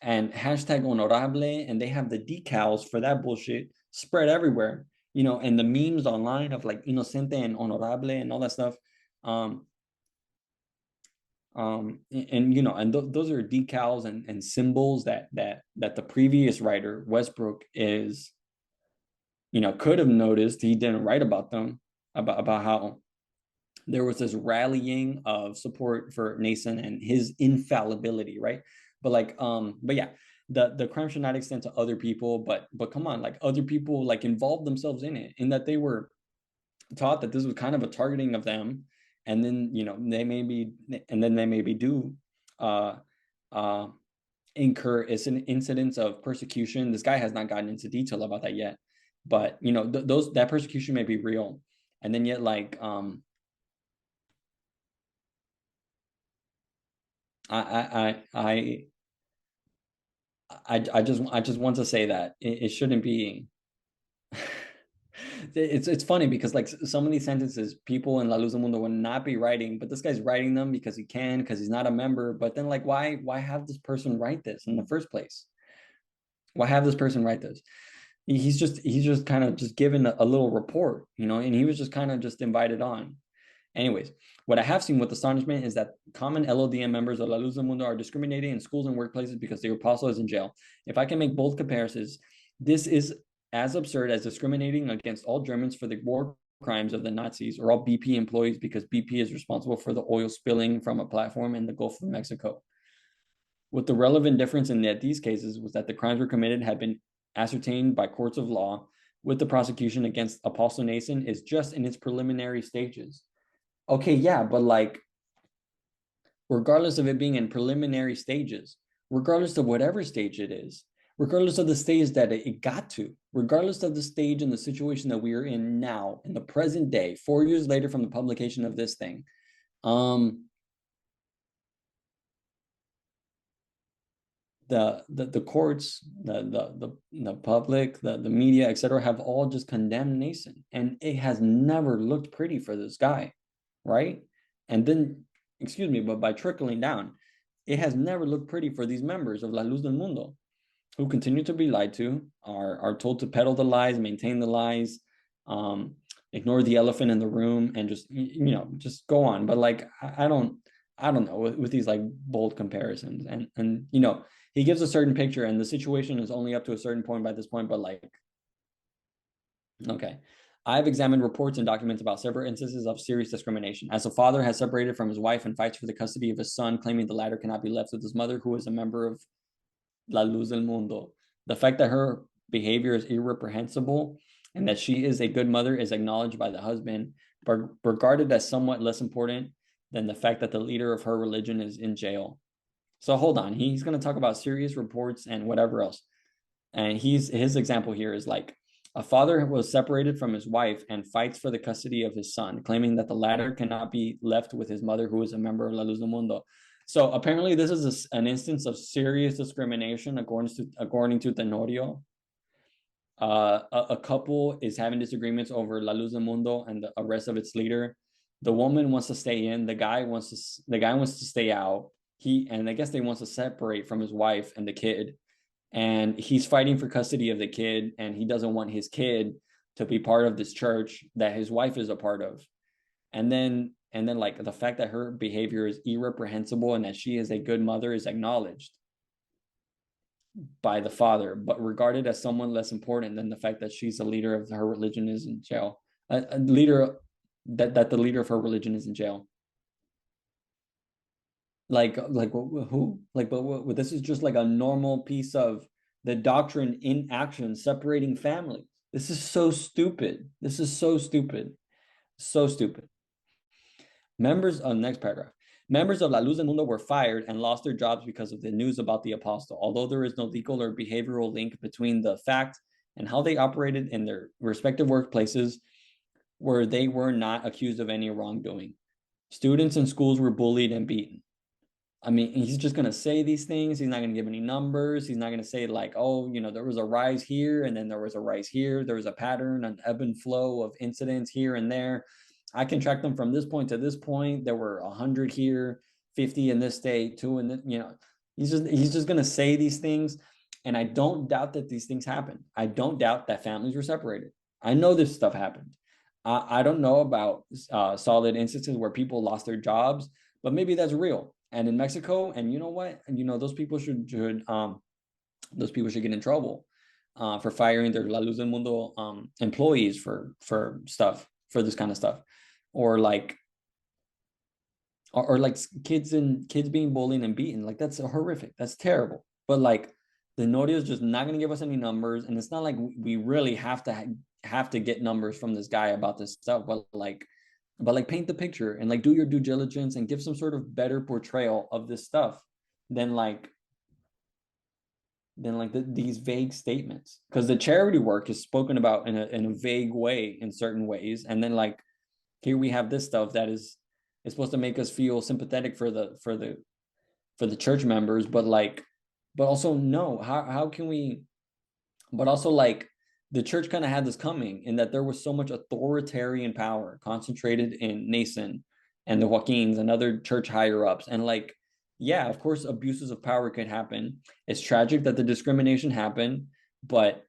hashtag honorable, and they have the decals for that bullshit spread everywhere, and the memes online of like inocente and honorable and all that stuff. Those are decals and symbols that the previous writer Westbrook is, could have noticed. He didn't write about them, about how there was this rallying of support for Nathan and his infallibility, right? But yeah, the crime should not extend to other people, but come on, like other people like involved themselves in it, in that they were taught that this was kind of a targeting of them, and then they maybe do incur incidents of persecution. This guy has not gotten into detail about that yet, but that persecution may be real, and then yet like I just want to say that it shouldn't be. It's funny because like some of these sentences people in La Luz del Mundo would not be writing, but this guy's writing them because he can, because he's not a member. But then like why have this person write this in the first place? Why have this person write this? He's just kind of just given a little report, and he was just kind of just invited on. Anyways, what I have seen with astonishment is that common lldm members of La Luz del Mundo are discriminating in schools and workplaces because the apostle is in jail. If I can make both comparisons, this is as absurd as discriminating against all Germans for the war crimes of the Nazis, or all BP employees because BP is responsible for the oil spilling from a platform in the Gulf of Mexico. What the relevant difference in these cases was that the crimes were committed had been ascertained by courts of law, with the prosecution against Apostle Nathan is just in its preliminary stages. Okay, yeah, but like, regardless of it being in preliminary stages, regardless of whatever stage it is, regardless of the stage that it got to, regardless of the stage and the situation that we are in now, in the present day, 4 years later from the publication of this thing, the courts, the public, the media, etc., have all just condemned Nathan, and it has never looked pretty for this guy, right? And then excuse me, but by trickling down, it has never looked pretty for these members of La Luz del Mundo, who continue to be lied to, are told to peddle the lies, maintain the lies, ignore the elephant in the room, and just just go on. But like I don't know with these like bold comparisons, and he gives a certain picture, and the situation is only up to a certain point by this point, but like, okay. I've examined reports and documents about several instances of serious discrimination. As a father has separated from his wife and fights for the custody of his son, claiming the latter cannot be left with his mother, who is a member of La Luz del Mundo. The fact that her behavior is irreprehensible and that she is a good mother is acknowledged by the husband, but regarded as somewhat less important than the fact that the leader of her religion is in jail. So hold on, he's going to talk about serious reports and whatever else. And his example here is like, a father was separated from his wife and fights for the custody of his son, claiming that the latter cannot be left with his mother, who is a member of La Luz del Mundo. So apparently, this is an instance of serious discrimination, according to Tenorio. A couple is having disagreements over La Luz del Mundo and the arrest of its leader. The woman wants to stay in. The guy wants to stay out. And I guess they wants to separate from his wife and the kid. And he's fighting for custody of the kid, and he doesn't want his kid to be part of this church that his wife is a part of. And then like the fact that her behavior is irreprehensible and that she is a good mother is acknowledged by the father, but regarded as someone less important than the fact that she's a leader of her religion is in jail. A leader that the leader of her religion is in jail. Like who? Like, but this is just like a normal piece of the doctrine in action, separating families. This is so stupid. This is so stupid. So stupid. Members of next paragraph. Members of La Luz del Mundo were fired and lost their jobs because of the news about the apostle. Although there is no legal or behavioral link between the fact and how they operated in their respective workplaces, where they were not accused of any wrongdoing. Students in schools were bullied and beaten. I mean, he's just going to say these things. He's not going to give any numbers. He's not going to say like, oh, there was a rise here and then there was a rise here. There was a pattern, an ebb and flow of incidents here and there. I can track them from this point to this point. There were 100 here, 50 in this state, 2 in the, he's just going to say these things. And I don't doubt that these things happened. I don't doubt that families were separated. I know this stuff happened. I don't know about solid instances where people lost their jobs, but maybe that's real. And in Mexico, and you know what? Those people should get in trouble for firing their La Luz del Mundo employees for this kind of stuff, or like kids being bullied and beaten. Like, that's horrific. That's terrible. But like, the Tenorio is just not going to give us any numbers, and it's not like we really have to get numbers from this guy about this stuff. But paint the picture and like do your due diligence and give some sort of better portrayal of this stuff than these vague statements, because the charity work is spoken about in a vague way in certain ways, and then like here we have this stuff that is supposed to make us feel sympathetic for the church members, but also no, how can we, but also like the church kind of had this coming in that there was so much authoritarian power concentrated in Nason and the Joaquins and other church higher ups. And like, yeah, of course, abuses of power could happen. It's tragic that the discrimination happened, but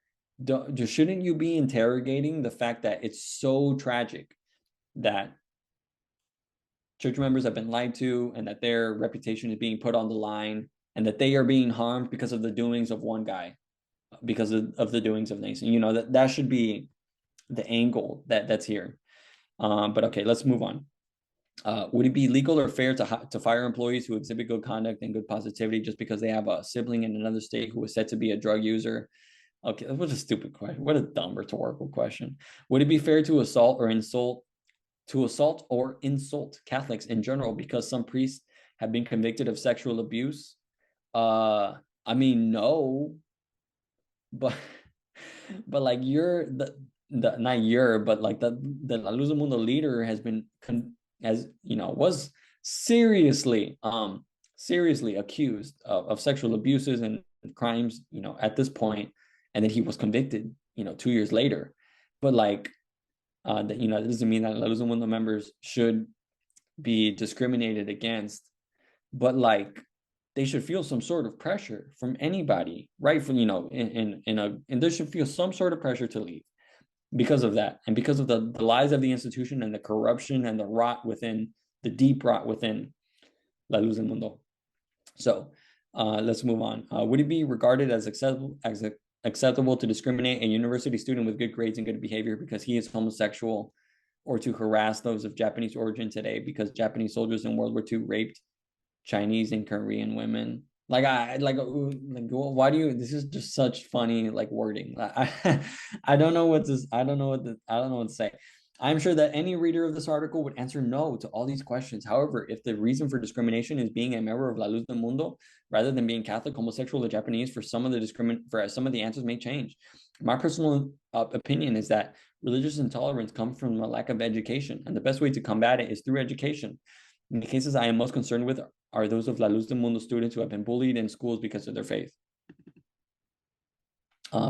shouldn't you be interrogating the fact that it's so tragic that church members have been lied to and that their reputation is being put on the line and that they are being harmed because of the doings of one guy, because of the doings of Nason? That should be the angle that's here. But okay, let's move on. Would it be legal or fair to fire employees who exhibit good conduct and good positivity just because they have a sibling in another state who is said to be a drug user? Okay, that was a stupid question. What a dumb rhetorical question. Would it be fair to assault or insult Catholics in general because some priests have been convicted of sexual abuse? I mean, no, but like not you're, but like the La Luz del Mundo leader has been was seriously accused of sexual abuses and crimes at this point, and then he was convicted 2 years later. But like that doesn't mean that La Luz del Mundo members should be discriminated against, but like they should feel some sort of pressure from anybody, right? From, and they should feel some sort of pressure to leave because of that, and because of the lies of the institution and the corruption and the rot within, the deep rot within La Luz del Mundo. So let's move on. Would it be regarded as acceptable to discriminate a university student with good grades and good behavior because he is homosexual, or to harass those of Japanese origin today because Japanese soldiers in World War II raped Chinese and Korean women? Why do you, this is just such funny like wording. I don't know what this, I don't know what to say. I'm sure that any reader of this article would answer no to all these questions. However, if the reason for discrimination is being a member of La Luz del Mundo rather than being Catholic, homosexual, or Japanese, for some of the answers may change. My personal opinion is that religious intolerance comes from a lack of education, and the best way to combat it is through education. In the cases I am most concerned with are those of La Luz del Mundo students who have been bullied in schools because of their faith.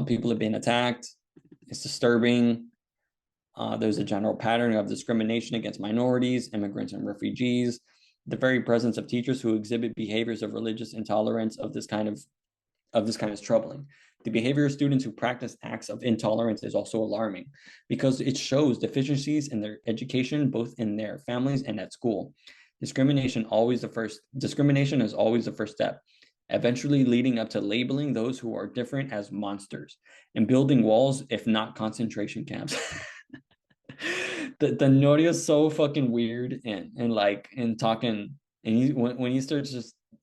People have been attacked. It's disturbing. There's a general pattern of discrimination against minorities, immigrants, and refugees. The very presence of teachers who exhibit behaviors of religious intolerance of this kind is troubling. The behavior of students who practice acts of intolerance is also alarming because it shows deficiencies in their education, both in their families and at school. Discrimination is always the first step, eventually leading up to labeling those who are different as monsters and building walls, if not concentration camps. The Tenorio is so fucking weird and talking, and when he starts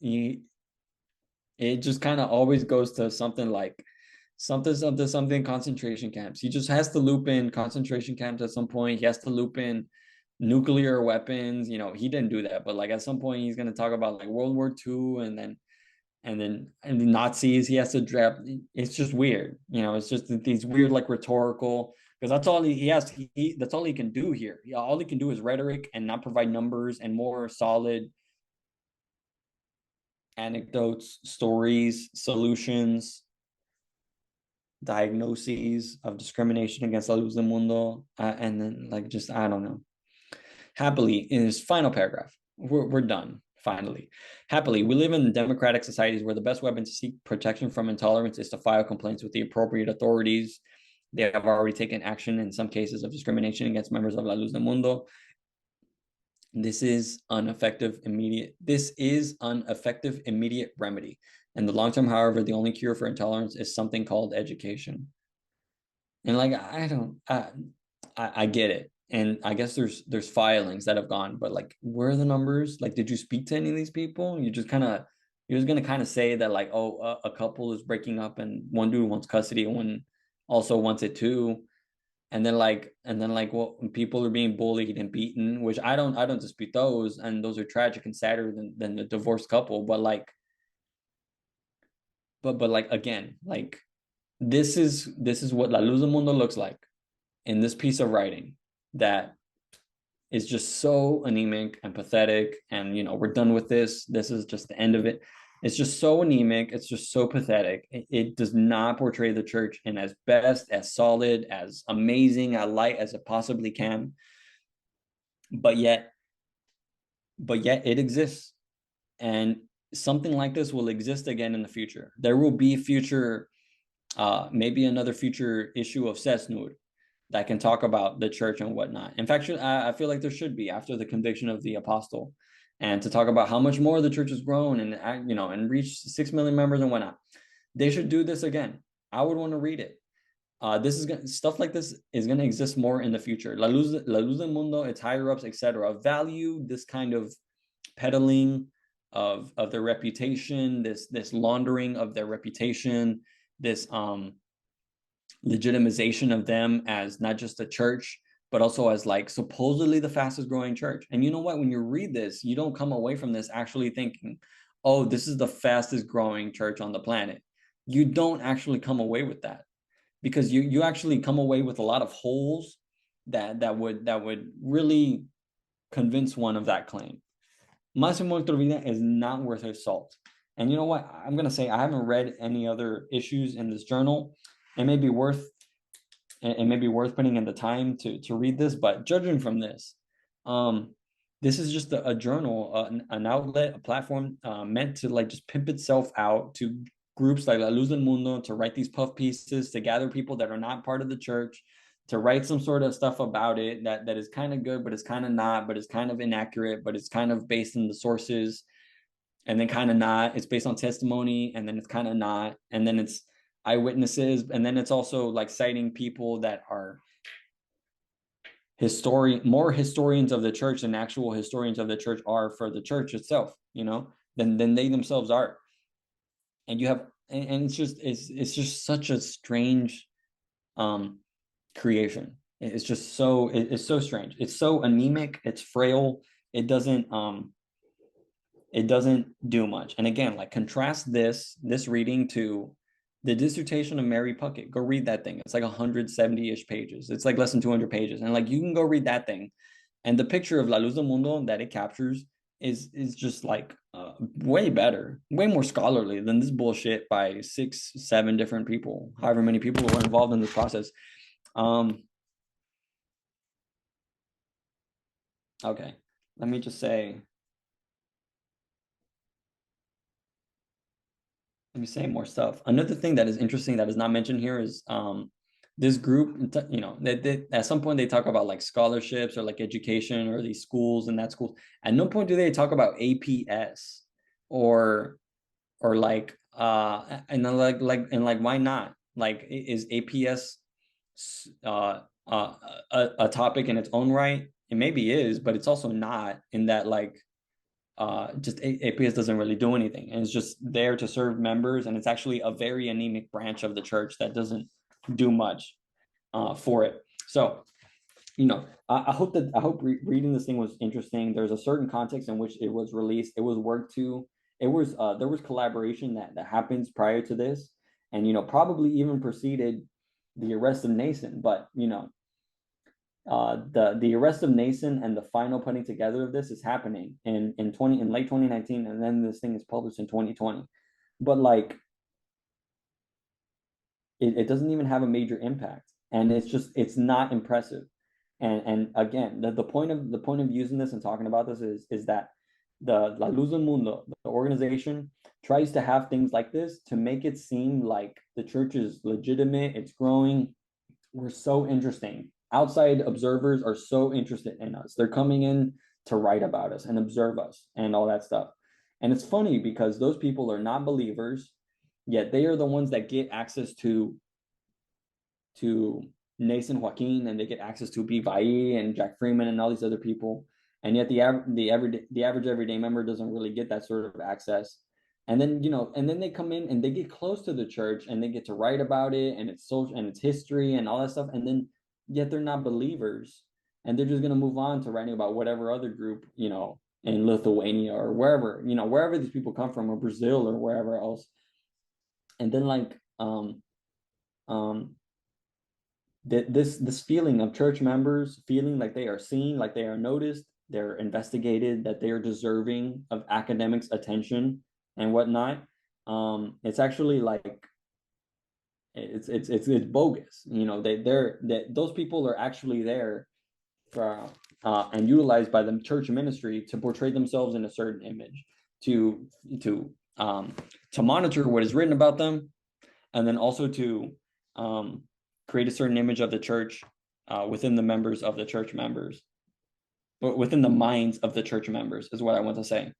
it just kind of always goes to something like something concentration camps. He just has to loop in concentration camps at some point. He has to loop in nuclear weapons. He didn't do that, but like at some point he's going to talk about like World War II, and the Nazis. He has to draft. It's just weird. It's just these weird like rhetorical, because that's all he has. That's all he can do here. All he can do is rhetoric and not provide numbers and more solid anecdotes, stories, solutions, diagnoses of discrimination against La Luz del Mundo, and then like just I don't know. Happily, in his final paragraph, we're done. Finally, happily, we live in democratic societies where the best weapon to seek protection from intolerance is to file complaints with the appropriate authorities. They have already taken action in some cases of discrimination against members of La Luz del Mundo. This is an effective immediate remedy. In the long term, however, the only cure for intolerance is something called education. And like I get it. And I guess there's filings that have gone, but like, where are the numbers? Like, did you speak to any of these people? You're just gonna kind of say that like, oh, a couple is breaking up and one dude wants custody and one also wants it too. And then well, when people are being bullied and beaten, which I don't dispute those, and those are tragic and sadder than the divorced couple. But like, again, like this is what La Luz del Mundo looks like in this piece of writing that is just so anemic and pathetic. And we're done with this. This is just the end of it. It's just so anemic. It's just so pathetic. It does not portray the church in as best, as solid, as amazing, as light as it possibly can. But yet it exists. And something like this will exist again in the future. There will be future, maybe another future issue of CESNUR that can talk about the church and whatnot. In fact, I feel like there should be, after the conviction of the apostle, and to talk about how much more the church has grown and and reached 6 million members and whatnot. They should do this again. I would want to read it. Stuff like this is going to exist more in the future. La Luz del Mundo, its higher ups, etc., value this kind of peddling of their reputation, this laundering of their reputation, this legitimization of them as not just a church, but also as like supposedly the fastest growing church. And you know what? When you read this, you don't come away from this actually thinking, oh, this is the fastest growing church on the planet. You don't actually come away with that, because you actually come away with a lot of holes that would really convince one of that claim. Massimo Iturbide is not worth his salt. And you know what? I'm going to say I haven't read any other issues in this journal. It may be worth putting in the time to read this, but judging from this this is just a journal, an outlet, a platform meant to like just pimp itself out to groups like La Luz del Mundo to write these puff pieces, to gather people that are not part of the church, to write some sort of stuff about it that is kind of good, but it's kind of not, but it's kind of inaccurate, but it's kind of based in the sources, and then kind of not. It's based on testimony, and then it's kind of not, and then it's eyewitnesses, and then it's also like citing people that are more historians of the church than actual historians of the church are for the church itself, than they themselves are. And you have, and it's just such a strange creation. It's just so it's so strange. It's so anemic, it's frail, it doesn't do much. And again, like, contrast this reading to the dissertation of Mary Puckett. Go read that thing. It's like 170-ish pages. It's like less than 200 pages. And like, you can go read that thing. And the picture of La Luz del Mundo that it captures is just like way better, way more scholarly than this bullshit by 6, 7 different people, however many people were involved in this process. Okay, let me just say, more stuff. Another thing that is interesting that is not mentioned here is this group, they at some point they talk about like scholarships or like education or these schools and that school. At no point do they talk about APS or like and then like why not? Like, is APS a topic in its own right? It maybe is, but it's also not, in that like just APS doesn't really do anything, and it's just there to serve members, and it's actually a very anemic branch of the church that doesn't do much for it. So, I hope reading this thing was interesting. There's a certain context in which it was released. It was worked to. It was there was collaboration that happens prior to this, and probably even preceded the arrest of Nason. But the arrest of Nason and the final putting together of this is happening in late 2019, and then this thing is published in 2020. But like, it doesn't even have a major impact, and it's not impressive. And again, the point of using this and talking about this is that the La Luz del Mundo, the organization, tries to have things like this to make it seem like the church is legitimate, it's growing, we're so interesting. Outside observers are so interested in us. They're coming in to write about us and observe us and all that stuff. And it's funny because those people are not believers, yet they are the ones that get access to Nason Joaquin, and they get access to B. Vai and Jack Freeman and all these other people. And yet the average everyday member doesn't really get that sort of access. And then they come in and they get close to the church and they get to write about it and its social and its history and all that stuff. And then yet they're not believers, and they're just going to move on to writing about whatever other group, in Lithuania or wherever these people come from, or Brazil or wherever else. And then like this feeling of church members feeling like they are seen, like they are noticed, they're investigated, that they are deserving of academics' attention and whatnot. It's actually like, it's bogus. Those people are actually there for and utilized by the church ministry to portray themselves in a certain image, to monitor what is written about them, and then also to create a certain image of the church within the members of the church members, but within the minds of the church members is what I want to say.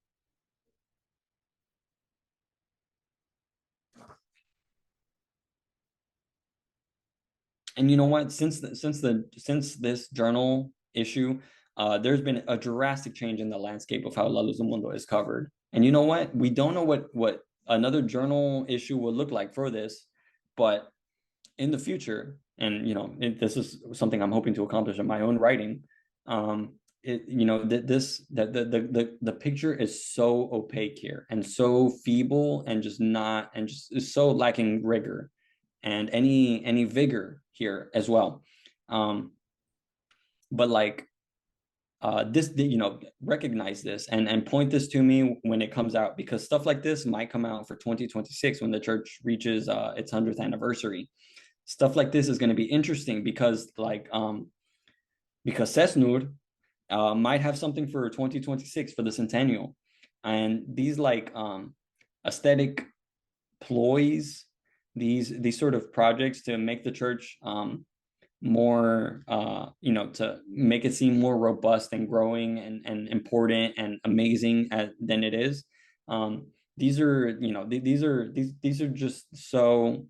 And you know what? Since this journal issue, there's been a drastic change in the landscape of how La Luz del Mundo is covered. And you know what? We don't know what another journal issue will look like for this, but in the future, and this is something I'm hoping to accomplish in my own writing. The picture is so opaque here and so feeble and just is so lacking rigor and any vigor here as well. But like this, recognize this and point this to me when it comes out, because stuff like this might come out for 2026 when the church reaches its 100th anniversary. Stuff like this is going to be interesting because CESNUR might have something for 2026 for the centennial. And these like aesthetic ploys, these sort of projects to make the church more to make it seem more robust and growing and important and amazing than it is. These are these are just so,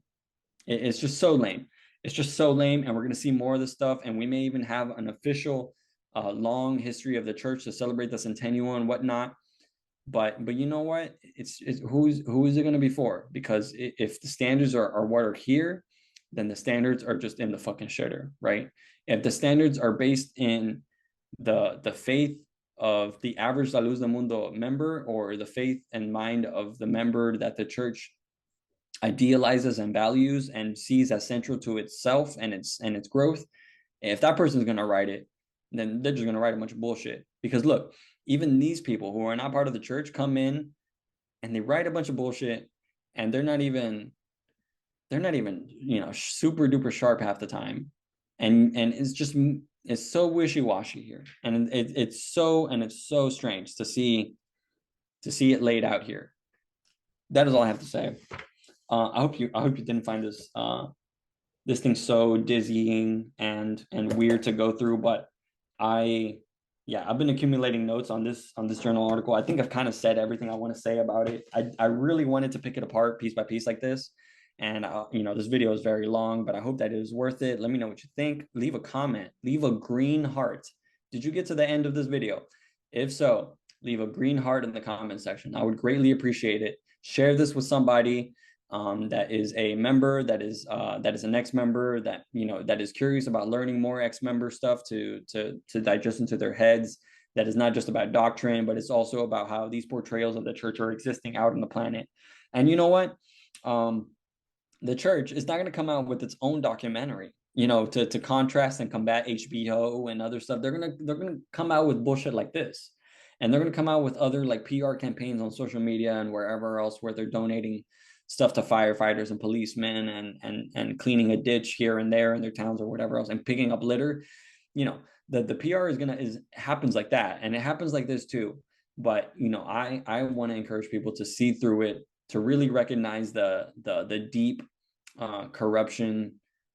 it's just so lame. It's just so lame, and we're going to see more of this stuff, and we may even have an official long history of the church to celebrate the centennial and whatnot. But you know what? It's who is it going to be for? Because if the standards are what are here, then the standards are just in the fucking shitter, right? If the standards are based in the faith of the average La Luz del Mundo member, or the faith and mind of the member that the church idealizes and values and sees as central to itself and its growth, if that person's going to write it, then they're just going to write a bunch of bullshit. Because look, even these people who are not part of the church come in and they write a bunch of bullshit, and they're not even super duper sharp half the time, and it's so wishy-washy here, and it's so strange to see it laid out here. That is all I have to say. I hope you didn't find this thing so dizzying and weird to go through, but I've been accumulating notes on this journal article. I think I've kind of said everything I want to say about it. I really wanted to pick it apart piece by piece like this, and this video is very long, but I hope that it is worth it. Let me know what you think. Leave a comment, leave a green heart. Did you get to the end of this video? If so, leave a green heart in the comment section. I would greatly appreciate it. Share this with somebody that is a member, that is an ex-member, that is curious about learning more ex-member stuff to digest into their heads. That is not just about doctrine, but it's also about how these portrayals of the church are existing out on the planet. And you know what? The church is not going to come out with its own documentary, to contrast and combat HBO and other stuff. They're gonna come out with bullshit like this, and they're gonna come out with other like PR campaigns on social media and wherever else where they're donating stuff to firefighters and policemen and cleaning a ditch here and there in their towns or whatever else, and picking up litter. The PR happens like that, and it happens like this too. But I want to encourage people to see through it, to really recognize the deep corruption,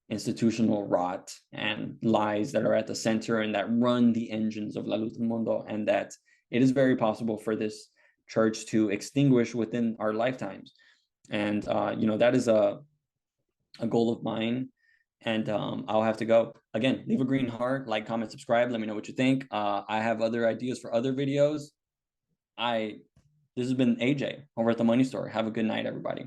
institutional rot, and lies that are at the center and that run the engines of La Luz del Mundo, and that it is very possible for this church to extinguish within our lifetimes. And that is a goal of mine. And I'll have to go. Again, leave a green heart, like, comment, subscribe. Let me know what you think. I have other ideas for other videos. This has been AJ over at the Money Store. Have a good night, everybody.